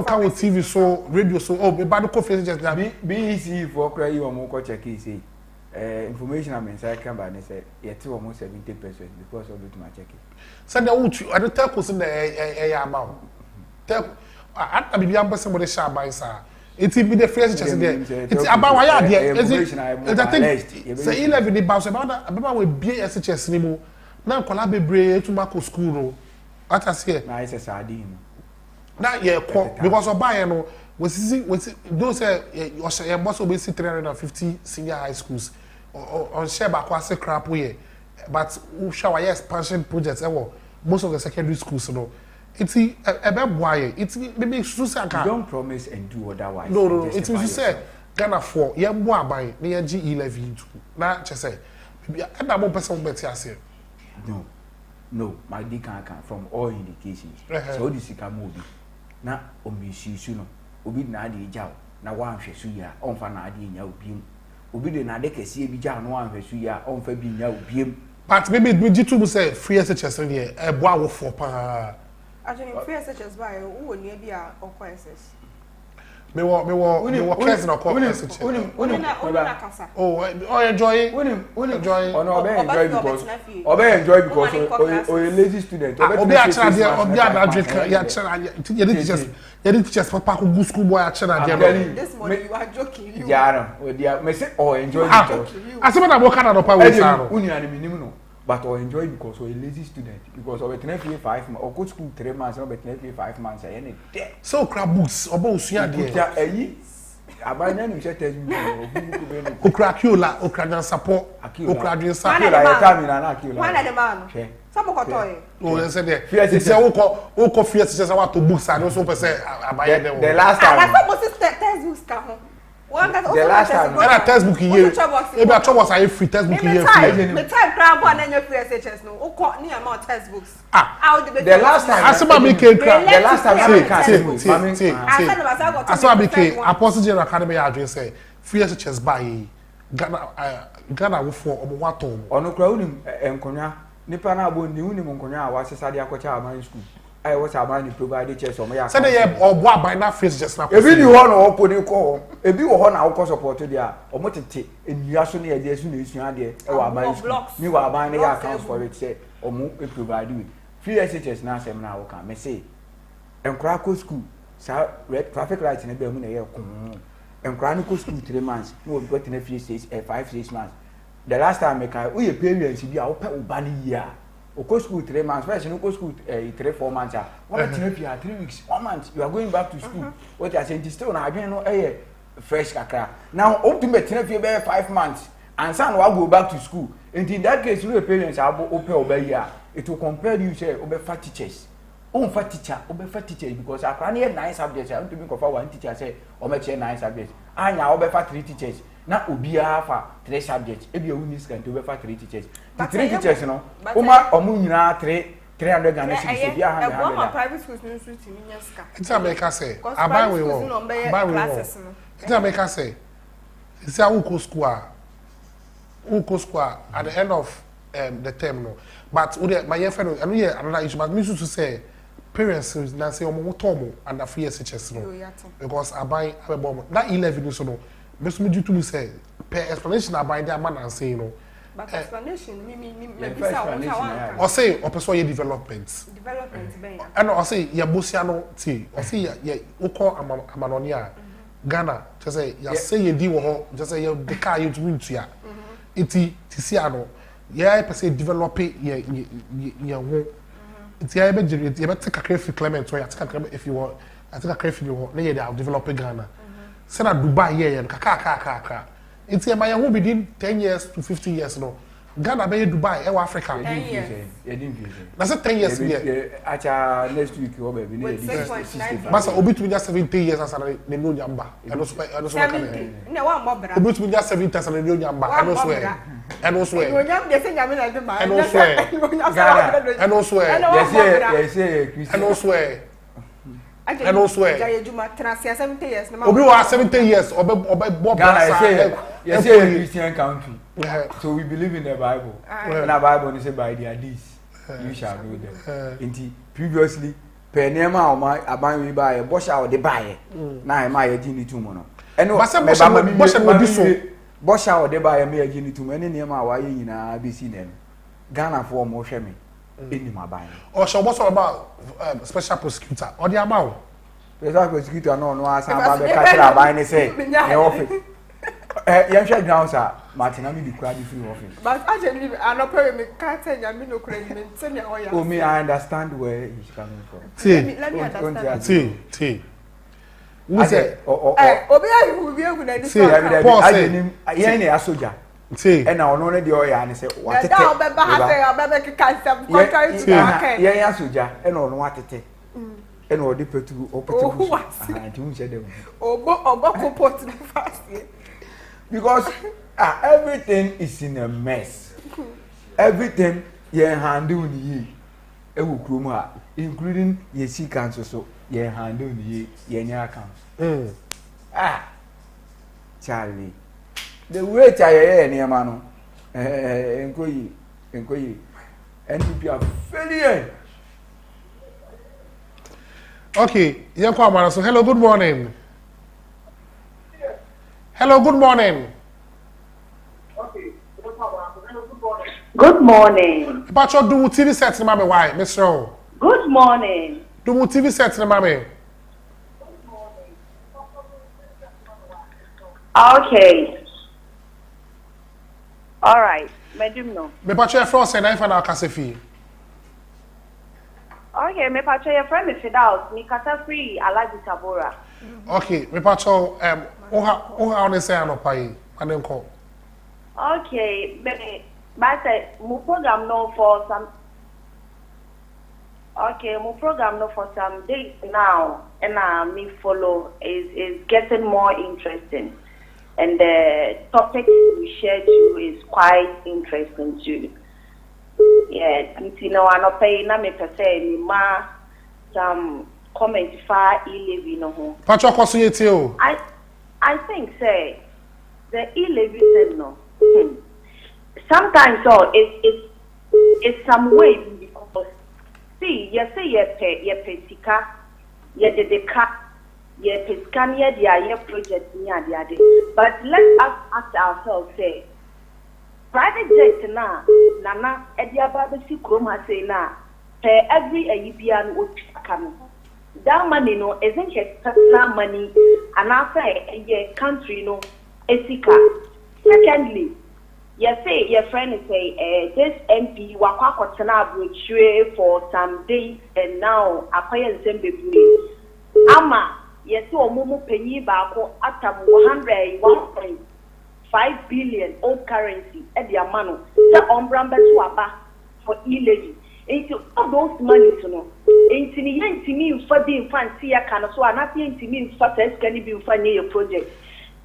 can with TV so radio so oh me ba no ko free SHS na be easy for cry you mo ko check say information am inside can by say yet you almost 70% because of it my check it. Send the utu I don't tell ko say na amount. Tell at bibia am person mo dey share by sir. It be the first chance there. It's about why are there. Is it? I think say 11 the bounce about we be SHS ni mo. Na kola bebre to mako school no. What I say. Na is sardine. Na ye because oba no we see those say your boss will be 350 senior high schools on share back was crap we but we show expansion projects most of the secondary schools no. It's a boy. It's maybe Susanka. Don't promise and do otherwise. No. It's what you say. Ghana for ye boy by near G11 too. Now just say, maybe I'm not person better say. No. My dick can from all indications. So this is Kamobi. Na omisi no. Obi na adi jaw. Na wa nhwesu ya. Onfa na adi nya obiem. Obi de na de kese bi jaw no wa nhwesu ya. Onfa bi nya obiem. But maybe G2 say free SHS here. E boy wo for pa. Actually, free SHS by who ni be a OSS. Me wo case na call SHS. Oh, enjoy. Enjoy. Enjoy because or a lazy student. Obi actually there, obi graduate ya teachers papa ko school boy actually there. This morning you are joking. Yeah, me say enjoy because. Asema na bo Canada pa we say no. Uni ani minimum no. But I enjoy because we're a lazy student. Because I between 5 months, or go to school 3 months, or between 5 months, I end there. So crab books, or both here there. About then we should tell you. Okrakiola, Okradan support, Okradin support. One of the man. Some kotoy. Oh, they said there. It's a who fears just about to books and also say abaye them. The last time. Like some most textbooks ka ho. One that The last time. And a textbook here. Maybe a trouble say free textbook here free. Me time grab one and your free SHS no. O ko ni amount textbooks. The last time. Asema me came The last time Asema me came Apostle General Academy address say free SHS buy Ghana wo for omo waton. Ono kura unim enkonya nipa na abo ni unim enkonya a wasesa de akocha aman school. I was a ni provide chairs omo ya. Say dey obo by na face just na. Ebi ni ho na opo ni ko. Ebi wo ho na wo support dia. Omo tete enua so na ye so na esua de e wa aman school. Ni wa aban na ya account for it say omo e provide with. Free SHS na asem na wo kan me say enkura ko school sa red traffic light na be mu na ye kun. Enkura ni ko school 3 months. No we got in 5-6 months. The last time I can we parents bi a wo pa ubani year. O go school 3 months. First you go school 3-4 months. What you 3 weeks, 1 month you are going back to school. What you are saying still na adwen no fresh kakra. Now ultimate 5 months and son will go back to school. And in that case you parents abo open oba year. It will compare you say obe fat teachers. Fat teacher, obe fat teachers because akra na 9 subjects. I want to be confer one teacher say o me 9 subjects. Anya obe fat 3 teachers. Na obiara fa 3 subjects e bi ewuni scan to be fa 3 teachers the 3 teachers no oma omu nyina 300 Ghana cedis bi aha na ha private schools no so ti nya ska it's America say abai we wo it's America say it's a uko school at the end of the term no but my friend I know another issue but me to say parents na say omo tomo and free SHS no because abai abebo that 11 so no me due to me say per explanation about the man and say no but explanation me or say or person development ben and or say ya bosia no ti or say ya ukọ amanoni a Ghana just say ya say ye di wo ho just say ya the car you to win to ya iti ti si ano ya person develop ye ho iti ya be generate ya be take a free Clement or ya take a if you want I think a crave you na ye dey develop Ghana. Say na Dubai here kaka it's my who be 10 years to 15 years no Ghana be Dubai e Africa 10 years na say 10 years here acha next week o be na basa obi to 70 years as na no nyamba e no so na wa mo bra obi to 70 as na no nyamba e no so no nyamba dey say nyame na do ma e no so yes I no swear I don't swear. Obi wa 70 years. Obe Bob. Ghana is a Christian country. So we believe in the Bible. In the Bible, it says by their deeds you shall know them. Indeed, previously, Penema or my abandoned by a bush out the buyer. Now am I a genie to mono. And Bush out the buyer may a genie to many near my way in ABC them. Ghana for more shame. In my buying. Or shall what's all about special prosecutor or the amount? Special prosecutor no as I'm buying say in office. Young shall now, sir. Martin, I mean the crowd free office. But actually, I'm not paying me can't tell you no credit. Tell me oh me, I understand where he's coming from. Let me understand. T. Who say Obia will be able to say I didn't a soldier. See, and now no the oil and say what it yeah, soldier, and on what it and all the petu or because everything is in a mess. Everything handle ye including ye see council so ye handle ye accounts. Charlie. The way I hear near Mano, NDP are failure. Okay, so hello, good morning. Hello, good morning. Okay, good morning. But you do TV sets, Mammy. Why, Mr. Good morning. Do TV sets, Mammy. Okay. All right, madam no. Me pacho your friend say na ifa na kase fi. Okay, me pacho your friend me fit out. Me kasa free Alaji Tabora. Okay, me pacho oha on say anopa yi. Anenko. Okay, but say mo program no for some Okay, my program no for some days now, and me follow is getting more interesting, and the topic we share too is quite interesting too. Yeah, you know, I not pay na me per se me ma some comment far e-levy no ho. Pacho kwasuyeti o. I think say the e-levy thing no. Sometimes it's some way because see you say you pay sika you dedicate you pay scan you project near the but let us ask ourselves say private jet na nana ediaba be si kroma say na per every ayibia no otwaka that money no isn't just personal money and after a country no esika. Secondly, you say your friend say this MP wakwa kotena abrochire for some days and now akwaya nsembebu ama you say omumu penyi baako atam 1.5 billion old currency at the amano the ombramba to aba for e-levy into all those money to know into the intimi for the fancy ya kana so anati intimi for test can be for your project.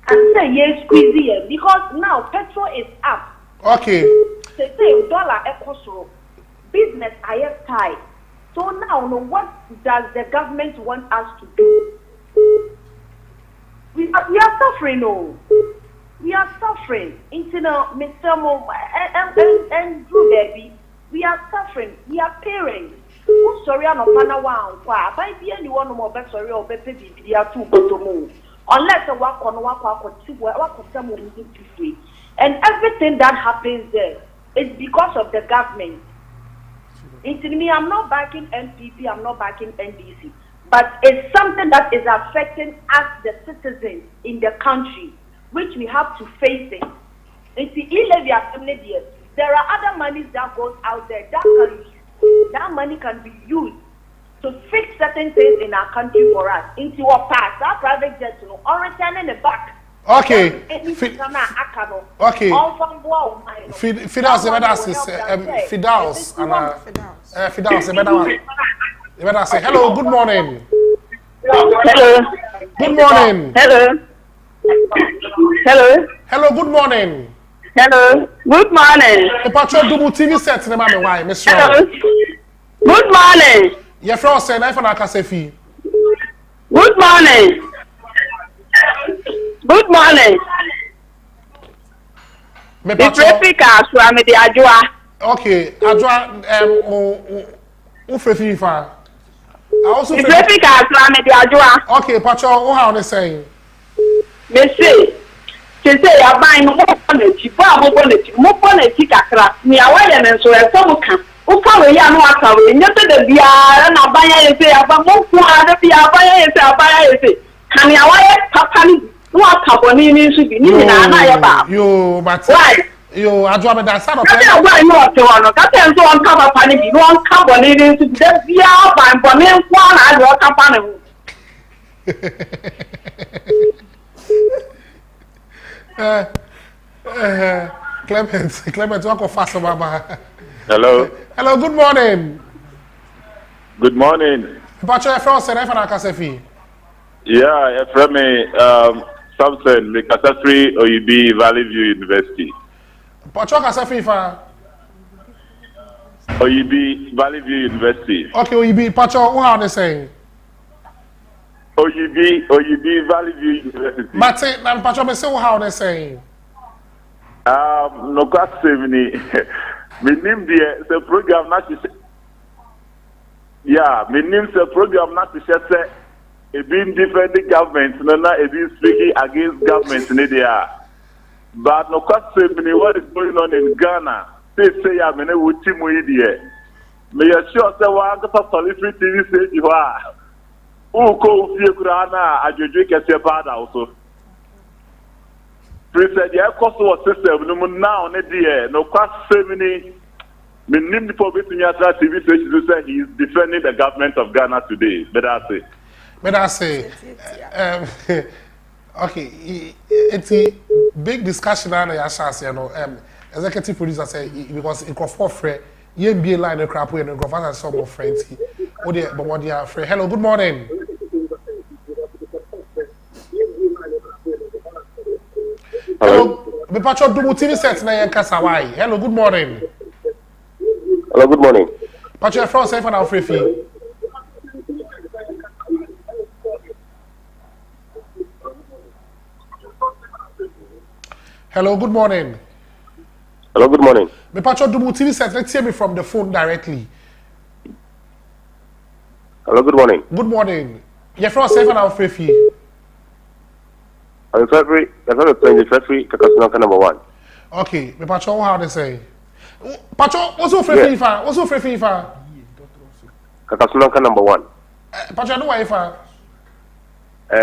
And say yes, squeeze here because now petrol is up. Okay. They say dollar equals business higher tight. So now, what does the government want us to do? We are suffering, no. We are suffering. Into Mr. Mo and Drew baby, we are suffering. We are parents. Sorry, I'm not gonna want. Why be anyone more better? Sorry, or better be are too good to move. Unless a work on and everything that happens there is because of the government. Into me, I'm not backing NPP, I'm not backing NDC, but it's something that is affecting us, the citizens in the country, which we have to face it. It's the e-levy. There are other monies that goes out there that money can be used to fix certain things in our country for us. Into our past, our private jets, or returning the back. Okay. Okay. Fidaus, hello, good morning. Hello. Good morning. Hello. Hello. Hello, good morning. Hello. Good morning. The patrol do TV set in my why, Miss Hello. Good morning. Your friend said, I found a casefi. Good morning. Good morning. It's Africa, so I'm the Ajua. Okay, Ajua, Ufrefifa. It's Africa, so I'm the Ajua. Okay, Patrol, what are they saying? Messi, she say, I'm buying more bonnet, kakra. Me, I want them, so I some can. Ukawe ya no akawe, nyete de bia na banya yese aba mofu ade bia banya yese abanya yese. Kani awaye papa ni no akaboni ni nsu bi ni na na ya ba. Yo, but yo, Ajua me da sa no. Kata wa ni o te wa no, kata nso on ka papa ni bi no on kaboni ni nsu bi de bia ba mboni nkwa na ade o kapa na mu. Clement, what go fast, Mama? Hello. Hello, good morning. Good morning. Pacho, friend said, I found a casefi. Yeah, from me, Samson, the Kasafri OUB Valley View University. Pacho, casefi, fa. OUB Valley View University. Okay, OUB, Pacho, what are they saying? OUB Valley View University. But say, now, Pacho, me say, what are they saying? No question. My name the program not to yeah, my name the program not to say it being defending government, no, it being speaking against government in India. But no question what is going on in Ghana. Say I mean what team we here. May you sure say one the solitary TV say you are. Who go fear Kurana ajoju kese bad also. President, the cost system no now no cost saving. Minim the public TV station to say he is defending the government of Ghana today. But I say, okay, it's a big discussion on the chance, you know. Executive producer say because in Crawford, you be line the crap when the Crawford and some of friends. Oh dear, but what dear free. Hello, good morning. Hello, me patcho double TV set na yen kasa why. Hello, good morning. Hello, good morning. Patcho your friend say for now free fee. Hello, good morning. Hello, good morning. Me patcho double TV set. Let's hear me from the phone directly. Hello, good morning. Good morning. Your friend say for now free fee. I'm February, February, Kakasnaka number 1. Okay, me patcho how they say. Patcho, what's your free fee for? What's your free fee for? Kakasnaka number 1. Patcho, no why for?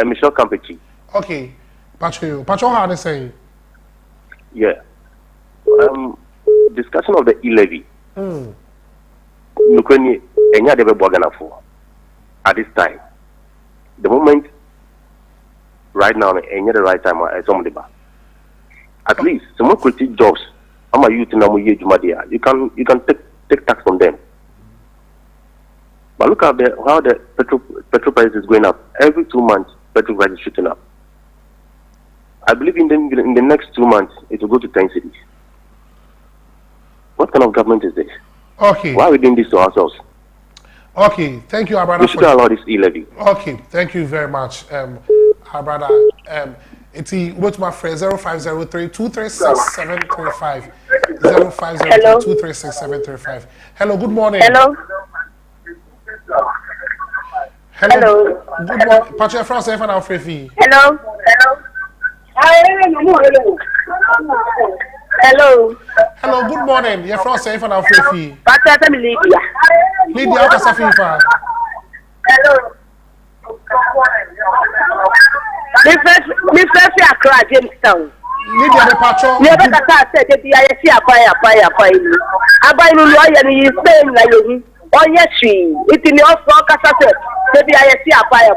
Michelle Campechi. Okay, patcho, how they say? Yeah. Discussion of the e-levy. Hmm. Look, enya debe bogana for at this time. The moment right now, enya the right time some deba. At least some creative jobs. I'm a youth in Amuye Jumadia. You can take tax from them. But look at how the petrol price is going up. Every 2 months, petrol price is shooting up. I believe in the next 2 months, it will go to 10 cities. What kind of government is this? Okay. Why are we doing this to ourselves? Okay, thank you, Abrada. We should allow this e-levy. Okay, thank you very much, Abrada. It's what's my friend 0503 236 0503 236 735. Hello, good morning. Hello. Hello. Good morning. Patria France, F and Alfrefi. Hello. Hello. Hello, good morning. You're from Safe and Alfrefi. Patria, I'm Lydia. Lydia, what's a FIFA? Hello. Mr. Accra, Jamestown. Lydia, the patron. Never got said that I see a fire. I buy no lawyer and he's saying like you. Oh, yes, she. It's in your stock as I said. Maybe I see a fire.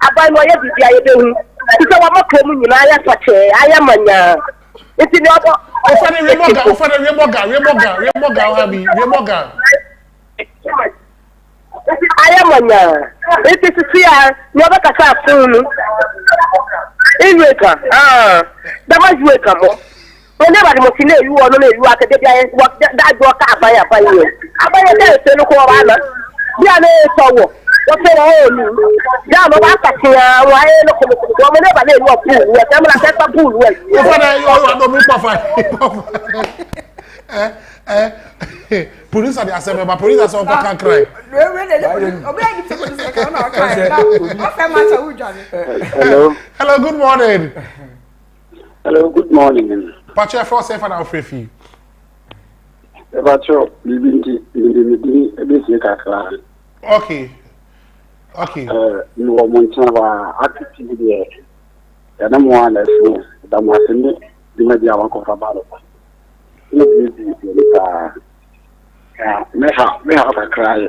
I buy no lawyer, I do. It's our coming in I am a. It's in your. I am a. It is here. Never got a fool. In Weka, that was Weka. Whenever you see you are you are that walk up by you. I buy a day to look over. Yeah, so what's the whole? Yeah, no, why look whenever they walk through, whatever I set up pool. Police are the assembly, but police are so can cry. Hello. Hello, good morning. Hello, good morning. Patria for safe and Alfrefi. Okay. Okay. You are one of activity. And I'm one that's the most the media of about me have a cry.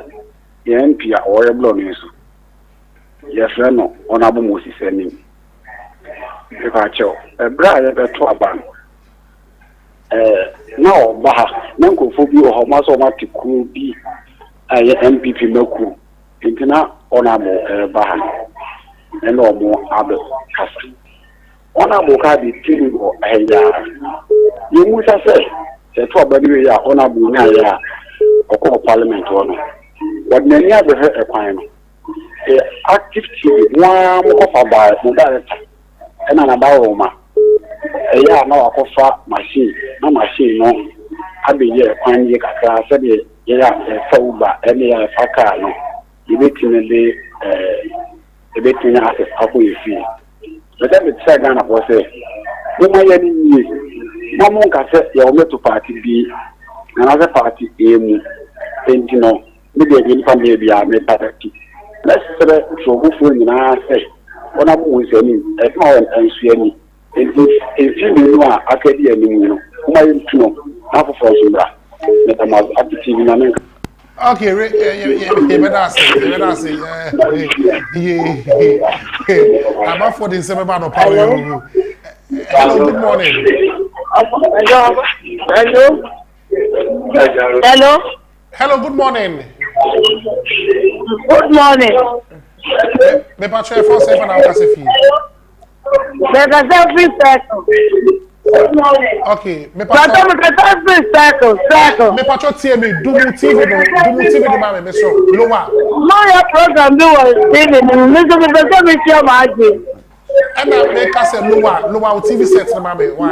The MP or a blown. Yes, no, honorable Moses sending. If I show a bride at a bank. No, Baha, Nanko Phobia, how much of what could be a MPP no cool. Intina, honorable Baha, and no more other custom. Honorable Cardi, King or a you must have said, the trouble you are honorable Naya or parliament honor. What many other a crime. Active TV, one offer by modality, and an about Roma. A no offer machine, no machine, no. I be here, find ye class, a sober, any facano. You wait in a day, a bit in a couple you feel. But then it's said, Ghana was a no my enemy. No one can say your way to party B, another party aim, and you know, maybe a good family be a made better. Let's say, so hopefully, I say, what I'm always saying, a small and swearing. If you know, I can be a new, who I know, half of us in that. Let them have active in America. Okay, I'm up for this. Hello, good morning. Hello. Hello, good morning. Good morning. Me patro for say for now Casefi. There's a selfie circle. Okay, me patro Me patro tie me do mu TV no ma me so lower. My program do was TV no me so me share my idea. And I make us a lower TV set no ma me why?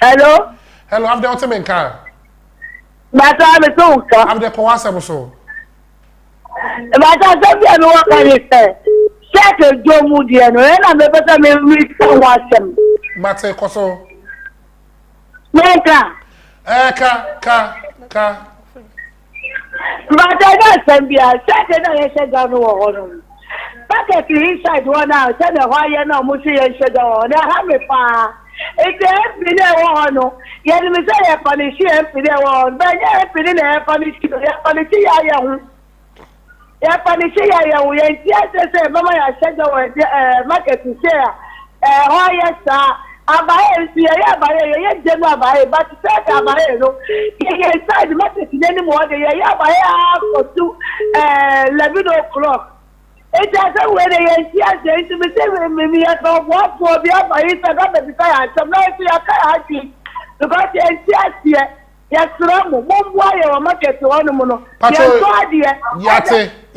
Hello? Hello, have the ultimate car. But I'm a talker. Have the Kawasa so. But I don't know what I say. Set a Joe Moody and I'm a better man with some. Mate Koso. Meka. Ka. But I don't send me a second I said down one. But if you inside one hour, tell the why you're not Musi and Shadow, and I have a fire. It's a bit of one. Yet, me say a punish and pity one, but you're putting a punish. Yeah, Panisha, we ain't yet say, Mamma, I said, market to share. Oh, yes, sir. I buy a general buy, but said I buy it. Inside the market anymore, I buy for 11 o'clock. It doesn't when they are here to be saving me at what for the other is another desire. Some nice happy because they are here. Yes, Ramo, one wire or market to one mono.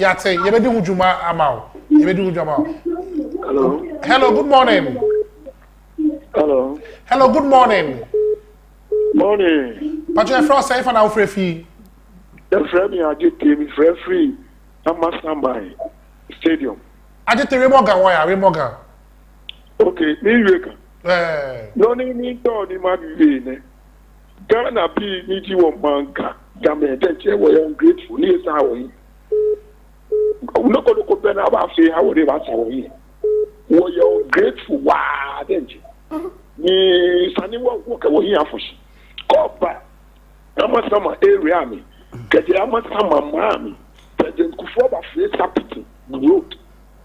Yate, you may do Juma Amau. You may do Jama. Hello, good morning. Hello, good morning. Morning. But you're from safe and out free. The friend I get came free. I must stand by stadium. I just Remoga. Okay, me wake. No need to ni ma Ghana be meeting one banker. Jamaica, they were ungrateful. Yes, how we. No go to open about say how they was how we. We are ungrateful. Wow, then. Ni sani walk away here for she. Copa. I'm some area me. Get the Amazon mammy. President Kufuor face capital. Road.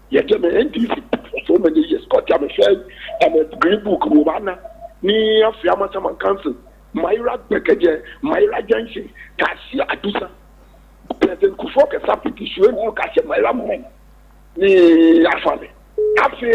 Yet I'm NDC so many years. Got I'm a green book. Rubana. Ni a Fiamma Council. Myra Bekeje, Myra Janshi, Cassia Adusa. President Kufuor capital. She went on Cassia Myra Moon. Ni Afale. Afe,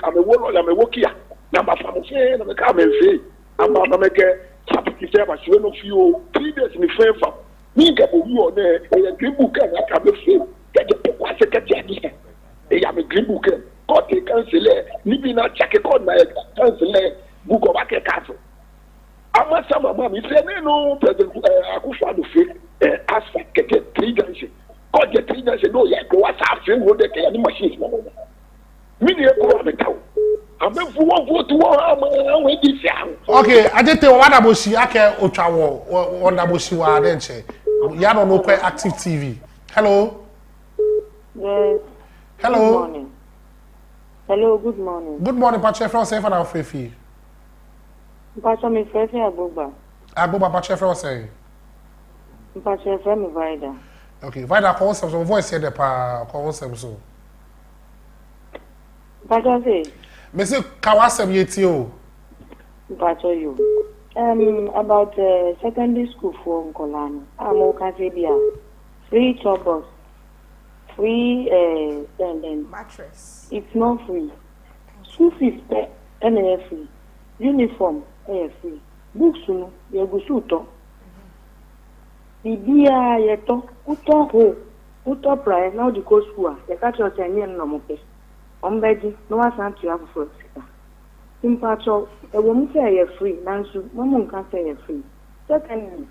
I'm a warlord. I'm a worker. Number family, I'm a common fee. I'm a make a capital service. She went on few 3 days in the favor. Me get you there. A green book and I can feel. Get the what's a catch. I'm a green book. Got a councillor. Living a check on my councillor. Book of a castle. I'm not some mamma. He said, no, President Akufo to fake asphalt. Get 3 junction. Got the 3 junction. No, yeah, go what's happening with the machines. Mini go on the town. I'm a fool to one this young. Okay, I did tell one about Shiaka Ochawo or Naboshiwa Denche. Yano no quite active TV. Hello. Yes. Hello. Good morning. Hello, good morning. Good morning, Pache from Safe and Alfrefi. Pache, me friend Abuba. Abuba Pache from Say. Pache from Vida. Okay, Vida call some voice here the pa call some so. Pache say. Monsieur Kawasem Yetio. Pache you. About secondary school for Nkolani. I'm okay, free troubles. Free mattress. It's not free. School fees free. Uniform free. Books no you go suto. Bibia yeto uto price now the cost school. The catch us any no mo pe. Ombeji no want to have for sika. Simpacho e wo mu say free nanso mo mo nka say free. Secondly,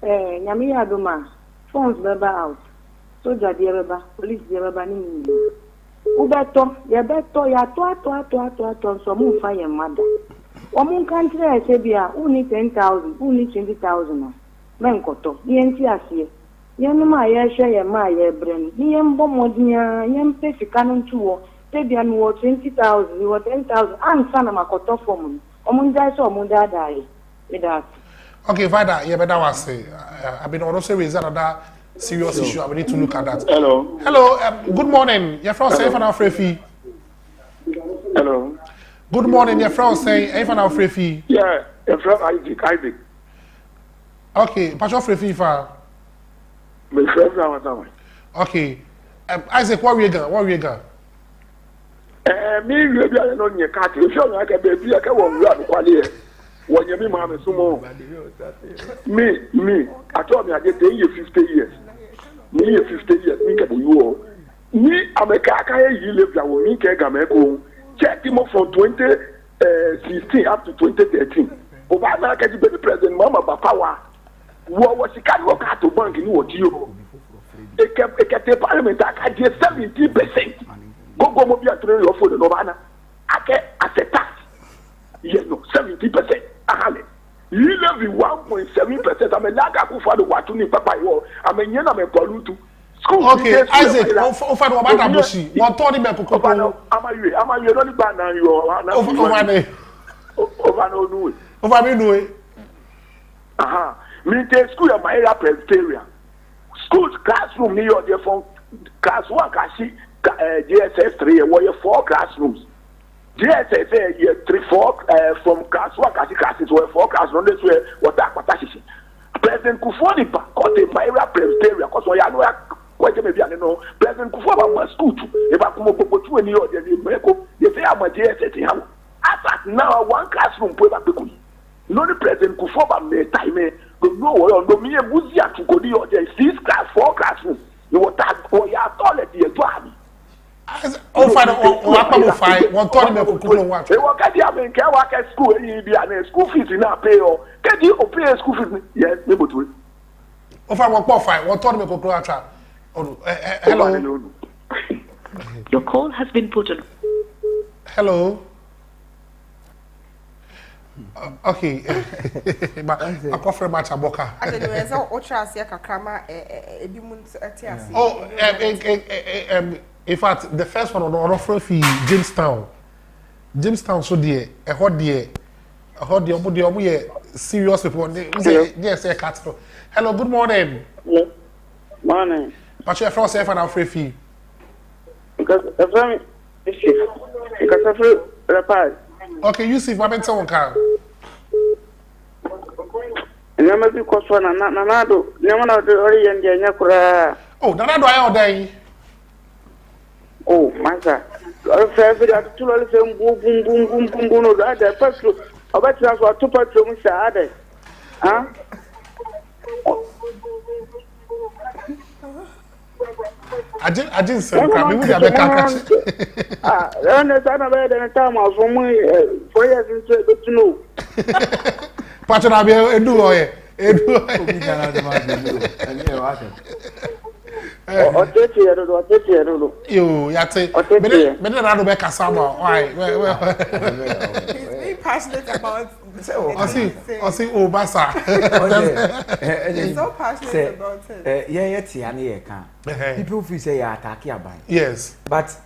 nyame adoma phones beba out. Soldier the police the ni. Ubeto, ya to so mu fa ye mother. Omun country I say bia, who need 10,000, who need 20,000. Men koto, ni enti asie. Yen ma ye share ye ma ye brain. Ni em bo modia, yen pe fika no ntuwo. Say bia no 20,000, you 10,000. Ansa na makoto form. Omun dai so omun da dai. Me that. Okay, Vida, you better was say. I've been also raising another serious issue. I need to look at that. Hello. Hello. Good morning. You're from Safe and Alfrefi. Hello. Good morning. You're from Safe and Alfrefi. Yeah. Isaac. Okay, Pastor Frefifa. My friend now. Okay. Isaac, what we got? Me you be on your cat. If you like a baby, I can walk quality. When you be mama sumo. Me. I told me I get 50 years. Me 50 years. Me can you. Me I'm a kaka you live that will me can go. Check him from 2016 up to 2013. Obama can be the president. Mama Bapawa. What was the kind of car to bank in what you? It kept the parliament. I get 70%. Go mobile to your phone, Novana. I get as a tax. Yes, no, 70%. You live in 1.7%. I'm a laga who for the Watuni Papa. I'm a Yana Polutu. Okay, Isaac, over the Watabushi. What told him about Coco? Am you not banana? You are over me. Aha. Me take school at my area Presbyterian. School's classroom near your phone. Class 1, GSS 3, where you 4 classrooms. GSS 3, 4 from class 1, classes were 4 classrooms. This way, what President Kufoni caught a Myra Presbyterian, because we are quite maybe I know. President Kufoni was school too. If I come up with 2 in New York, they say I'm a GSS. At now, 1 classroom, no, the President Kufoni made time. No, me a Buzia to go to 6 class, 4 classrooms. You were that for your toilet, you are. Oh, fine. One time, I couldn't watch. They work at the American work at school, and you be school fees in our pay or can you pay school fees? Yes, able to it. Oh, fine, one time, I could watch. Hello. Your call has been put on. Hello. Okay. But I cover much aboka. Oh, in fact, the first one on offer fee Jamestown so dear, a hot dear, serious people. Yes, a cat. Hello, good morning. Morning. But your first and our fee. Because I feel repaired. Okay, you see, what someone can. Never because one and Nanado, never know the Orient Yakura. Oh, Nanado, I all day. Oh, Master. I said, two little boom, boom, boom, boom, boom, boom, the first look. I bet you have what 2 patrons are. Huh? I didn't say we would have a catch. Ah, then the time of the time of 4 years to know. Patron, I do it. You, Yate, better than Rebecca Summer. Why? He's very passionate about I see, oh, Bassa. He's so passionate about it. Yeah, people who say you're attacking about. Yes. But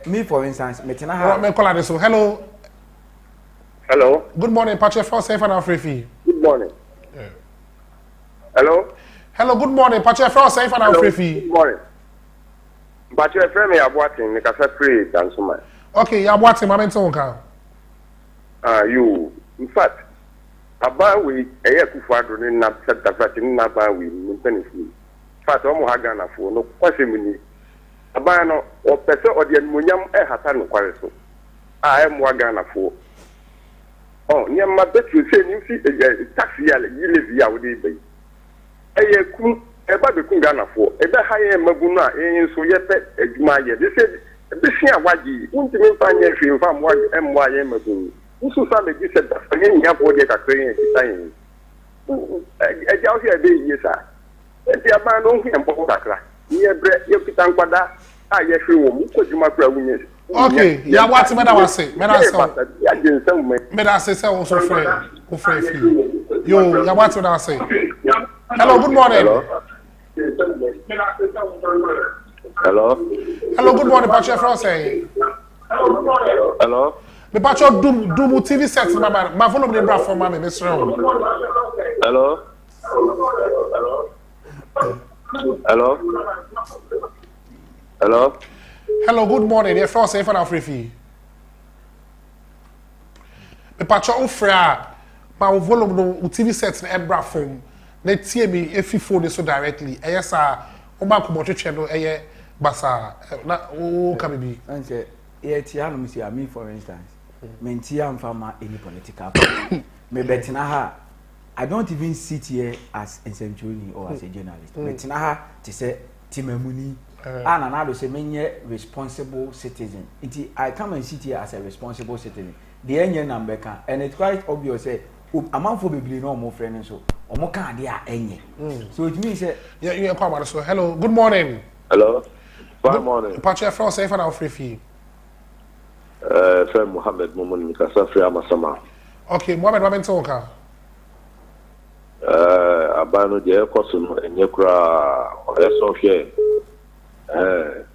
me, for instance, hello. Hello. Good morning, Patrick. First, safe and Afrifi. Good morning. Yeah. Hello. Hello. Good morning, Patrick. First, safe and Afrifi. Good morning. Patrick, friend me abuating. Me kasa pray dan so man. Okay, you abuating. Mamento onka. You. In fact, about we Kufuado ni na sector flat ni na ba we maintenance ni. In fact, omo ha Ghana for no kwase mu ni. Aba no o pese o de munyam hata no kware so. Mo Ghana for. Oh, near my bedroom, say, you see a taxi, you live here with the bay. A baby Kungana for a better higher Maguna, and so yet, my year. They said, this year, what you want to make financial from what MYM Magun. Who so some of you said that again, you have what they are creating. A job here, yes, sir. And the man only and Bokaka. Near bread, you put on Quada. I yes, you won't put you my prayer. Okay, yeah, what's the matter? I say, also free. Yo, yeah, what's what I say? Hello, good morning. Hello. Hello, good morning, Patrick France. Hello. The Patrick do TV sets, my phone number is for mommy, Miss Round. Hello. Hello. Hello. Hello, good morning. You're safe and free. The Patrick Ufra my volume no TV sets na ebra phone na tie me efi phone so directly eyesa o ba ko motwetwe no eye basa na o ka bibi anse ye tia no me me for instance me tia mfama any political party me betina ha I don't even sit here as a centurion or as a journalist betina ha to say timamuni and another say menye responsible citizen I come and sit here as a responsible citizen the enye number can and it's quite obvious say amount for people no more friends so omo kan dia enye so it means say you come so hello good morning hello good morning Pacha from safe and free fee Friend Mohammed Mumuni Mikasa Amasama okay Mohammed wa bento ka abano je koso no enye kura oyeso hwe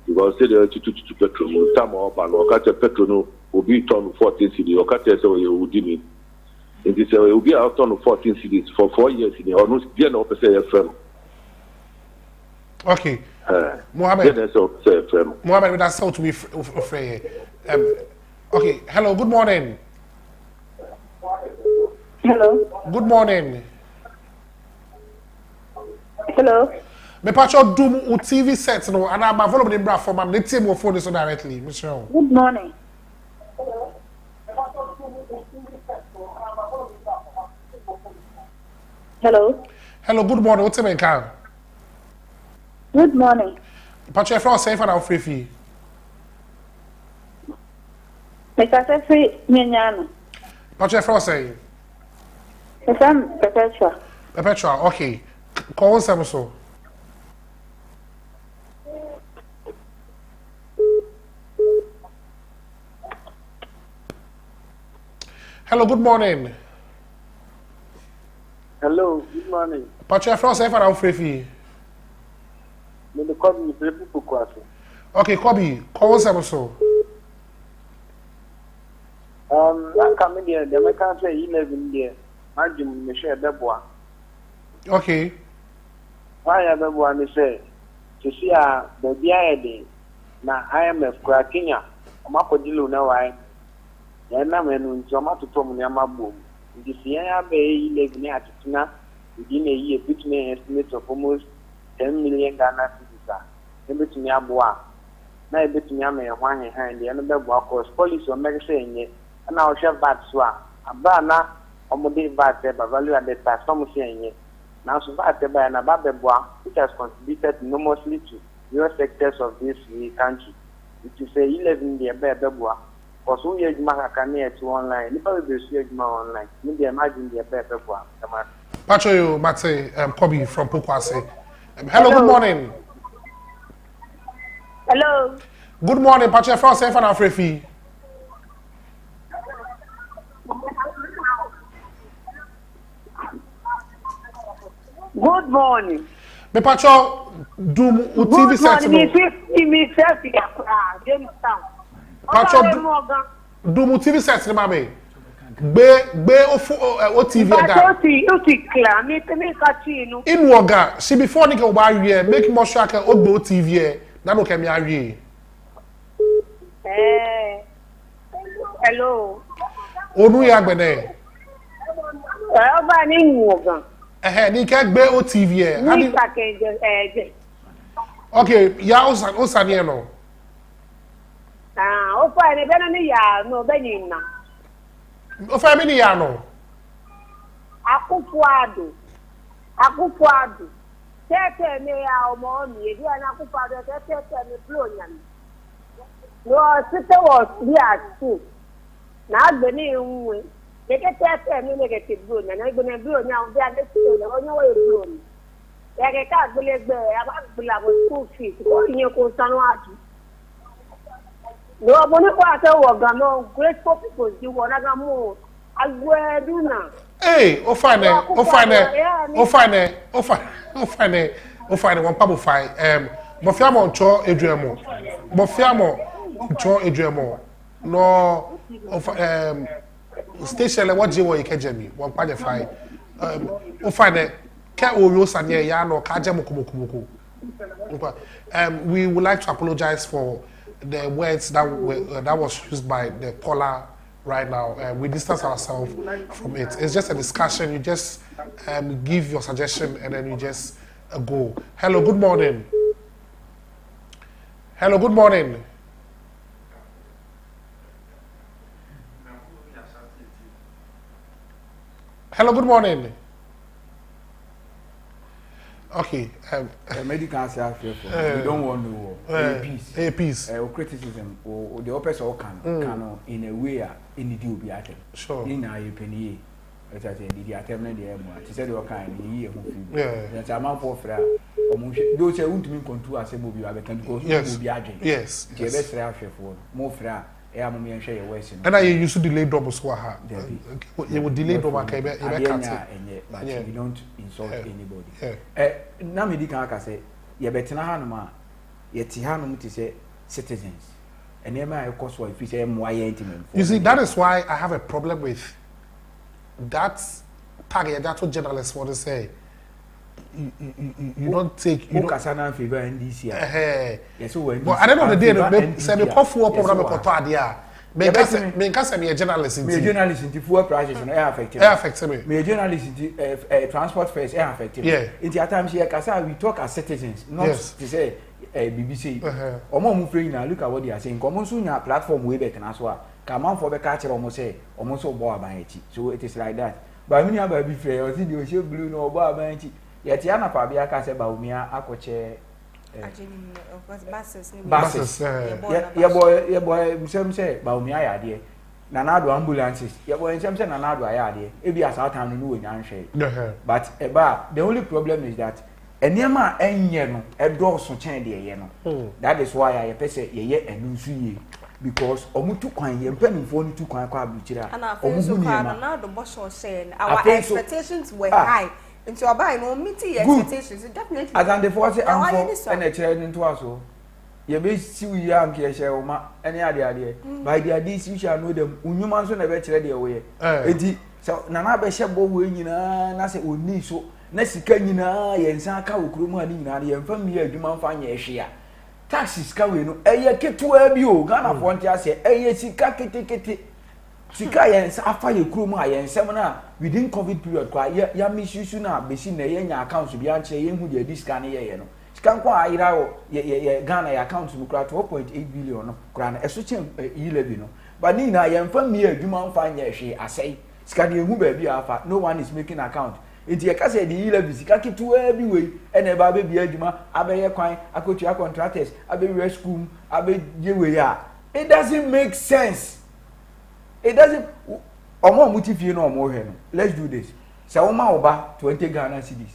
because say the tutu petrol no time oba no ka che petrol no obi turn 14 cedi o ka che say we udini it is obi out turn 14 cedis for 4 years in or no dia no pese ye frem okay Mohammed Mohammed that's how to be free okay hello good morning hello good morning hello me pacho do u TV set no and I'm volume the bra for am the team phone so directly Michelle good morning hello good morning what's your name good morning pacho from safe and free fee Mikasa free Nyanyano pacho from say Perpetua okay call some so hello good morning hello good morning Pacha from safe and free fee me the call me people kwase okay Kobe call some so I come in there the me can say 11 there majum me share beboa okay why ya beboa me say to see a baby ayede na IMF kwa Kenya amakodilo na why na menu nti amatoto mu ne amabom ndi sian ya be 11 atitina within a year between an estimate of almost 10 million Ghana cedis between aboa na between am ya hwan hand ya no beboa course policy o make say nye na o chef bat so aba na omode VAT value added tax some say nye now so VAT by na babeboa which has contributed enormously to your sectors of this country it is say 11 the babeboa because we use makakane to online nipa we be use online me dey imagine the babeboa come Pacho you Mate Kobe from Pokwase hello good morning hello good morning Pacho from safe and free fee good morning me pacho do u TV set no me selfie akra dem town pacho do mu TV set ni mame gbe o TV ga o ti clear me ka ti no inu oga she before ni ke o ba wie make more sure ke o gbe o TV e na no ke mi awie hello onu ya gbene ba ni nu oga ni ke gbe o TV e ni ka ke okay ya o san ye no o fa ni be na ni ya no be ni na o fa mi ni ya no akufuado tete me ya o mo mi e dia na akufuado tete me blow nyan no site was here too na agbe ni nwe tete me le blow nyan na igbe na blow nyan o bi ade tio na onye wo blow ni ya ke ka gbelegbe aba gbula bo school fees ko yin ko sanu aju no mo ni ko ate wo gan no grateful people di wo na ga mo agweduna o fine one pabo fine mo fiamo ncho eduemo no station le waje wo ikejemi one page fine o fine ke oyo sanye ya no ka je mokomoko we would like to apologize for the words that was used by the caller right now. We distance ourselves from it. It's just a discussion. You just give your suggestion and then you just go. Hello, good morning. Hello, good morning. Hello, good morning. Okay. Medical answer for we don't want no peace. Peace. Criticism or the opposite or can in a way in the deal be at it. Sure. In a penny. As I said, the attempt the M1. She said, okay, year. That's a man for Fra. Those who won't mean contour as a movie, I can go. Yes. Yes. The best for more Fra. And I used to delay double swaha. You would delay double but you don't insult anybody. Now me can say, you better hanuma, yet Tihanum to say citizens. And then my course for if you say intimate. You see, that is why I have a problem with that target. That's what journalists want to say. You don't take. You don't favor NDC. Yes, but at the end of the day, say me call for problem me koto adia. Me can say me a journalist. Me a journalist in the fuel prices no air affected. Air affected me. Me a journalist in the transport fares air affected. Yeah. In the times here, kasa we talk as citizens, not to say BBC. Omo mu free na look at what they are saying. Komo so nya platform we be kana so a. Kaman for be catch omo say omo so bo abanchi. So it is like that. But me aba be free. O see the ocean blue no bo abanchi. Yet yana pa bia ka se ba umia akoche buses yeah boy some say ba umia ya de na na do ambulances yeah boy some say na na do ya de e bia sa time no we nyan hwe but the only problem is that enema enye no edoso chen de ye no that is why I pese ye enu su ye because omutu kwan ye mpanimfo ni tu kwan kwa abuchira omuhu ni na do bosho say our expectations were high. Into a buy no meeting expectations definitely. As and the force and a chair into us. You may see we are here, share any idea. By the ideas you shall know them. Unhuman son never ready away. So Nana Beshabo winning, I say, we need so. Nessicanina, Yensaka, Ukruma, and family, you man find your share. Taxis coming, a year get to a view, Ghana want to say, a year, Sikaki. Sika yen afa ye kroma yen semna within covid period kwa ya misuse na besi na yen account bi an che yen hu de discount ye no sika kwa ayira o ye Ghana ya account mu kra 2.8 billion no kra na eso chem yilebi no but ni na yen fa mi adwuma mfa nya hwe asai sika de hu ba bi afa no one is making account enti ye ka say de yilebi sika ketua bi we ene ba be bi adwuma abeye kwan akotua contractors abe rescue abe je we ya it doesn't make sense. It doesn't. Omo mutifie no omo hwe no. Let's do this. Se woma oba 20 Ghana cedis.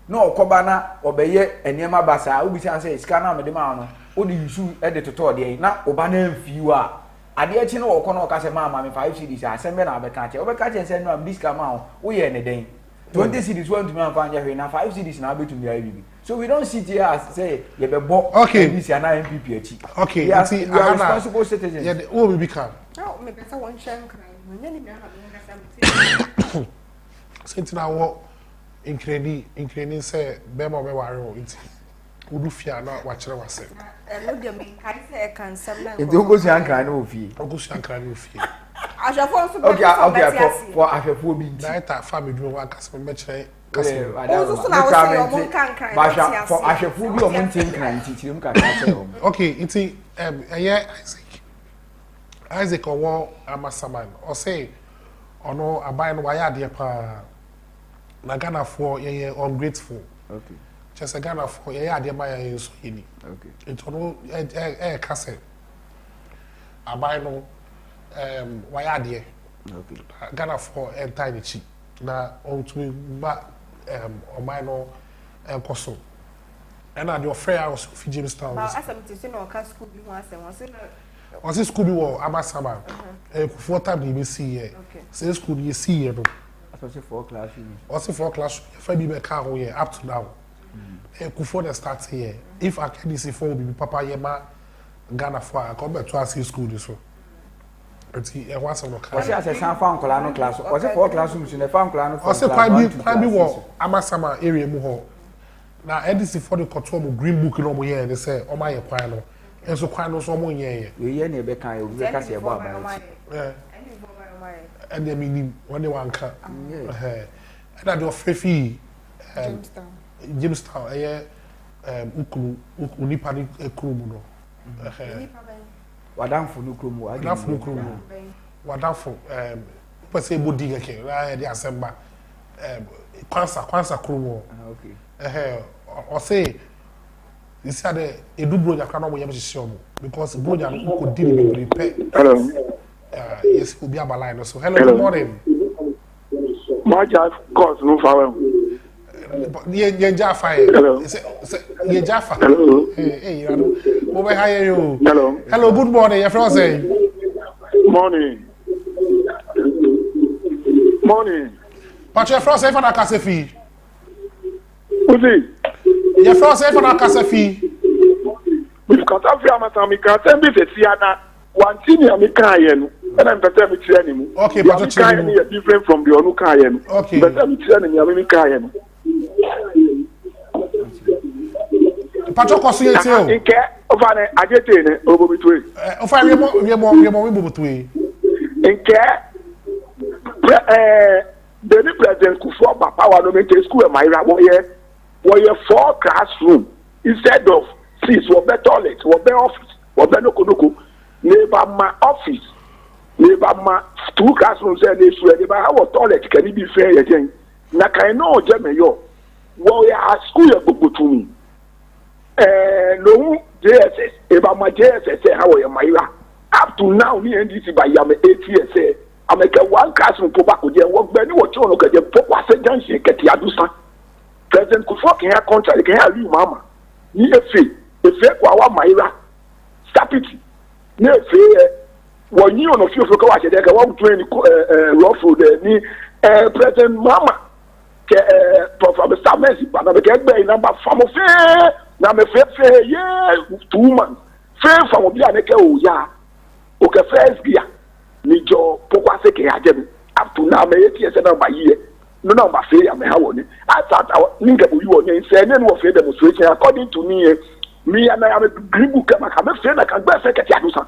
No okoba na obeye enema basa obi say sika na me de ma no. O di issue e de toto de na oba na mfiu a. Ade echi no okọ na okase ma me 5 cedis asembe na obeka che. Obeka che say no am discount ma o ye ne den. 20 cedis want to me am fanya hwe na 5 cedis na betu me bibi. So we don't sit here as say ye be bo this na MPP echi. Okay, you are responsible citizens. Yeah, o we become. No, me better one shame crime. When you have since now what including say bema be ware o nti udu fia na wa kire wase no dey me kai say kan sam na e do go si ankran na ofie go si ankran na ofie ashafo so okay for ashafo bi nti data family do wa kase me kire kase o so na wo say o mon kan kran ba for ashafo bi o mon tin kran nti kirim ka ka say o okay nti Isaac owo amasaman o say ono abai no wa ya de pa na Ghana for ye ungrateful. Okay. Just a Ghana for ye ade ma ye so yini. Okay. It ono kase. Abai no wa ya de. Okay. Ghana for entire chi na on to ba omai no koso. And na the fair house of Jamestown. Ba asem ti se no ka school bi ho asem o se no on this school wo abasama for time we see here say school you see here no so 4 classroom also 4 classroom if be car here up to now for the start here if I can see for be papa here ma Ghana for I come to see school this so but e was no car was say san fa nkola no class was 4 classrooms in the fa nkola no for also can be wo abasama area mu ho na edisi for the control green book no mo here they say o ma ye kwan no enso kwan no so mo yen ye we ye na be kan e we ka se ebo aba and the meaning when they want cut. And I do a free Jamestown, Unipani Krumo. Wadamfo no kromo, Wadamfo, say Bodiga came, the Assembly, Kwansa Krumo. Okay. Or say, you said a do bro, I cannot wait to show because Broja could deal with repair. Hello. Yes, will be a line. So, hello, good morning. My job calls no power. Yeah, Jaffa. Hello. Yeah, Jaffa. Hello. Hey, over hire you. Hello. Hello, good morning. Your friend say. Morning. Morning. But your friend say for the cafe fee. Who's it? Your friend say for the cafe fee. Because I'm from America, I'm busy. One thing I'm crying, and I'm better with training. Okay, but you're crying is different from the Onu crying. Okay. But I'm training, I'm crying. Pacho koso ye tio. Nke ofane agete ne obo bitwe. Ofane yemo bitwe. Nke the new president Kufuor Papa wa no make school e Maira woye 4 classroom instead of 6 wo be toilet wo be office wo be noko neighbor ma office neighbor ma 2 classrooms e na school neighbor how toilet can be fair again na kan no je me yo wo ya school e gbogbo tumi no JSS eba ma JSS how you Maira up to now me NDC by am 8 years I make a 1 classroom to back with your work benny what you look at the pop was a junction get yadusa President Kufuor can have contract can have you mama ni efe kwa Maira stop it ni efe when you no feel for watch there go train rough road ni President mama ke Professor Samesi ba na get be number fam fe na me fe yeah 2 months fe fam obi aneke o ya o ke first gear ni jo pokwa se ke ajem up to now me yetie se na ba year no na ba fe ya me ha woni ata ninga bu you onye se ne no fe demonstration according to me and I am a green book ma ka me fe na kan gba se ke ti adusa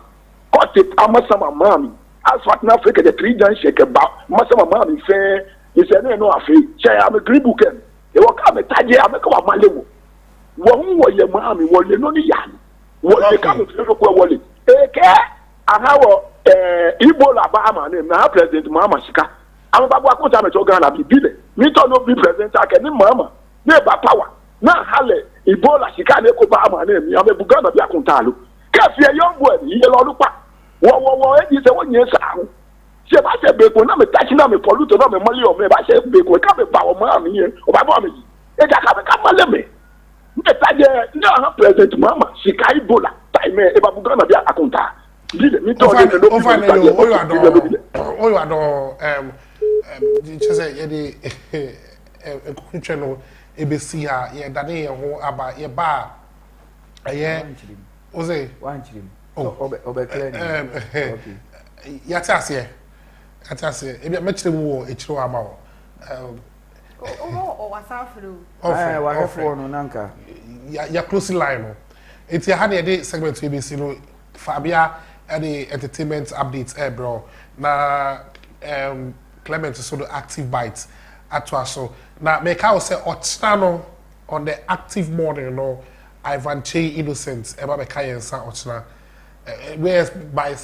cut it amasama mami as what na Africa the 3 dan shake ba amasama mami fe is ne no afi che am a green book e wo ka me taje am ka wa malewo wo hu wo ye mami wo le no ni ya wo le ka me fe ko wo le eke ahawo Ibola ba ama na president Mama Shika am ba bua ko ta me to Ghana bi bile mi to no bi president ake ni mama na ba power na hale Ibola Shika ne ko ba ama na mi am bu Ghana bi akuntaalo ka fi young boy yi lo lupa wo e di se wo nyen sa ho se ba se be ko na me touch na me pollute na me mali o me ba se be ko ka be ba o ma mi yen o ba ba mi e ja ka be ka male me me taje na president Mama Shika Ibola time e ba bu Ghana bi akuntaalo say yedi kunche no ebesi ha ye dade ye ho aba ye ba ye oze wanchirim obe clear okay yatase ebi mechire mu wo echiro ama wo o wasafro wa no nanka ya close line no enti ha na ye segment ebesi no Fabia any entertainment updates bro na Clement so the active bites atwa so na make how say ochna on the active morning no Ivan Che Innocent eba be kai ensa ochna where by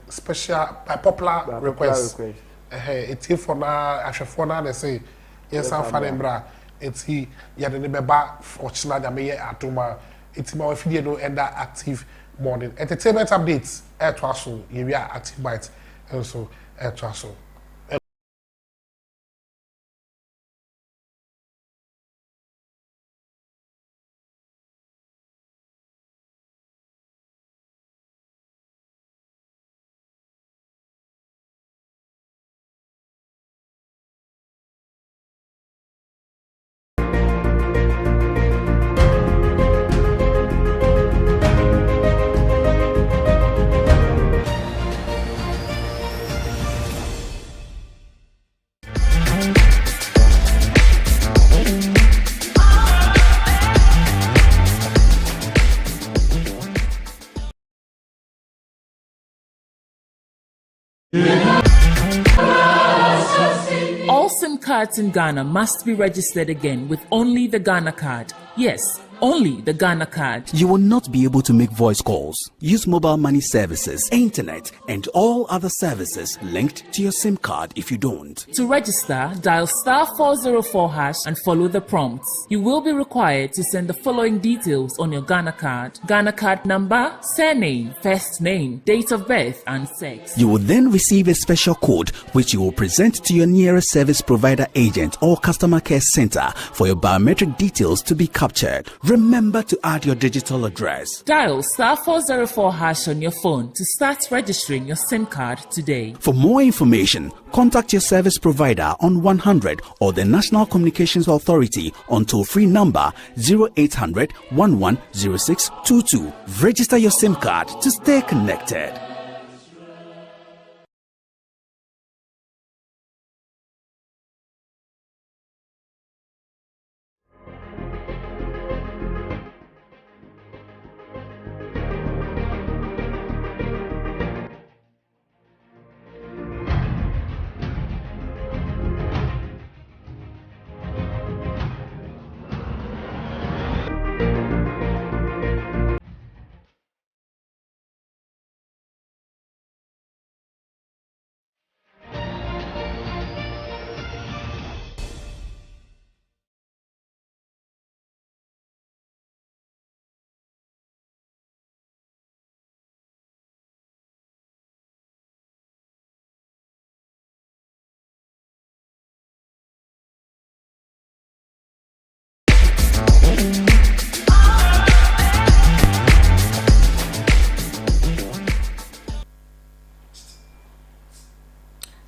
special by popular request it's for na ahwefo na they say yes am faembra it's he ya de beba ochna da me atoma it's my video no end active morning entertainment updates to us so we are active bites also to us so cards in Ghana must be registered again with only the Ghana card. Yes, only the Ghana card. You will not be able to make voice calls, use mobile money services, internet, and all other services linked to your SIM card if you don't. To register, dial *404# and follow the prompts. You will be required to send the following details on your Ghana card: Ghana card number, surname, first name, date of birth, and sex. You will then receive a special code which you will present to your nearest service provider agent or customer care center for your biometric details to be captured. Remember to add your digital address. Dial *404# on your phone to start registering your SIM card today. For more information, contact your service provider on 100 or the National Communications Authority on toll-free number 0800 110622. Register your SIM card to stay connected.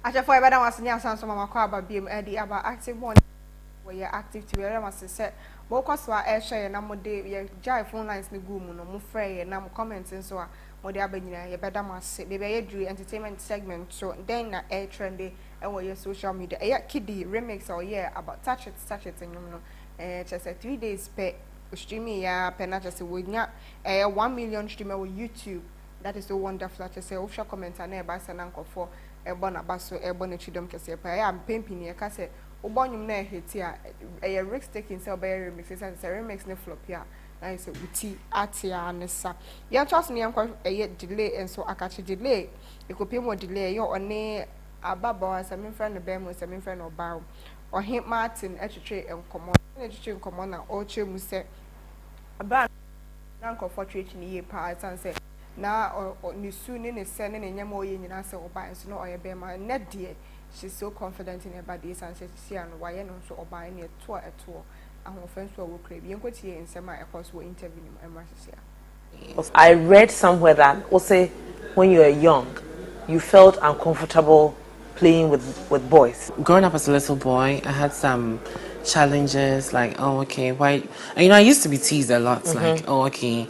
Acha for ebada was nya sanso mama kwa aba biem edi aba active one we active to where must say bo kwaswa e share na mo de ye jai phone lines ne gu mu no mo frɛ ye na mo comment nso a mo de abanyina ye beda mo ase be ye duru entertainment segment so then na air trendy e wo ye social media e kidi remix or yeah about touch it nyum no just 3 days per streaming ya pena just we nya 1 million streamer on YouTube. That is so wonderful. Just say official comment na e ba se na nkofo ebo na baso ebo na chidom kese pa ya mpempini e ka se ubonyum na eheti a e risk taking se oba remix se remix ne flop ya na se uti atia anesa ya trust ne yankwa e delay enso akachi delay e kopie mo delay yo one ababa sa me friend be mo sa me friend oba o him Martin etwetwe enkomo na etwetwe enkomo na o chemu se aba na nkofo twetwe ni ye pa sanse na ni su ni ne se ne nyama oye nyina se oba enso no oye be ma na die she's so confident in her body and says she and why no so oba ne to eto ahofan so wo kra bi enkotie ensema e course wo interview ni emrahia. I read somewhere that also when you were young you felt uncomfortable playing with boys. Growing up as a little boy, I had some challenges like, oh okay, why, and I used to be teased a lot, like, oh okay,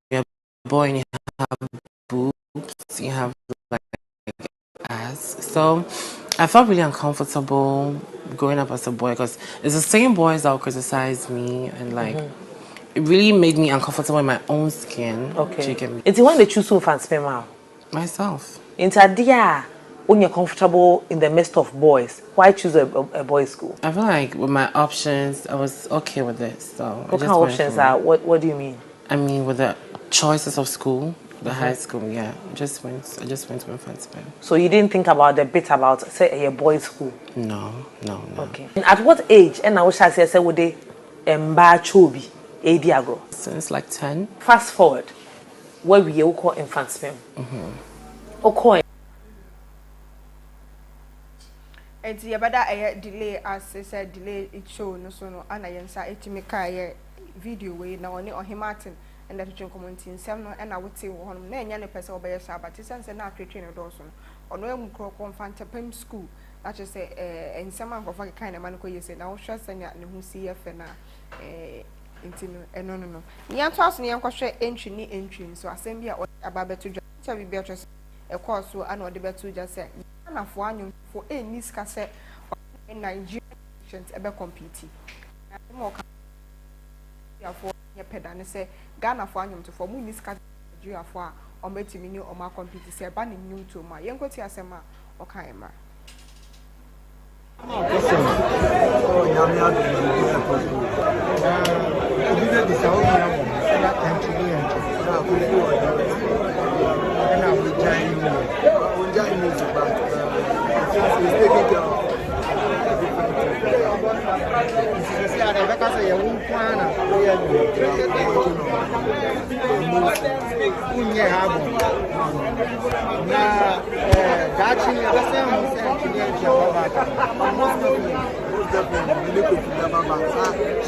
you're a boy and you have boobs, you have like ass. So I felt really uncomfortable growing up as a boy because it's the same boys that will criticize me and like it really made me uncomfortable in my own skin. Okay. It's the one they choose to fancy out. Myself. It's a dear when you're comfortable in the midst of boys. Why choose a boys' school? I feel like with my options, I was okay with it. So what kind of options are? What do you mean? I mean, with the choices of school, the high school, yeah. I just went to Fancy. So you didn't think about the bit about say a boys' school? No. Okay. And at what age? And I wish I say would they chobi Diagro? Since like 10. Fast forward, where we call infant sperm. Okay. And the bada delay as I said delay it show no so no ana yensa etimeka video we na oni Martin and that you commenting sem no and I would say one na enya ne pese obeye sha but sense na atwetwe ne do so no ono emu kro confant pem school that just say ensema go for kind man ko yese na wo hwe senya ne hu CF na intino no nya to aso ne yankwa hwe entry so asem bia ababeto dwa bi bia twese e course so ana ode beto dwa say na fo anyum for any ska say in Nigeria ebe compete mo ka ya for ye pedane say Ghana for anyum to for mu ni ska Nigeria for a o metimi ni o ma compete say ba ni nyum to ma ye nkoti asema o kan ma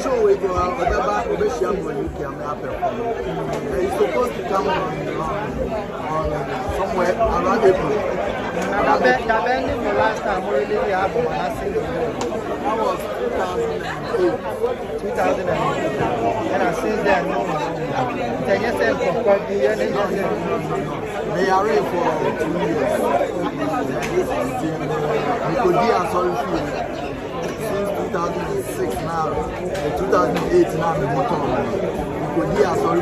So we go out, whatever we share when you can it's supposed to come on somewhere around April. That been the last time we did the album that was 2008. And since then, no. 10 years ago, they are ready for 2 years. We could be a sorry since 2006 now, 2008 now, we could be a sorry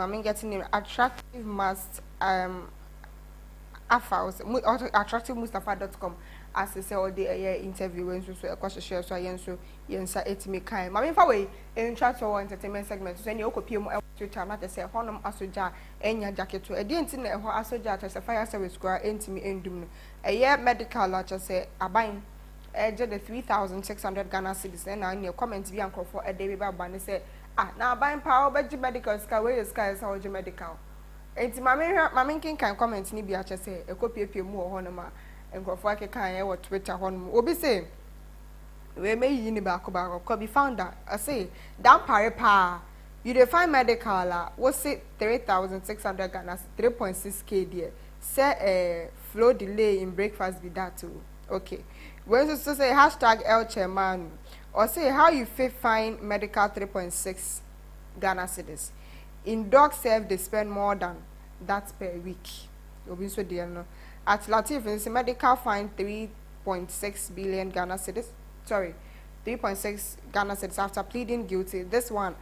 I'm getting attractive must attractivemustafa.com as I say all the interview and so a question share so I so yensa etimi kan mama fa we intro to entertainment segment so any okopie mu Twitter na say honom asoja enya jacket to e dey nti na ho asoja to say fire service square entimi endum no medical la say aban the 3,600 Ghana cedis na any comment bi ankrofo e dey be ba ne say na aban pa obeji medical sky we sky say oji medical enti mama kin kan comment ni bi a say e kopie mu ho no ma enkrofo akekan e wo Twitter honom obi say we may yi ni ba ko be found that I say down pare pa you define medical la what say 3,600 Ghana 3.6k there say flow delay in breakfast be that too okay when so say hashtag El Chairman or say how you find medical 3.6 Ghana cedis in dog serve they spend more than that per week obi so there no at Latif in medical find 3.6 billion Ghana cedis 3.6 Ghana cedis after pleading guilty. This one,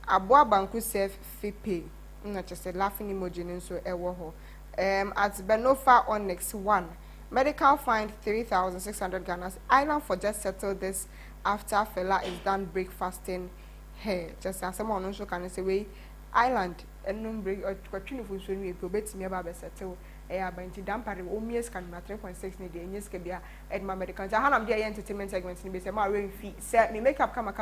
Abua Banku self fee pay. Not just a laughing emoji so ewo. At Benofa Onyx 1, medical fine 3,600 Ghana. Island for just settle this after fella is done breakfasting here. Just as someone also can say we Island and no break or continue for so we probate me about settle. Banti dampare omies can ma 3.6 ni de nyeske bia edma medical ja hanam dia entertainment segment ni be se ma rain fee se me makeup kama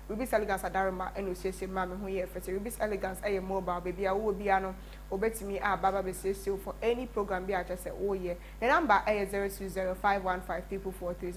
Rubis Elegance adarema eno sese ma me ho ye fete Rubis Elegance eye mobile baby a wo bia no obetimi baba be sese for any program bia just say oh yeah the number is 020515343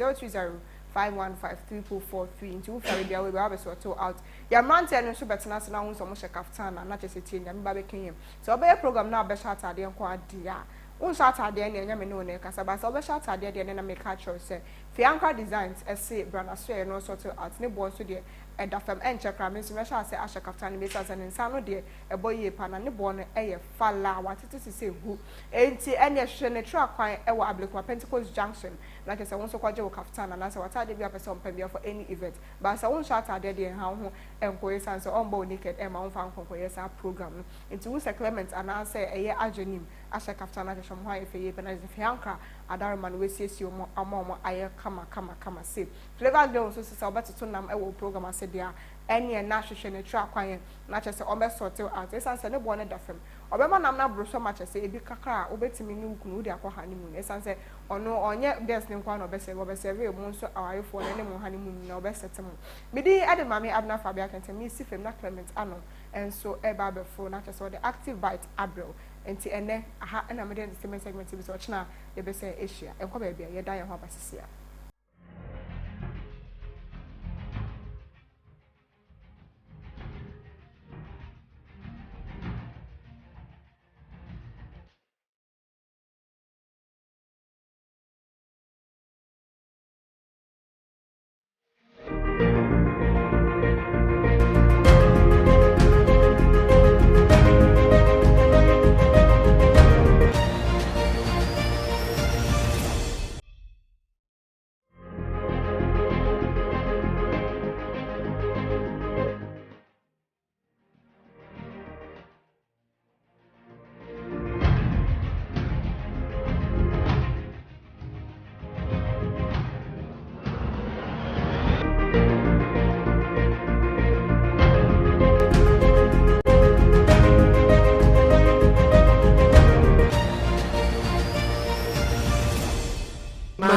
020515343 into ferry bia we be sort out ya mante no so betena se na hu so mo shekaftan na just tie nya me ba be kenye so obey program na be shot ade nko ade a un shot ade na nya me no na kasa ba so obey shot ade de na me catch say Fianca Designs say brand so no sort out ne bo so de edafam enchekra me so me sha say ashekaftan me sa ne nsa no de eboye pa na ne bo no eye fala watete se hu enti ene hwe ne tra kwan e wo Ablekwa Pentecost Junction na kese won so kwaje wo kaftan na sa wata de bia person pa bia for any event but sa won shot ade de ha ho enkoye san so onbo naked e ma won fa nkonkoye sa program no enti wo se Clement ana say eye ajonim ashekaftan na hwe mo ha efe ye penalize Fianca adarman we sesi omo amomo aye kama say Flavor Girl so say obeto nam e wo program ase dia ene na hwehwe ne tra kwan na chese obe sort out esan se ne bo ne dafem obema nam na bro so ma chese ebi kakra obetimi ni ukunu udi akwa honeymoon esan se ono onye best ne kwa na obe serve mu so awayefo ne mu honeymoon na obe setem bidi ade mame Abna Fabia kente mi si fem na Clement ano enso e ba be fo na chese the active bite Abril enti ene aha na me de segment bi so china ye be say Asia enko ba bia ye dan ye ho abasisia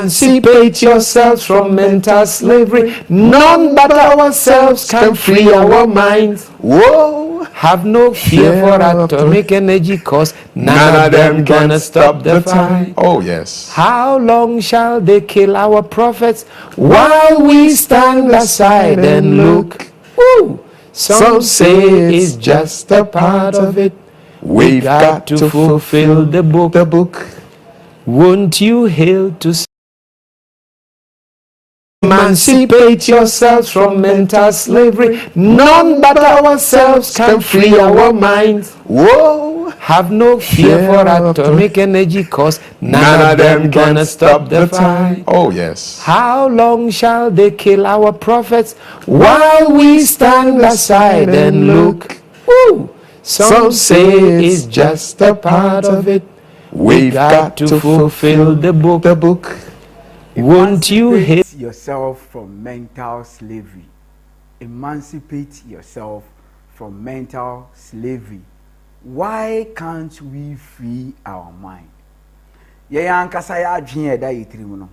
Emancipate yourselves from mental slavery. None but ourselves can free our minds. Whoa, have no fear for atomic energy, cause none of them gonna stop the fight. Oh yes. How long shall they kill our prophets while we stand aside and look? Woo. Some say it's just a part of it. We've got to fulfill the book. Won't you hail to emancipate yourselves from mental slavery? None but ourselves can free our minds. Whoa, have no fear for atomic energy, cause none of them gonna stop the fight. Oh yes. How long shall they kill our prophets while we stand aside and look? Woo. Some say it's just a part of it. We've got to fulfill the book. Won't you hate yourself from mental slavery? Emancipate yourself from mental slavery. Why can't we free our mind? Ankasa ya adwen da yetirimu no.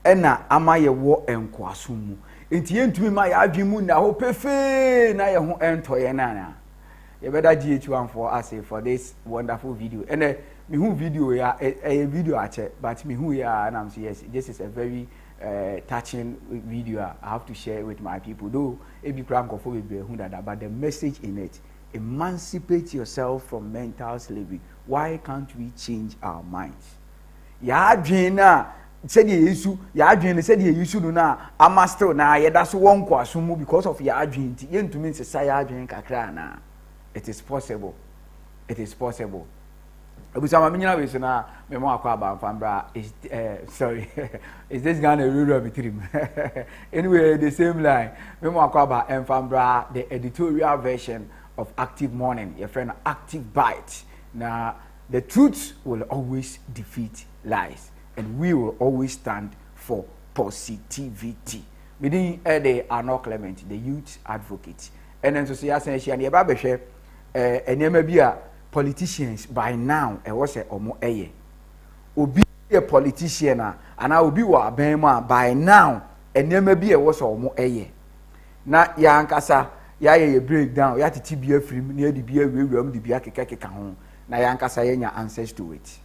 Ena ama ye wo enkwaso mu. Enti yentumi ma ya adwen mu na ho pefe na ye ho entoye na na. You better GH1 for us for this wonderful video. And me who video a video I check, but me who and I'm saying yes, this is a very touching video. I have to share it with my people. Though it be crank of but the message in it: emancipate yourself from mental slavery. Why can't we change our minds? Ya dream said the issue, ya dream said the issue na I'm still na that's one kwasumu because of ya dream. Yen to mean say ya dream kakra na. It is possible. It is possible. Ebusama minyina we so na me mo akwa ba mfambra is sorry. Is this Ghana rural between? Anyway, the same line. Me mo akwa ba mfambra the editorial version of Active Morning. Your friend Active Bite. Now the truth will always defeat lies and we will always stand for positivity. Meaning the Arnold Clement, the youth advocate. And then so say asen she and the ba behwe enema bi a politicians by now was a omo eye obi a politician and obi wa aban ma by now enema bi was omo eye na ya ankasa ya ye breakdown ya titi bi afrim na edi bi awuram di bi akekeka ho na ya ankasa yenya answers to it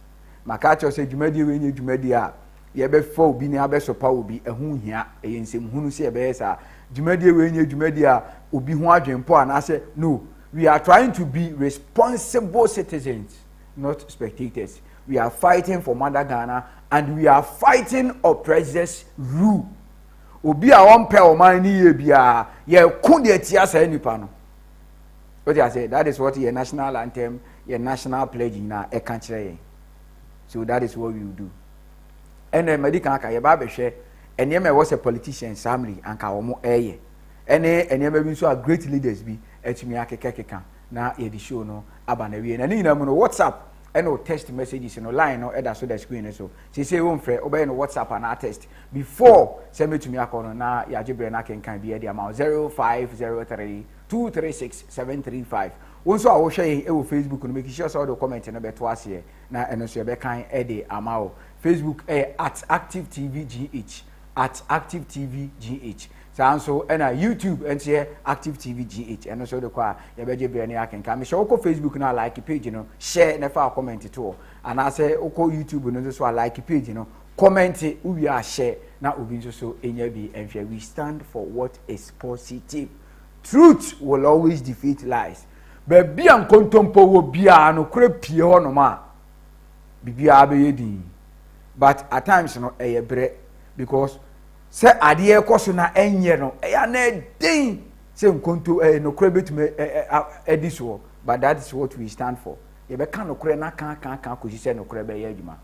maka cho say dwumadi we nya dwumadi a ye be fa obi ne abesopa obi ehun hia eyensem hunu se ye be sa dwumadi we nya dwumadi a obi ho adwempo anase no. We are trying to be responsible citizens, not spectators. We are fighting for Mother Ghana and we are fighting oppressors' rule. Obi a one pair of money ye bia ye kundi etia sa nipa no. What I say, that is what your national anthem, your national pledge na e kan kire. So that is what we will do. And then medical aka ye ba be hwe enye was a politician family anka omo eye. Enye bi so a great leaders bi etimi akekeka na ye di show no aba na wie na ni na mu no WhatsApp no text messages no line no eda so the screen so say won frɛ obey no WhatsApp and text before send me to me akono na ya gibre na kenkan bi e di amount 0503236735 wonso a wo hwɛ e wo Facebook no make sure so the comment no beto ase na eno so be kan e di amount Facebook at Active TV GH at Active TV GH so and YouTube and say Active TV GH and also the kwa ya beje be na yaken ka me show ko Facebook na like page you know share na fa comment to and I say oko YouTube no so like page you know comment we are share na obi so enya bi enhwe we stand for what is positive. Truth will always defeat lies. But be an kontompo wo bia no kure pie ho no ma bibia be yedi but at times no bre because say adie ekoso na enye no ya na din say nkonto no kure betume ediso but that is what we stand for. You be kan no kure na kan ko say no kure be ye adwuma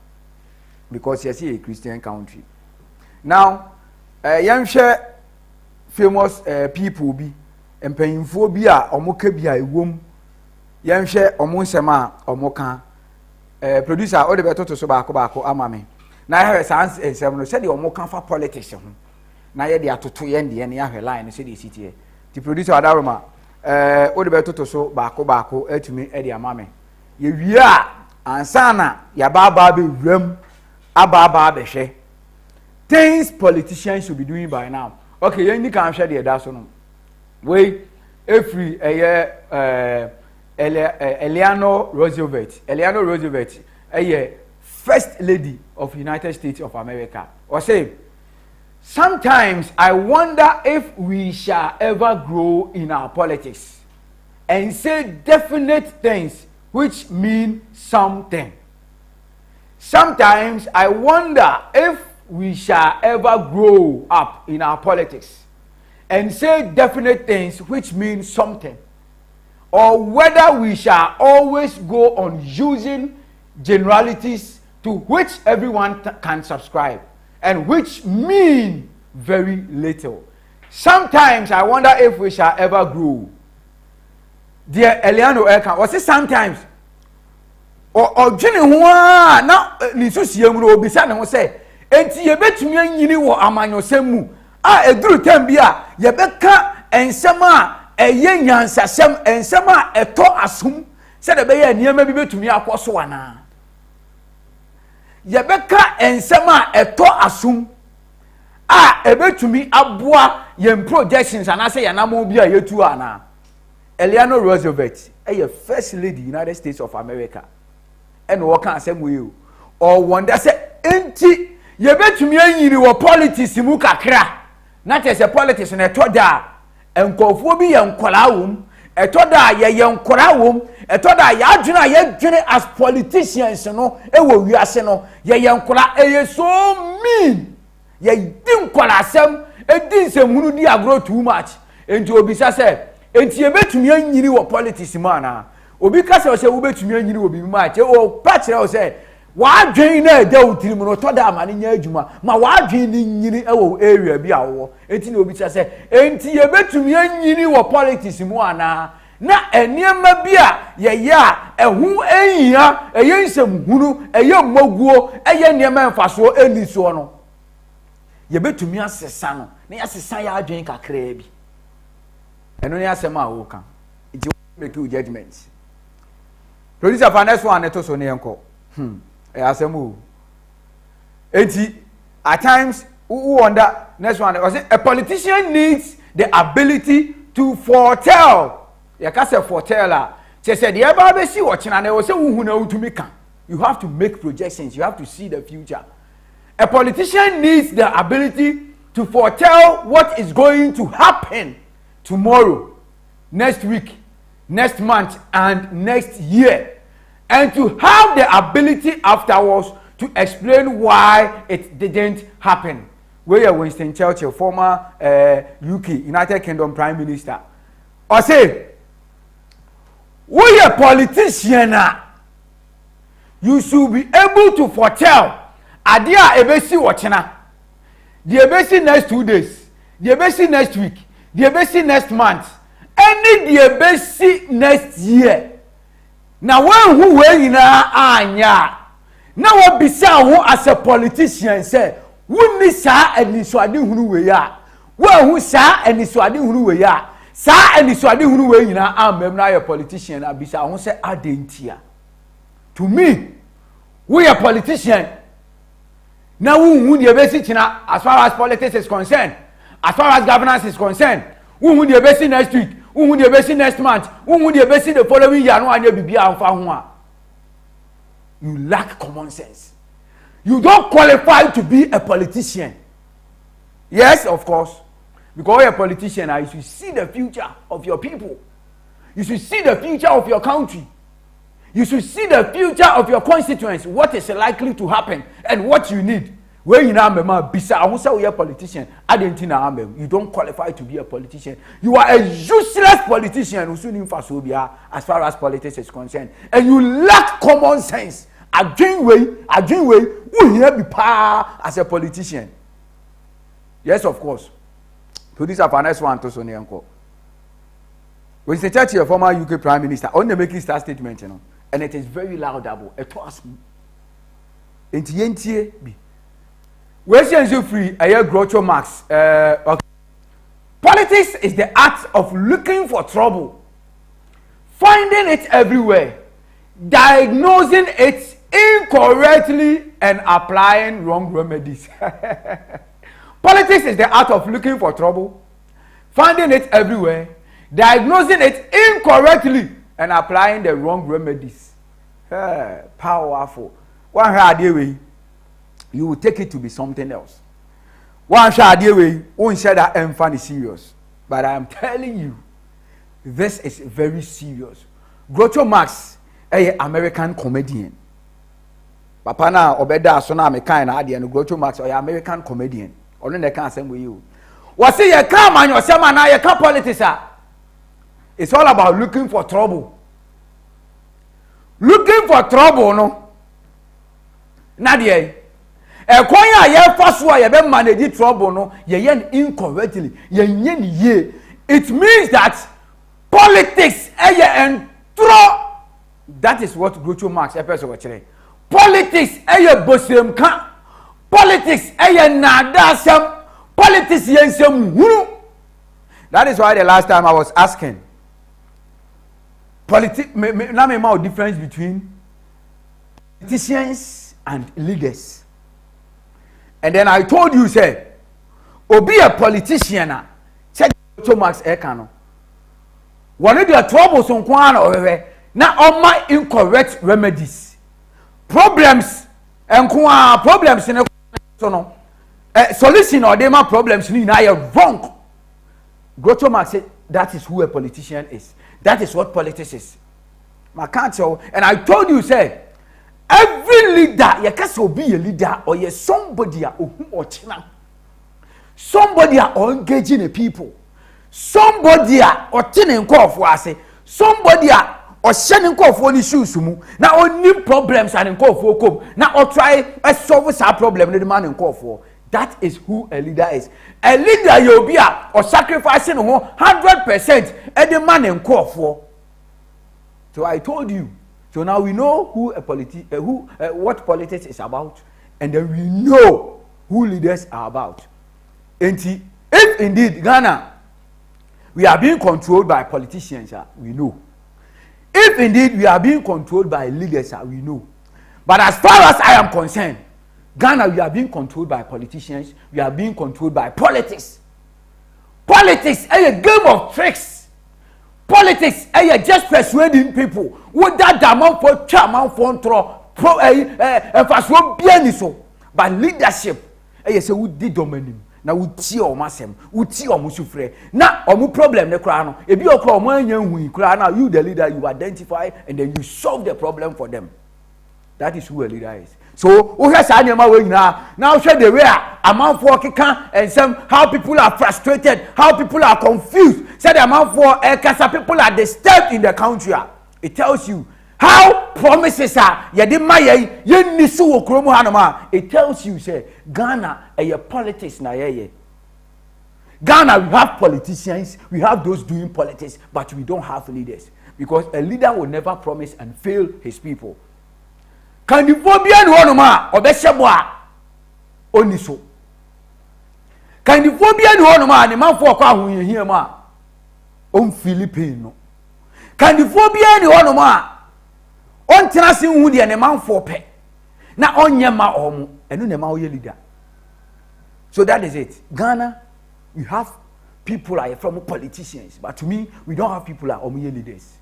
because you see a Christian country. Now yamhwe famous people bi empanyimfo bi a omoka bi a ewom yamhwe omo nsema omoka producer o de betoto so baako amame na ya sans ensem no se de omoka fa politics ho na ye de atoto ye de ne ya hwe line se de sitie the producer adaroma o de betoto so baako atumi e de amame ye wi a ansana ya baba be wram ababa be hwe things politicians should be doing by now. Okay, you can share the that's no. We every Eleanor Roosevelt. Eleanor Roosevelt, first lady of United States of America. Or say, sometimes I wonder if we shall ever grow in our politics and say definite things which mean something. Sometimes I wonder if we shall ever grow up in our politics and say definite things which mean something, or whether we shall always go on using generalities to which everyone can subscribe and which mean very little. Sometimes I wonder if we shall ever grow. Dear Eliano Elkan, was it sometimes? Or Jenny Hua, now Nisusium will be saying, say, enti ye betumi anyini wo amanyosem mu a eduru tambia ye beka ensema eye nyansasem ensema eto asum se de be ye niema bi betumi akoso ana ye beka ensema eto asum a ebetumi aboa ye projections anase ye namo bi a yetu ana. Eleanor Roosevelt first lady United States of America and work asem we or wonder say enti ye betumi anyini wo politics mu kakra na tese politics na etoda enkofo bi ye nkola wom etoda ye nkola wom etoda ya adwena ye dwene as politicians no ewo wiase no ye nkola so mean ye di nkola asem edi nsemhunu di agro too much enti obisa se enti ye betumi anyini wo politics mu ana obi ka se wo betumi anyini wo bi match o patch o se wadwen na eda utiri mu no to da amane nya adwuma ma wadwen ni nyini ewo area bi awo enti na obi cha se enti ye betumi anyini wo politics mu ana na eniema bi a ye ya ehu ehia eye nsem eye moguo eye niema mfaso eniso no ye betumi asesa no na yasesa ya adwen kakra bi eno ne asema a wo kan enti make you judgment. Producer for next one to so ne enko asemu enti at times who wonder next one was a politician needs the ability to foretell. You can say foretell she said the eba be see watching and they say who na utumi kan. You have to make projections, you have to see the future. A politician needs the ability to foretell what is going to happen tomorrow, next week, next month and next year, and to have the ability afterwards to explain why it didn't happen. Where Winston Churchill, former UK, United Kingdom Prime Minister, or say, we a politician, you should be able to foretell adia ebesi watchina, the ebesi next 2 days, the ebesi next week, the ebesi next month, any the ebesi next year. Now when who we na anya now what be say who as a politician say wunni saa aniswade hunu we ya when who saa aniswade hunu we ya saa aniswade hunu we nyina amem na your politician abisa who say adentia. To me we a politician now who the basic china as far as politics is concerned, as far as governance is concerned, who the basic next week, who the basic next month, who the basic the following year, no anya bibia amfa ho. You lack common sense. You don't qualify to be a politician. Yes, of course. Because you're a politician, you should see the future of your people. You should see the future of your country. You should see the future of your constituents, what is likely to happen and what you need. When you know bisa, I won't say you're a politician. I didn't know you don't qualify to be a politician. You are a useless politician who soon infasobia as far as politics is concerned, and you lack common sense. I dream way, who here be pa as a politician? Yes, of course. Producer for next one to Sonia Uncle. When the church your former UK Prime Minister on the making star statement, you know, and it is very laudable. It was entientie bi. We say you free a year Groucho Marx. Politics is the act of looking for trouble, finding it everywhere, diagnosing it incorrectly and applying wrong remedies. Politics is the art of looking for trouble, finding it everywhere, diagnosing it incorrectly, and applying the wrong remedies. Powerful. One idea way, you will take it to be something else. One idea way, won't share that emphasis serious. But I am telling you, this is very serious. Groucho Marx, an American comedian. Papa na obeda so na me kan na ade no Groucho Marx or American comedian. Ono na kan asem we you. Was say you can man yourself na you can politics. It's all about looking for trouble. Looking for trouble no. Na de ekwan ya ye fa so ya be manage trouble no ye yen incorrectly. Ye nye ni ye. It means that politics that is what Groucho Marx episode was. Politics bosem ka. Politics nadasem. Politics yensem hunu. That is why the last time I was asking now me more difference between politicians and leaders. And then I told you say obi a politician na check Groucho Marx ekano. One of the troubles on kwana owewe na oma incorrect remedies. Problems and problems in so no solution or dema problems ni na wrong. Groucho Marx said that is who a politician is. That is what politics is. My counsel, and I told you say every leader you can be a leader or you somebody or somebody are engaging the people. Somebody or tinning call for say somebody or sending call for the shoes now only problems and call for come now or try a solve our problem the man and call for. That is who a leader is. A leader you'll be or sacrificing 100% and the man and call for. So I told you. So now we know who what politics is about, and then we know who leaders are about. And if indeed Ghana we are being controlled by politicians, we know. If indeed we are being controlled by leaders, we know. But as far as I am concerned, Ghana, we are being controlled by politicians. We are being controlled by politics. Politics is a game of tricks. Politics is just persuading people. What that demand for chairman for so. But leadership is a would dominate. Na uti o masem uti o musufre na o problem ne kra no ebi okra o manya hu kra na you the leader you identify and then you solve the problem for them. That is who a leader is. So we have said now show the way amount for kika and some how people are frustrated, how people are confused. Say the amount for kasa people are disturbed in the country. It tells you how promises are it tells you say Ghana a politics na Ghana we have politicians, we have those doing politics, but we don't have leaders because a leader will never promise and fail his people. Can you phobia no ma obesheboa oni so? Can you phobia no ma ne manfo kwa ahoyehia ma on Philippine? Can you phobia no ma on tenase hu de ne manfo pe na onye ma omo enu ne ma oye leader? So that is it. Ghana, we have people are from politicians, but to me we don't have people are omoye leaders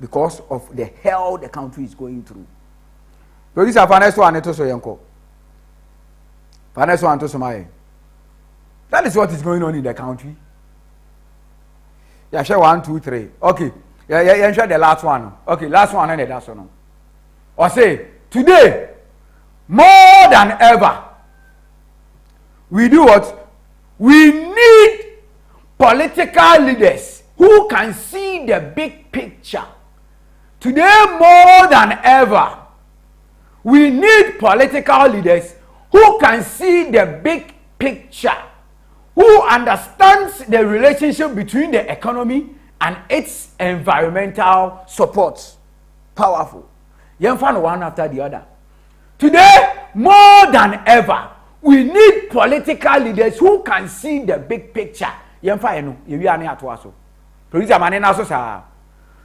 because of the hell the country is going through. Producer Faneso Aneto Soyenko. Faneso Anto Somaye. That is what is going on in the country. Yeah, share 1, 2, 3. Okay. Yeah, share the last one. Okay, last one and the last one. Or say, today, more than ever, we do what? We need political leaders who can see the big picture. Today, more than ever, we need political leaders who can see the big picture, who understands the relationship between the economy and its environmental support. Powerful. You find one after the other. Today, more than ever, we need political leaders who can see the big picture. You find you are near to us.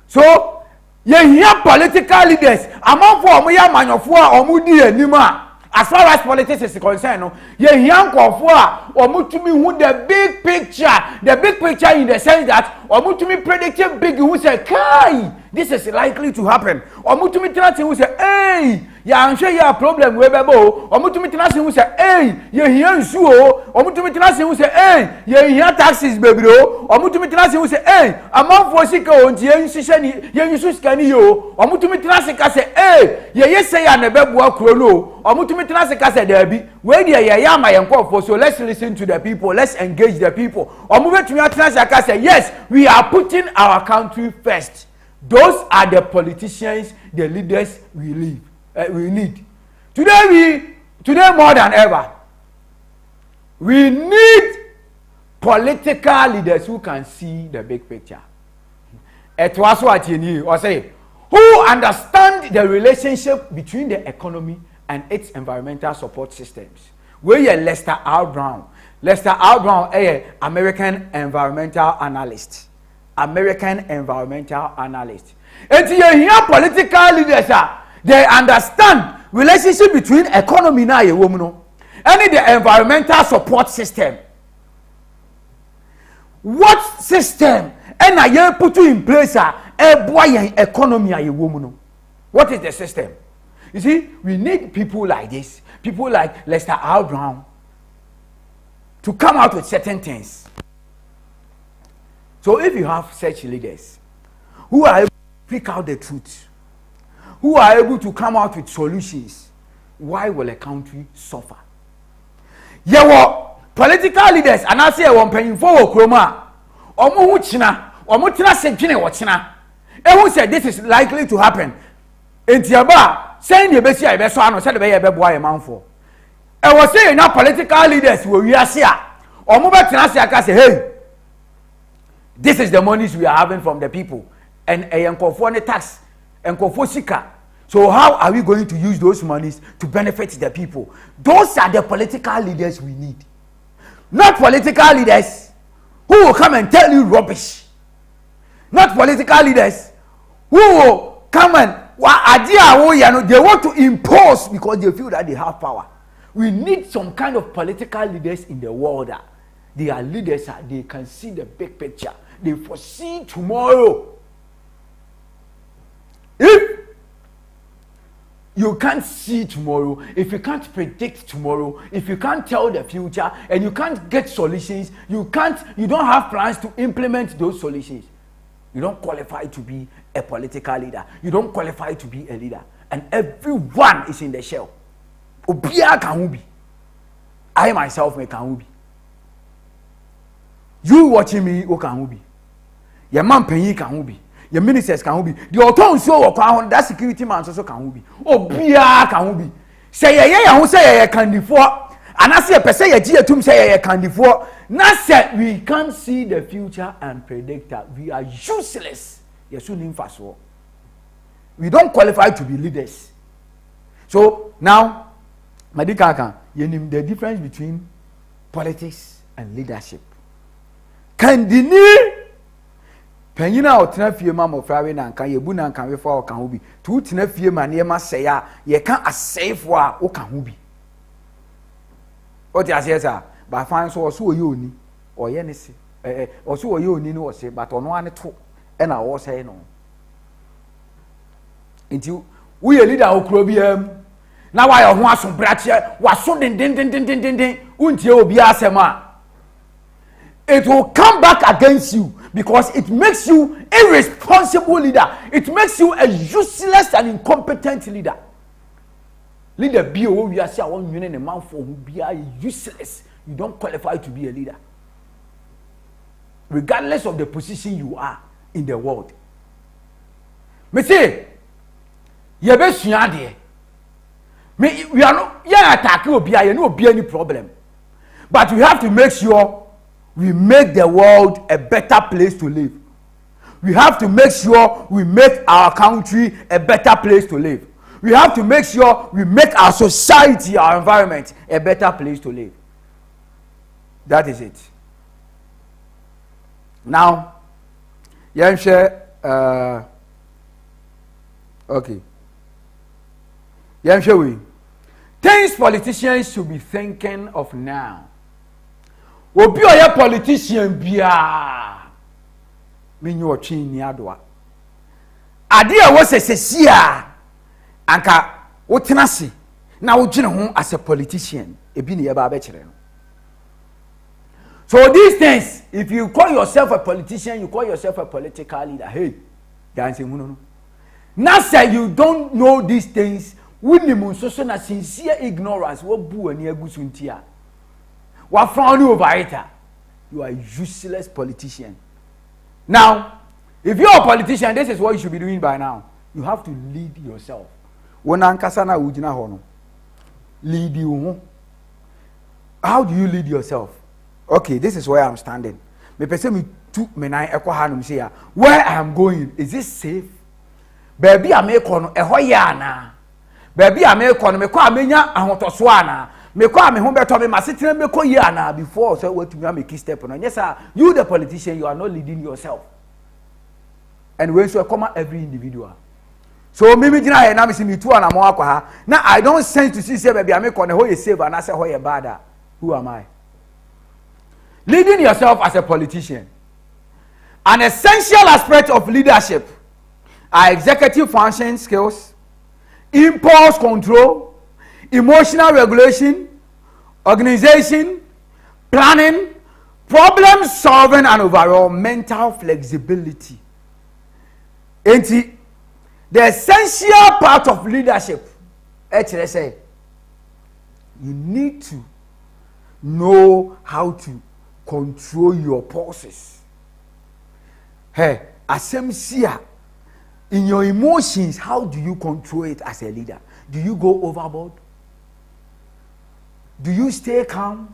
So, you hear political leaders among for me manyofo a omudi anima as far as politics is concerned, no, ye young kofo omutumi hu the big picture in the sense that omutumi predicting big who say kai this is likely to happen. Omutumi tell who say hey ya anhwe ya problem we bebo omutumi tell who say hey ye hia nsu o omutumi tell who say hey ye hia taxes baby o omutumi tell who say hey amanfo sika o ntie nhihye ni ye nsu sika ni yo omutumi tell ka say hey ye say ya na bebo akuro no omutumi tell ka say dabi we dey ye ya ma ye nkofo so let's listen to the people, let's engage the people. Omubetumi tell ka say yes we are putting our country first. Those are the politicians, the leaders we need. Today more than ever, we need political leaders who can see the big picture. Who understand the relationship between the economy and its environmental support systems. Where you Lester R. Brown. Lester R. Brown, American environmental analyst. And here political leaders they understand relationship between economy na ye woman and the environmental support system. What system and I ye put in place economy ye woman? What is the system? You see, we need people like this, people like Lester R. Brown to come out with certain things. So if you have such leaders who are able to speak out the truth, who are able to come out with solutions, why will a country suffer? Yewo political leaders and I say one penny for Kroma, omu china, omu tina se dwene wo china. Who said this is likely to happen? Entiaba saying the best I so ano said the be boy man for. I was saying now political leaders will we are here. Omu be tina se aka say hey, this is the monies we are having from the people and a yankofo tax and sika. So how are we going to use those monies to benefit the people? Those are the political leaders we need. Not political leaders who will come and tell you rubbish. Not political leaders who will come and they want to impose because they feel that they have power. We need some kind of political leaders in the world. They are leaders, they can see the big picture. They foresee tomorrow. If you can't see tomorrow, if you can't predict tomorrow, if you can't tell the future, and you can't get solutions, you don't have plans to implement those solutions, you don't qualify to be a political leader. You don't qualify to be a leader. And everyone is in the shell. Obia can be. I myself can be. You watching me, o can be. Your man penny can be. Your ministers can be. The authorities show that security man also can be. Obia can be. Say yeah, who say can before. And I say per se ye say can before. Now say we can't see the future and predict that. We are useless. We don't qualify to be leaders. So now, Madikaka, you know the difference between politics and leadership. Kandini Penina or Tenafia Mamma Fabi and Kayabuna and Kawi for Kahubi. Two Tenafia Maniema say, ye can't a safe war o Kahubi. What I say, sir, by fine so you ni or Yenisi, or so you ni no say, but on one two, and I was saying no. Until we a leader who crobium. Now I want some bratcher was so din until be asema. It will come back against you because it makes you a irresponsible leader. It makes you a useless and incompetent leader. Leader be a we are say one union a man for who be useless. You don't qualify to be a leader. Regardless of the position you are in the world. Me say, you be suade. We are not attacking Obia, no be any problem. But we have to make sure we make the world a better place to live. We have to make sure we make our country a better place to live. We have to make sure we make our society, our environment, a better place to live. That is it. Now, okay. things politicians should be thinking of now. Obi oya politician bia menyi otwe ni adoa. Ade a wo sesesi a anka wo tenase na wo dwene ho as a politician ebi ne ye ba kire no. So these things, if you call yourself a politician, you call yourself a political leader. Hey, dancing no. Now say you don't know these things, we need so na sincere ignorance. What bu ani agusuntia. What found you over it? You are a useless politician. Now, if you're a politician, this is what you should be doing by now. You have to lead yourself. When ankasana ujina hono, lead you. How do you lead yourself? Okay, this is where I'm standing. Me person me two menai ekwa hanum say where I am going, is this safe? Baby I make on ehɔ ya na. Baby I make on me kwa amenya ahotoso ana. Me kwa me ho beto me masetena me ko ya na before say what me make step no. Yes sir, you the politician, you are not leading yourself. And when so come every individual. So me gina here na me see me two ana mo akwa ha. Now I don't sense to see say baby I make on ehɔ ye safe and I say ehɔ ye bad. Who am I? Leading yourself as a politician. An essential aspect of leadership are executive function skills, impulse control, emotional regulation, organization, planning, problem solving, and overall mental flexibility. And the essential part of leadership, you need to know how to control your pulses. Hey, asemsia, in your emotions, how do you control it as a leader? Do you go overboard? Do you stay calm?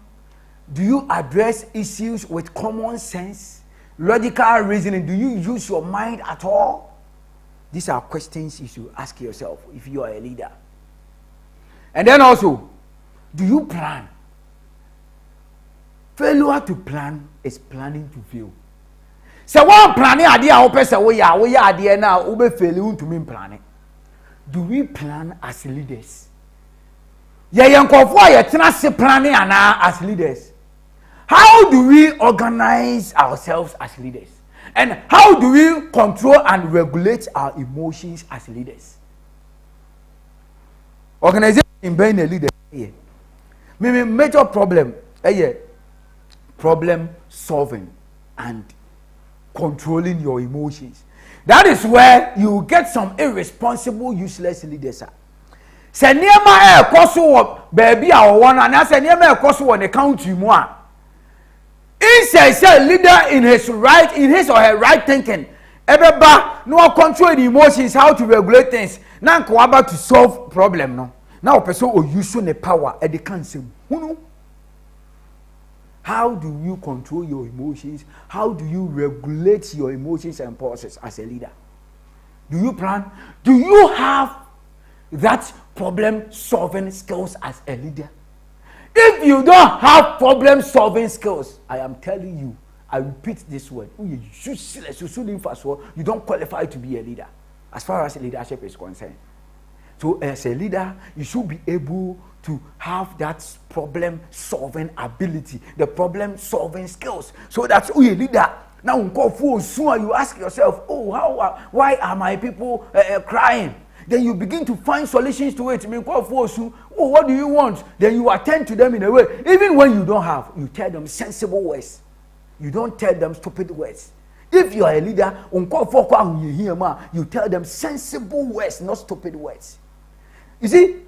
Do you address issues with common sense, logical reasoning? Do you use your mind at all? These are questions you should ask yourself if you are a leader. And then also, do you plan? Failure to plan is planning to fail. So one planning idea or person we are idea now ube failing to mean planning. Do we plan as leaders? Yeah, young planning as leaders. How do we organize ourselves as leaders? And how do we control and regulate our emotions as leaders? Organization being a leader, yeah. Maybe major problem, problem solving and controlling your emotions. That is where you get some irresponsible, useless leaders. Se niema ekoso baby awon na se niema ekoso won the country mu a. Is a leader in his or her right thinking. Everybody no control the emotions, how to regulate things. Now ko about to solve problem no. Now person o use the power at the council. How do you control your emotions? How do you regulate your emotions and pulses as a leader? Do you plan? Do you have that problem solving skills as a leader? If you don't have problem solving skills, I am telling you, I repeat this word, you useless, you don't qualify to be a leader as far as leadership is concerned. So as a leader, you should be able to have that problem solving ability, the problem solving skills. So that's who a leader. Now you ask yourself, oh, why are my people crying? Then you begin to find solutions to it. Oh, what do you want? Then you attend to them in a way. Even when you don't have, you tell them sensible words. You don't tell them stupid words. If you are a leader, you tell them sensible words, not stupid words. You see,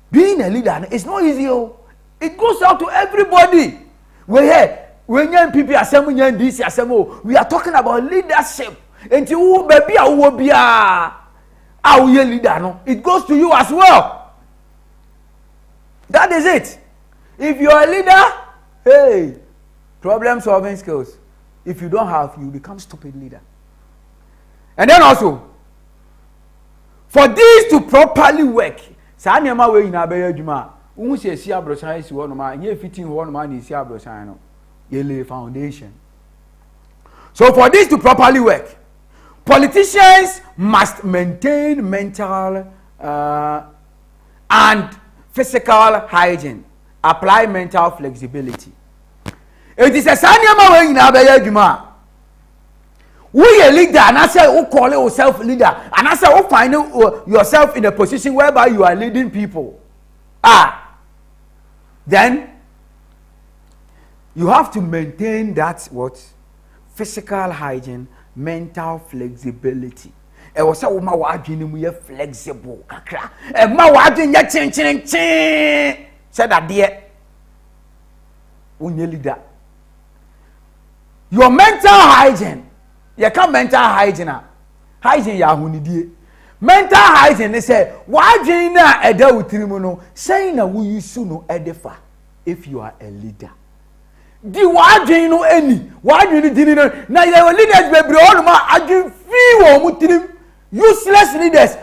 being a leader is not easy. It goes out to everybody. When young people are saying this, we are talking about leadership. And you baby, leader, no? It goes to you as well. That is it. If you are a leader, hey, problem solving skills. If you don't have, you become stupid leader. And then also, for this to properly work, foundation. So for this to properly work, politicians must maintain mental and physical hygiene, apply mental flexibility. It is a sanya way in Abayajuma. We a leader, and I say, who call yourself leader, and I say, who find yourself in a position whereby you are leading people. Then you have to maintain that what? Physical hygiene, mental flexibility. E was say woman wadwene mu ye flexible kakra. E ma wadwene ye chin. Said that there. Unye leader. Your mental hygiene. You can mental hygiene. Hygiene ya hunidie. Mental hygiene they say wadwene na eda wutirimu no say na wo yusu no edefa if you are a leader. Di wadwene no eni wadwene dini no na your leaders bebre all ma adwene fi wo mutirim. Useless leaders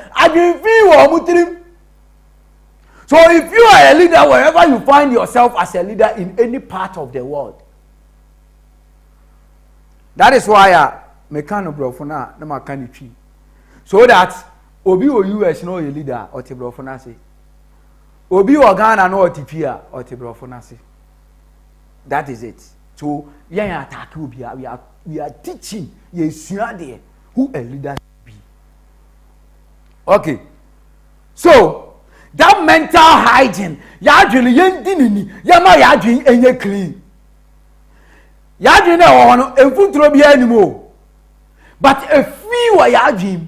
so if you are a leader wherever you find yourself as a leader in any part of the world, that is why mekano brofona na makani tree so that obi o US no a leader or te brofona say obi o Ghana no otipia or te brofona say. That is it. So yen attack obi we are teaching ye there who a leader. Okay, so that mental hygiene, yadwin yendinini, yama yadwin enye clean. Yadwin na wono emfutro bia animo. But if we were yadwin,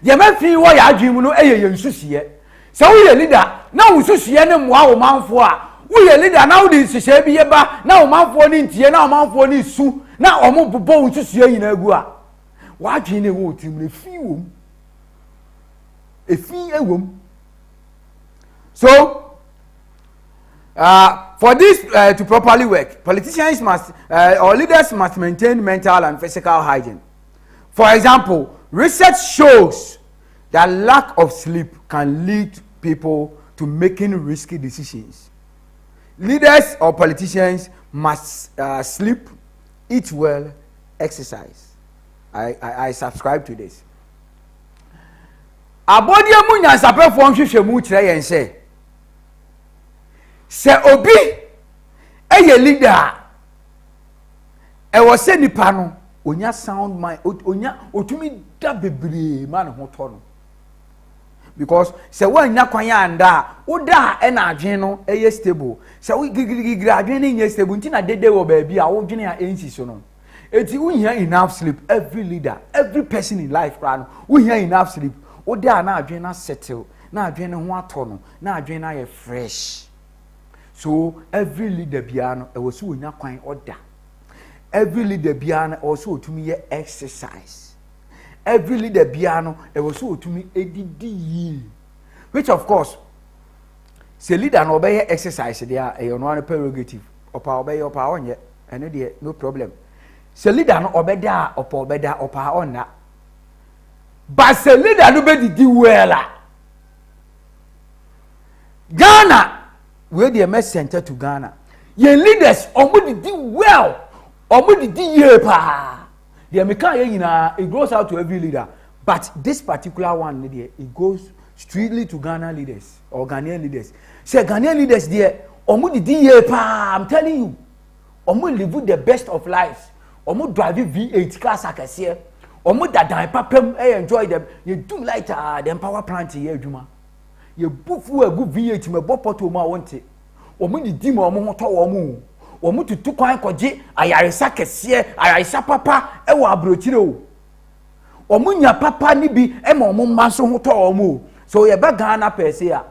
yama fi wo yadwin no eye yensusie. So we leader, na wo susie ne moa wo manfo a, we leader na wo di sise bi yeba, na wo manfo ni ntie, na wo manfo ni su, na omo bobo wo susie nyina agu a. Wadwin ne wo timre fi wo. So, for this to properly work, politicians must or leaders must maintain mental and physical hygiene. For example, research shows that lack of sleep can lead people to making risky decisions. Leaders or politicians must sleep, eat well, exercise. I subscribe to this. Abodia mu nyansape fo nhwehwe mu kire yen se obi eye leader e wo se nipa no onya sound mind onya otumi da bebre ma ne ho to no because se wanya kwan anda oda e na adwen no eye stable se wo gigirigiri adwen no nye stable nti na dede wo ba bia wo dwene a ensi so no eti wo enough sleep. Every leader, every person in life plan wo enough sleep. Oda na adwen na settle na adwen ho atono na adwen na ye fresh. So every leader biano e wosu onya kwan order. Every leader biano also otumi ye exercise. Every leader biano e wosu otumi edidi. Which of course se leader no obey exercise there e no one prerogative. Opa obey opa onye ene de no problem. Se leader no obeda opa obeda opa onna. But the leader no be di well. Ghana, where the MS center to Ghana. Your leaders omo di well. Omo di ye pa. The American it goes out to every leader. But this particular one there, it goes strictly to Ghana leaders or Ghanaian leaders. Say Ghanaian leaders there, omo di ye pa. I'm telling you, omo live the best of lives. Omo drive V8 cars akese. Omo dadan papam enjoy them. You do like them power plant here adwuma. You bufu egu V8 me bopoto ma wonte. Omo di di ma omo hoto omo. Omo tutu kwan koje ayaresa kese, ayaresa papa e wo abrochire o. Omo nya papa ni bi e ma omo manso hoto omo. So ye be Ghana per se a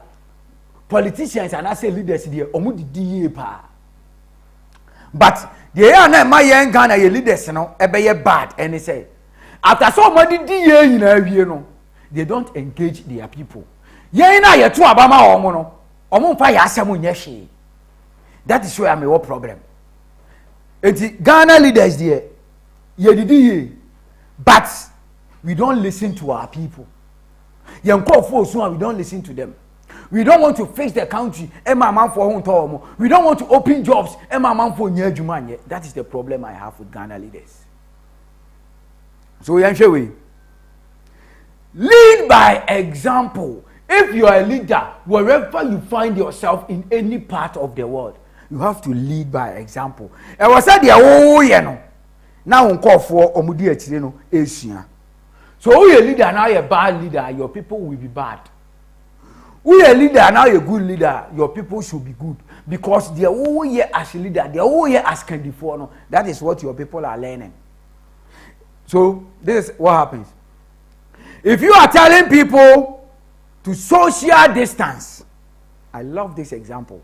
politicians and as leaders there omo di ye pa. But the ya na ma yen Ghana ye leaders no e be ye bad and say after somebody they don't engage their people. That is where I'm a problem. Ghana leaders there, but we don't listen to our people. We don't listen to them. We don't want to face the country. We don't want to open jobs. That is the problem I have with Ghana leaders. So we lead by example. If you are a leader, wherever you find yourself in any part of the world, you have to lead by example. And was said, oh, you know, now on call for Omudi Echireno, Asia. So, who a leader now, a bad leader, your people will be bad. Who a leader now, a good leader, your people should be good. Because they are all here as a leader, they are all here as candidates. That is what your people are learning. So, this is what happens. If you are telling people to social distance, I love this example.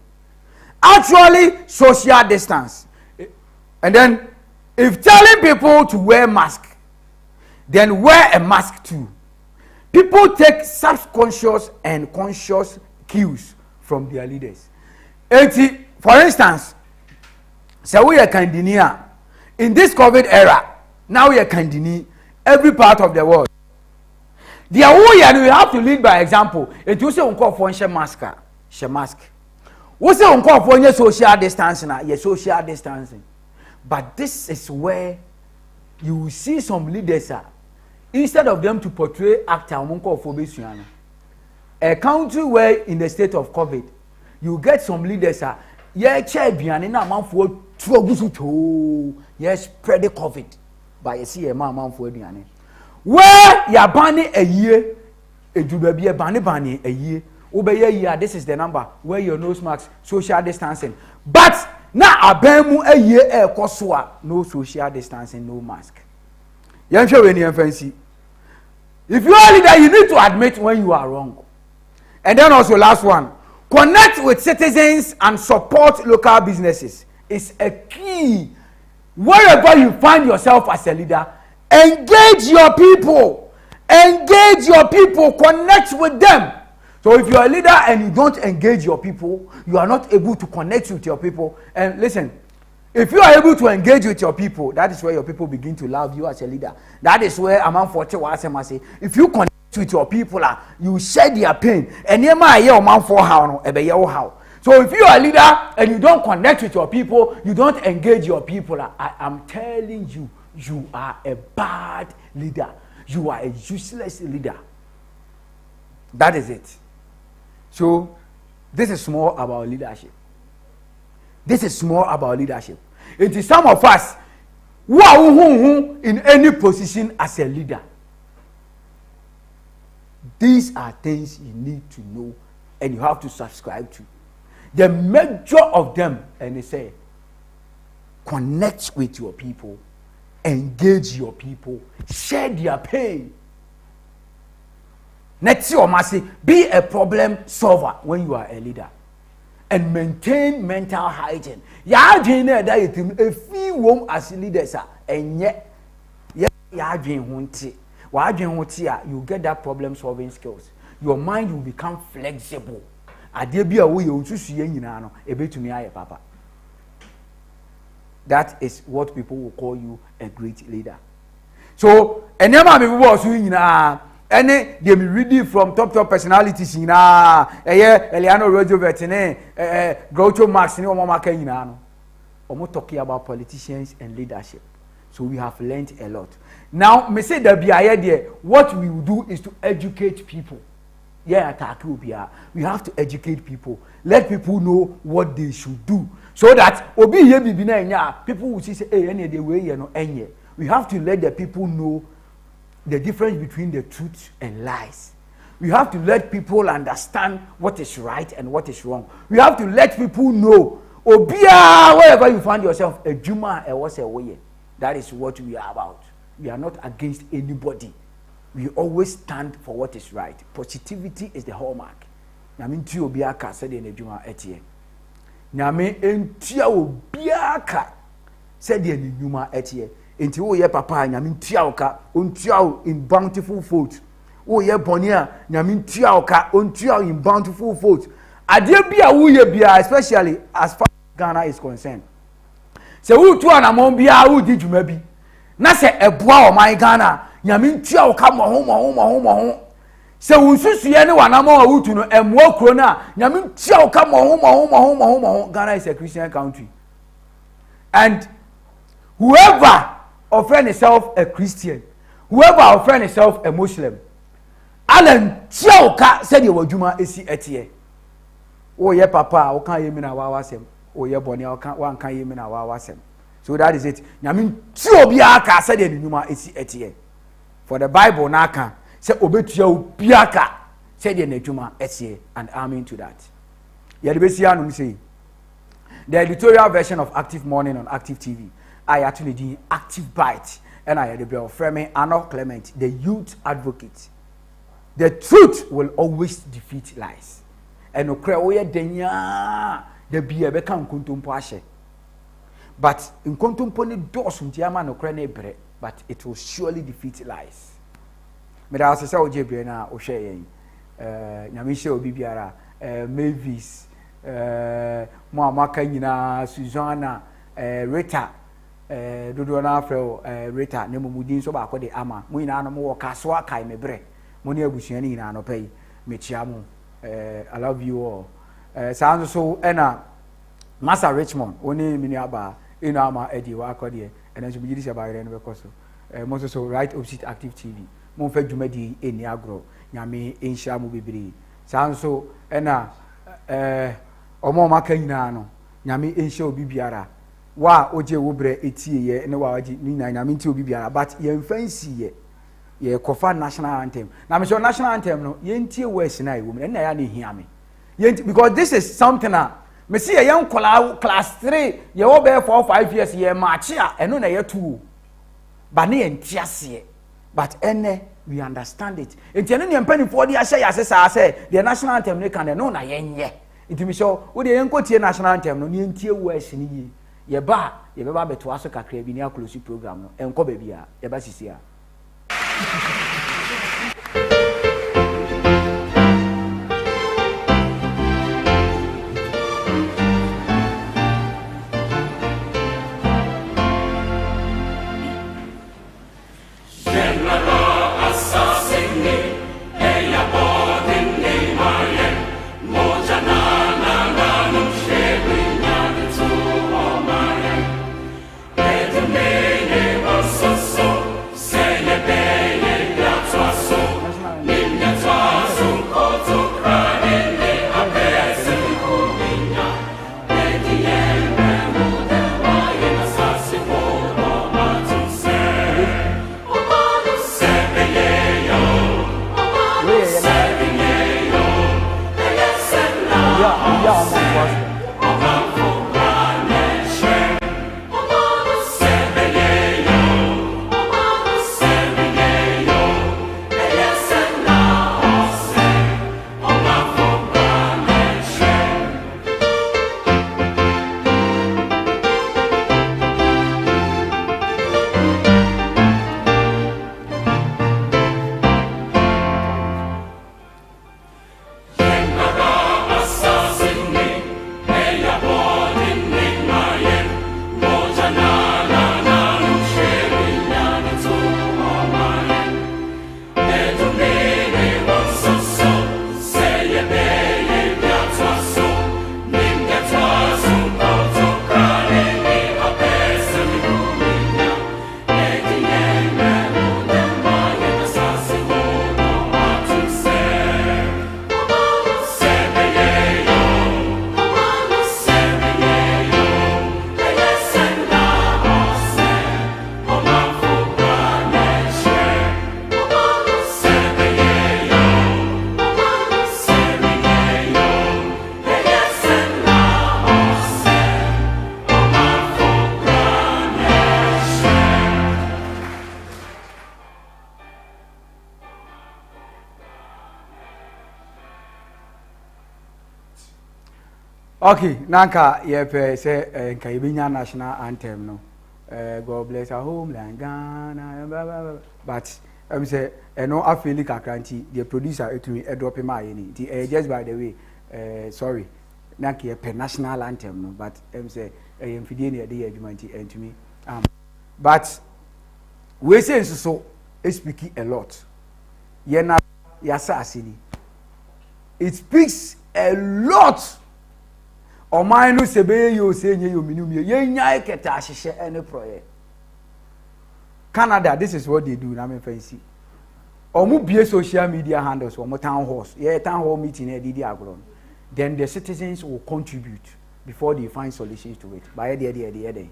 Actually, social distance. And then, if telling people to wear mask, then wear a mask too. People take subconscious and conscious cues from their leaders. For instance, so we are Candinia. In this COVID era, now we are Candini, every part of the world. The and we have to lead by example. It you say uncle for share mask. We say uncle for your social distancing, your social distancing. But this is where you will see some leaders instead of them to portray actor a country where in the state of COVID, you get some leaders spread the COVID by a see a man for Diane. Where you are banning a year, it will be a banning a year. Over a year, this is the number where your nose marks social distancing. But now a bemu a year air koswa, no social distancing, no mask. You sure when you fancy. If you are leader, you need to admit when you are wrong. And then also last one, connect with citizens and support local businesses is a key. Wherever you find yourself as a leader, engage your people. Engage your people. Connect with them. So if you are a leader and you don't engage your people, you are not able to connect with your people. And listen, if you are able to engage with your people, that is where your people begin to love you as a leader. That is where Aman Forte was say, if you connect with your people, you share their pain. And you might hear man for how. So if you are a leader and you don't connect with your people, you don't engage your people, I am telling you, you are a bad leader. You are a useless leader. That is it. So this is more about leadership. This is more about leadership. It is some of us who are in any position as a leader. These are things you need to know and you have to subscribe to. The major of them, and they say, connect with your people, engage your people, share their pain. Next year, be a problem solver when you are a leader. And maintain mental hygiene. Ya dream that a few wom as leaders and yet ya dream hunti. Wa dream hunti you get that problem solving skills. Your mind will become flexible. Ade bia wo ye onsusu ye nyina no ebetumi aye papa. That is what people will call you a great leader. So enema me wo so nyina any they be reading from top personalities nyina Eliano Roosevelt Groucho Marx ni omo maka nyina no omo talking about politicians and leadership. So we have learned a lot. Now me say that be aye there, what we will do is to educate people. Yeah, we have to educate people. Let people know what they should do. So that people will say, hey, any the way you know, any. We have to let the people know the difference between the truth and lies. We have to let people understand what is right and what is wrong. We have to let people know, Obia, wherever you find yourself, a Juma, a what's a way. That is what we are about. We are not against anybody. We always stand for what is right. Positivity is the hallmark. Nyame nti obiaka said in adwuma etie. Nyame ntia obiaka said in adwuma etie. Enti wo ye papa nyame ntia oka, ontia in bountiful fold. Wo ye bonia nyame ntia oka, ontia in bountiful fold. Ade bia wo ye bia, especially as far as Ghana is concerned. Se wo tu anamon bia wo di dwuma bi. Na se eboa o man Ghana nyame ntia wo ka mo se wonsusuye ne wanama wa wutu no emwo kro na nyame ntia wo ka mo Ghana is a Christian country, and whoever offend himself a Christian, whoever offend himself a Muslim, alan tiauka said you were juma esi etie oh yeah papa o kan yemi na wa wasem oh yeah boni o kan wan kan yemi na wa wasem so that is it nyame ti obi aka said you juma esi etie for the bible na aka say obetua obi aka said you na juma etie and amen to that yeah the besi anu say the editorial version of Active Morning on Active TV I actually did Active Bite and I had the bill framing Arnold Clement, the youth advocate. The truth will always defeat lies. And no cry oye denya the be a become kuntumpo ashe. But in kuntumpo ni doors untiama no cry nebre, but it will surely defeat lies. Me da asese oje bi na o hwe yen. Nyame hye obi biara Mavis mo amaka nyina Susanna Rita dodo na afro Rita ne mumudin so ba ko de ama mo nyina no mo kaso akai mebre mo ne abusuani nyina no pay me chia mo I love you all sound so ena Massa Richmond oni mini aba ina ama edi wa akode ena so bigidi se ba yere no be koso mo so right opposite Active TV mo fa dwumadi eni agro nyame enhia mo bebiri sound so ena omo maka nyina no nyame enhia obi biara wa oje wo bre etie ye ne wa agi ni na nyame nti obi biara but ye mfansi ye kofa national anthem na me so national anthem no ye ntie words na ye wo me na ya na hia me ye because this is something me see ye yan class 3 ye wo be 4-5 years ye march eno na ye 2 ba ne ye ntiase but ene we understand it enti eno ne mpani for dia hye ya sesa say the national anthem ne kan no na ye nye enti me so wo de ye nkotie national anthem no ne ntie words ni ye ye ba beto aso kakra bi ni akolosi program no enko ba bia ye ba sisi a Okay, nanka yepe say nka yebenya national anthem no. God bless our homeland Ghana. But say no afeli kakranti the producer etumi drop ma ye ni. Just by the way, sorry. Nanka yepe national anthem no, but say mfidie ne dey adwuma nti entumi. But we say so speaking a lot. Ye na yasa asini. It speaks a lot. O man no sebe yo se nye yo minum ye nya eketa ahihye ene proye. Canada, this is what they do na me fancy. Omu be social media handles or town halls. Yeah, town hall meeting then the citizens will contribute before they find solutions to it. By the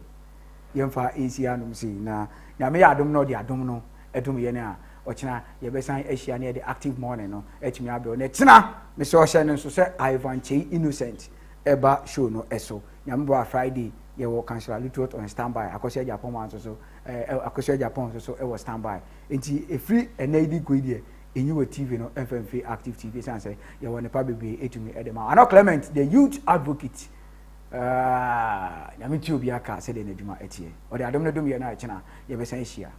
Yemfa easier no see na me adom no the adom no edum ye na ochina ye be san asia na the active morning no etimi abio na tina me so hye no so say Ivan Chei Innocent eba show no eso nyambo Friday ye wo cancel little on standby akose Japan man so akose Japan so e was standby enti e free enedi go die enyi TV no FMF active TV san say ye wo ne pa bebe etumi edema ano Clement the youth advocate nyame ti obi aka se de na dwuma etie o de adom no dom ye na achina ye be san hia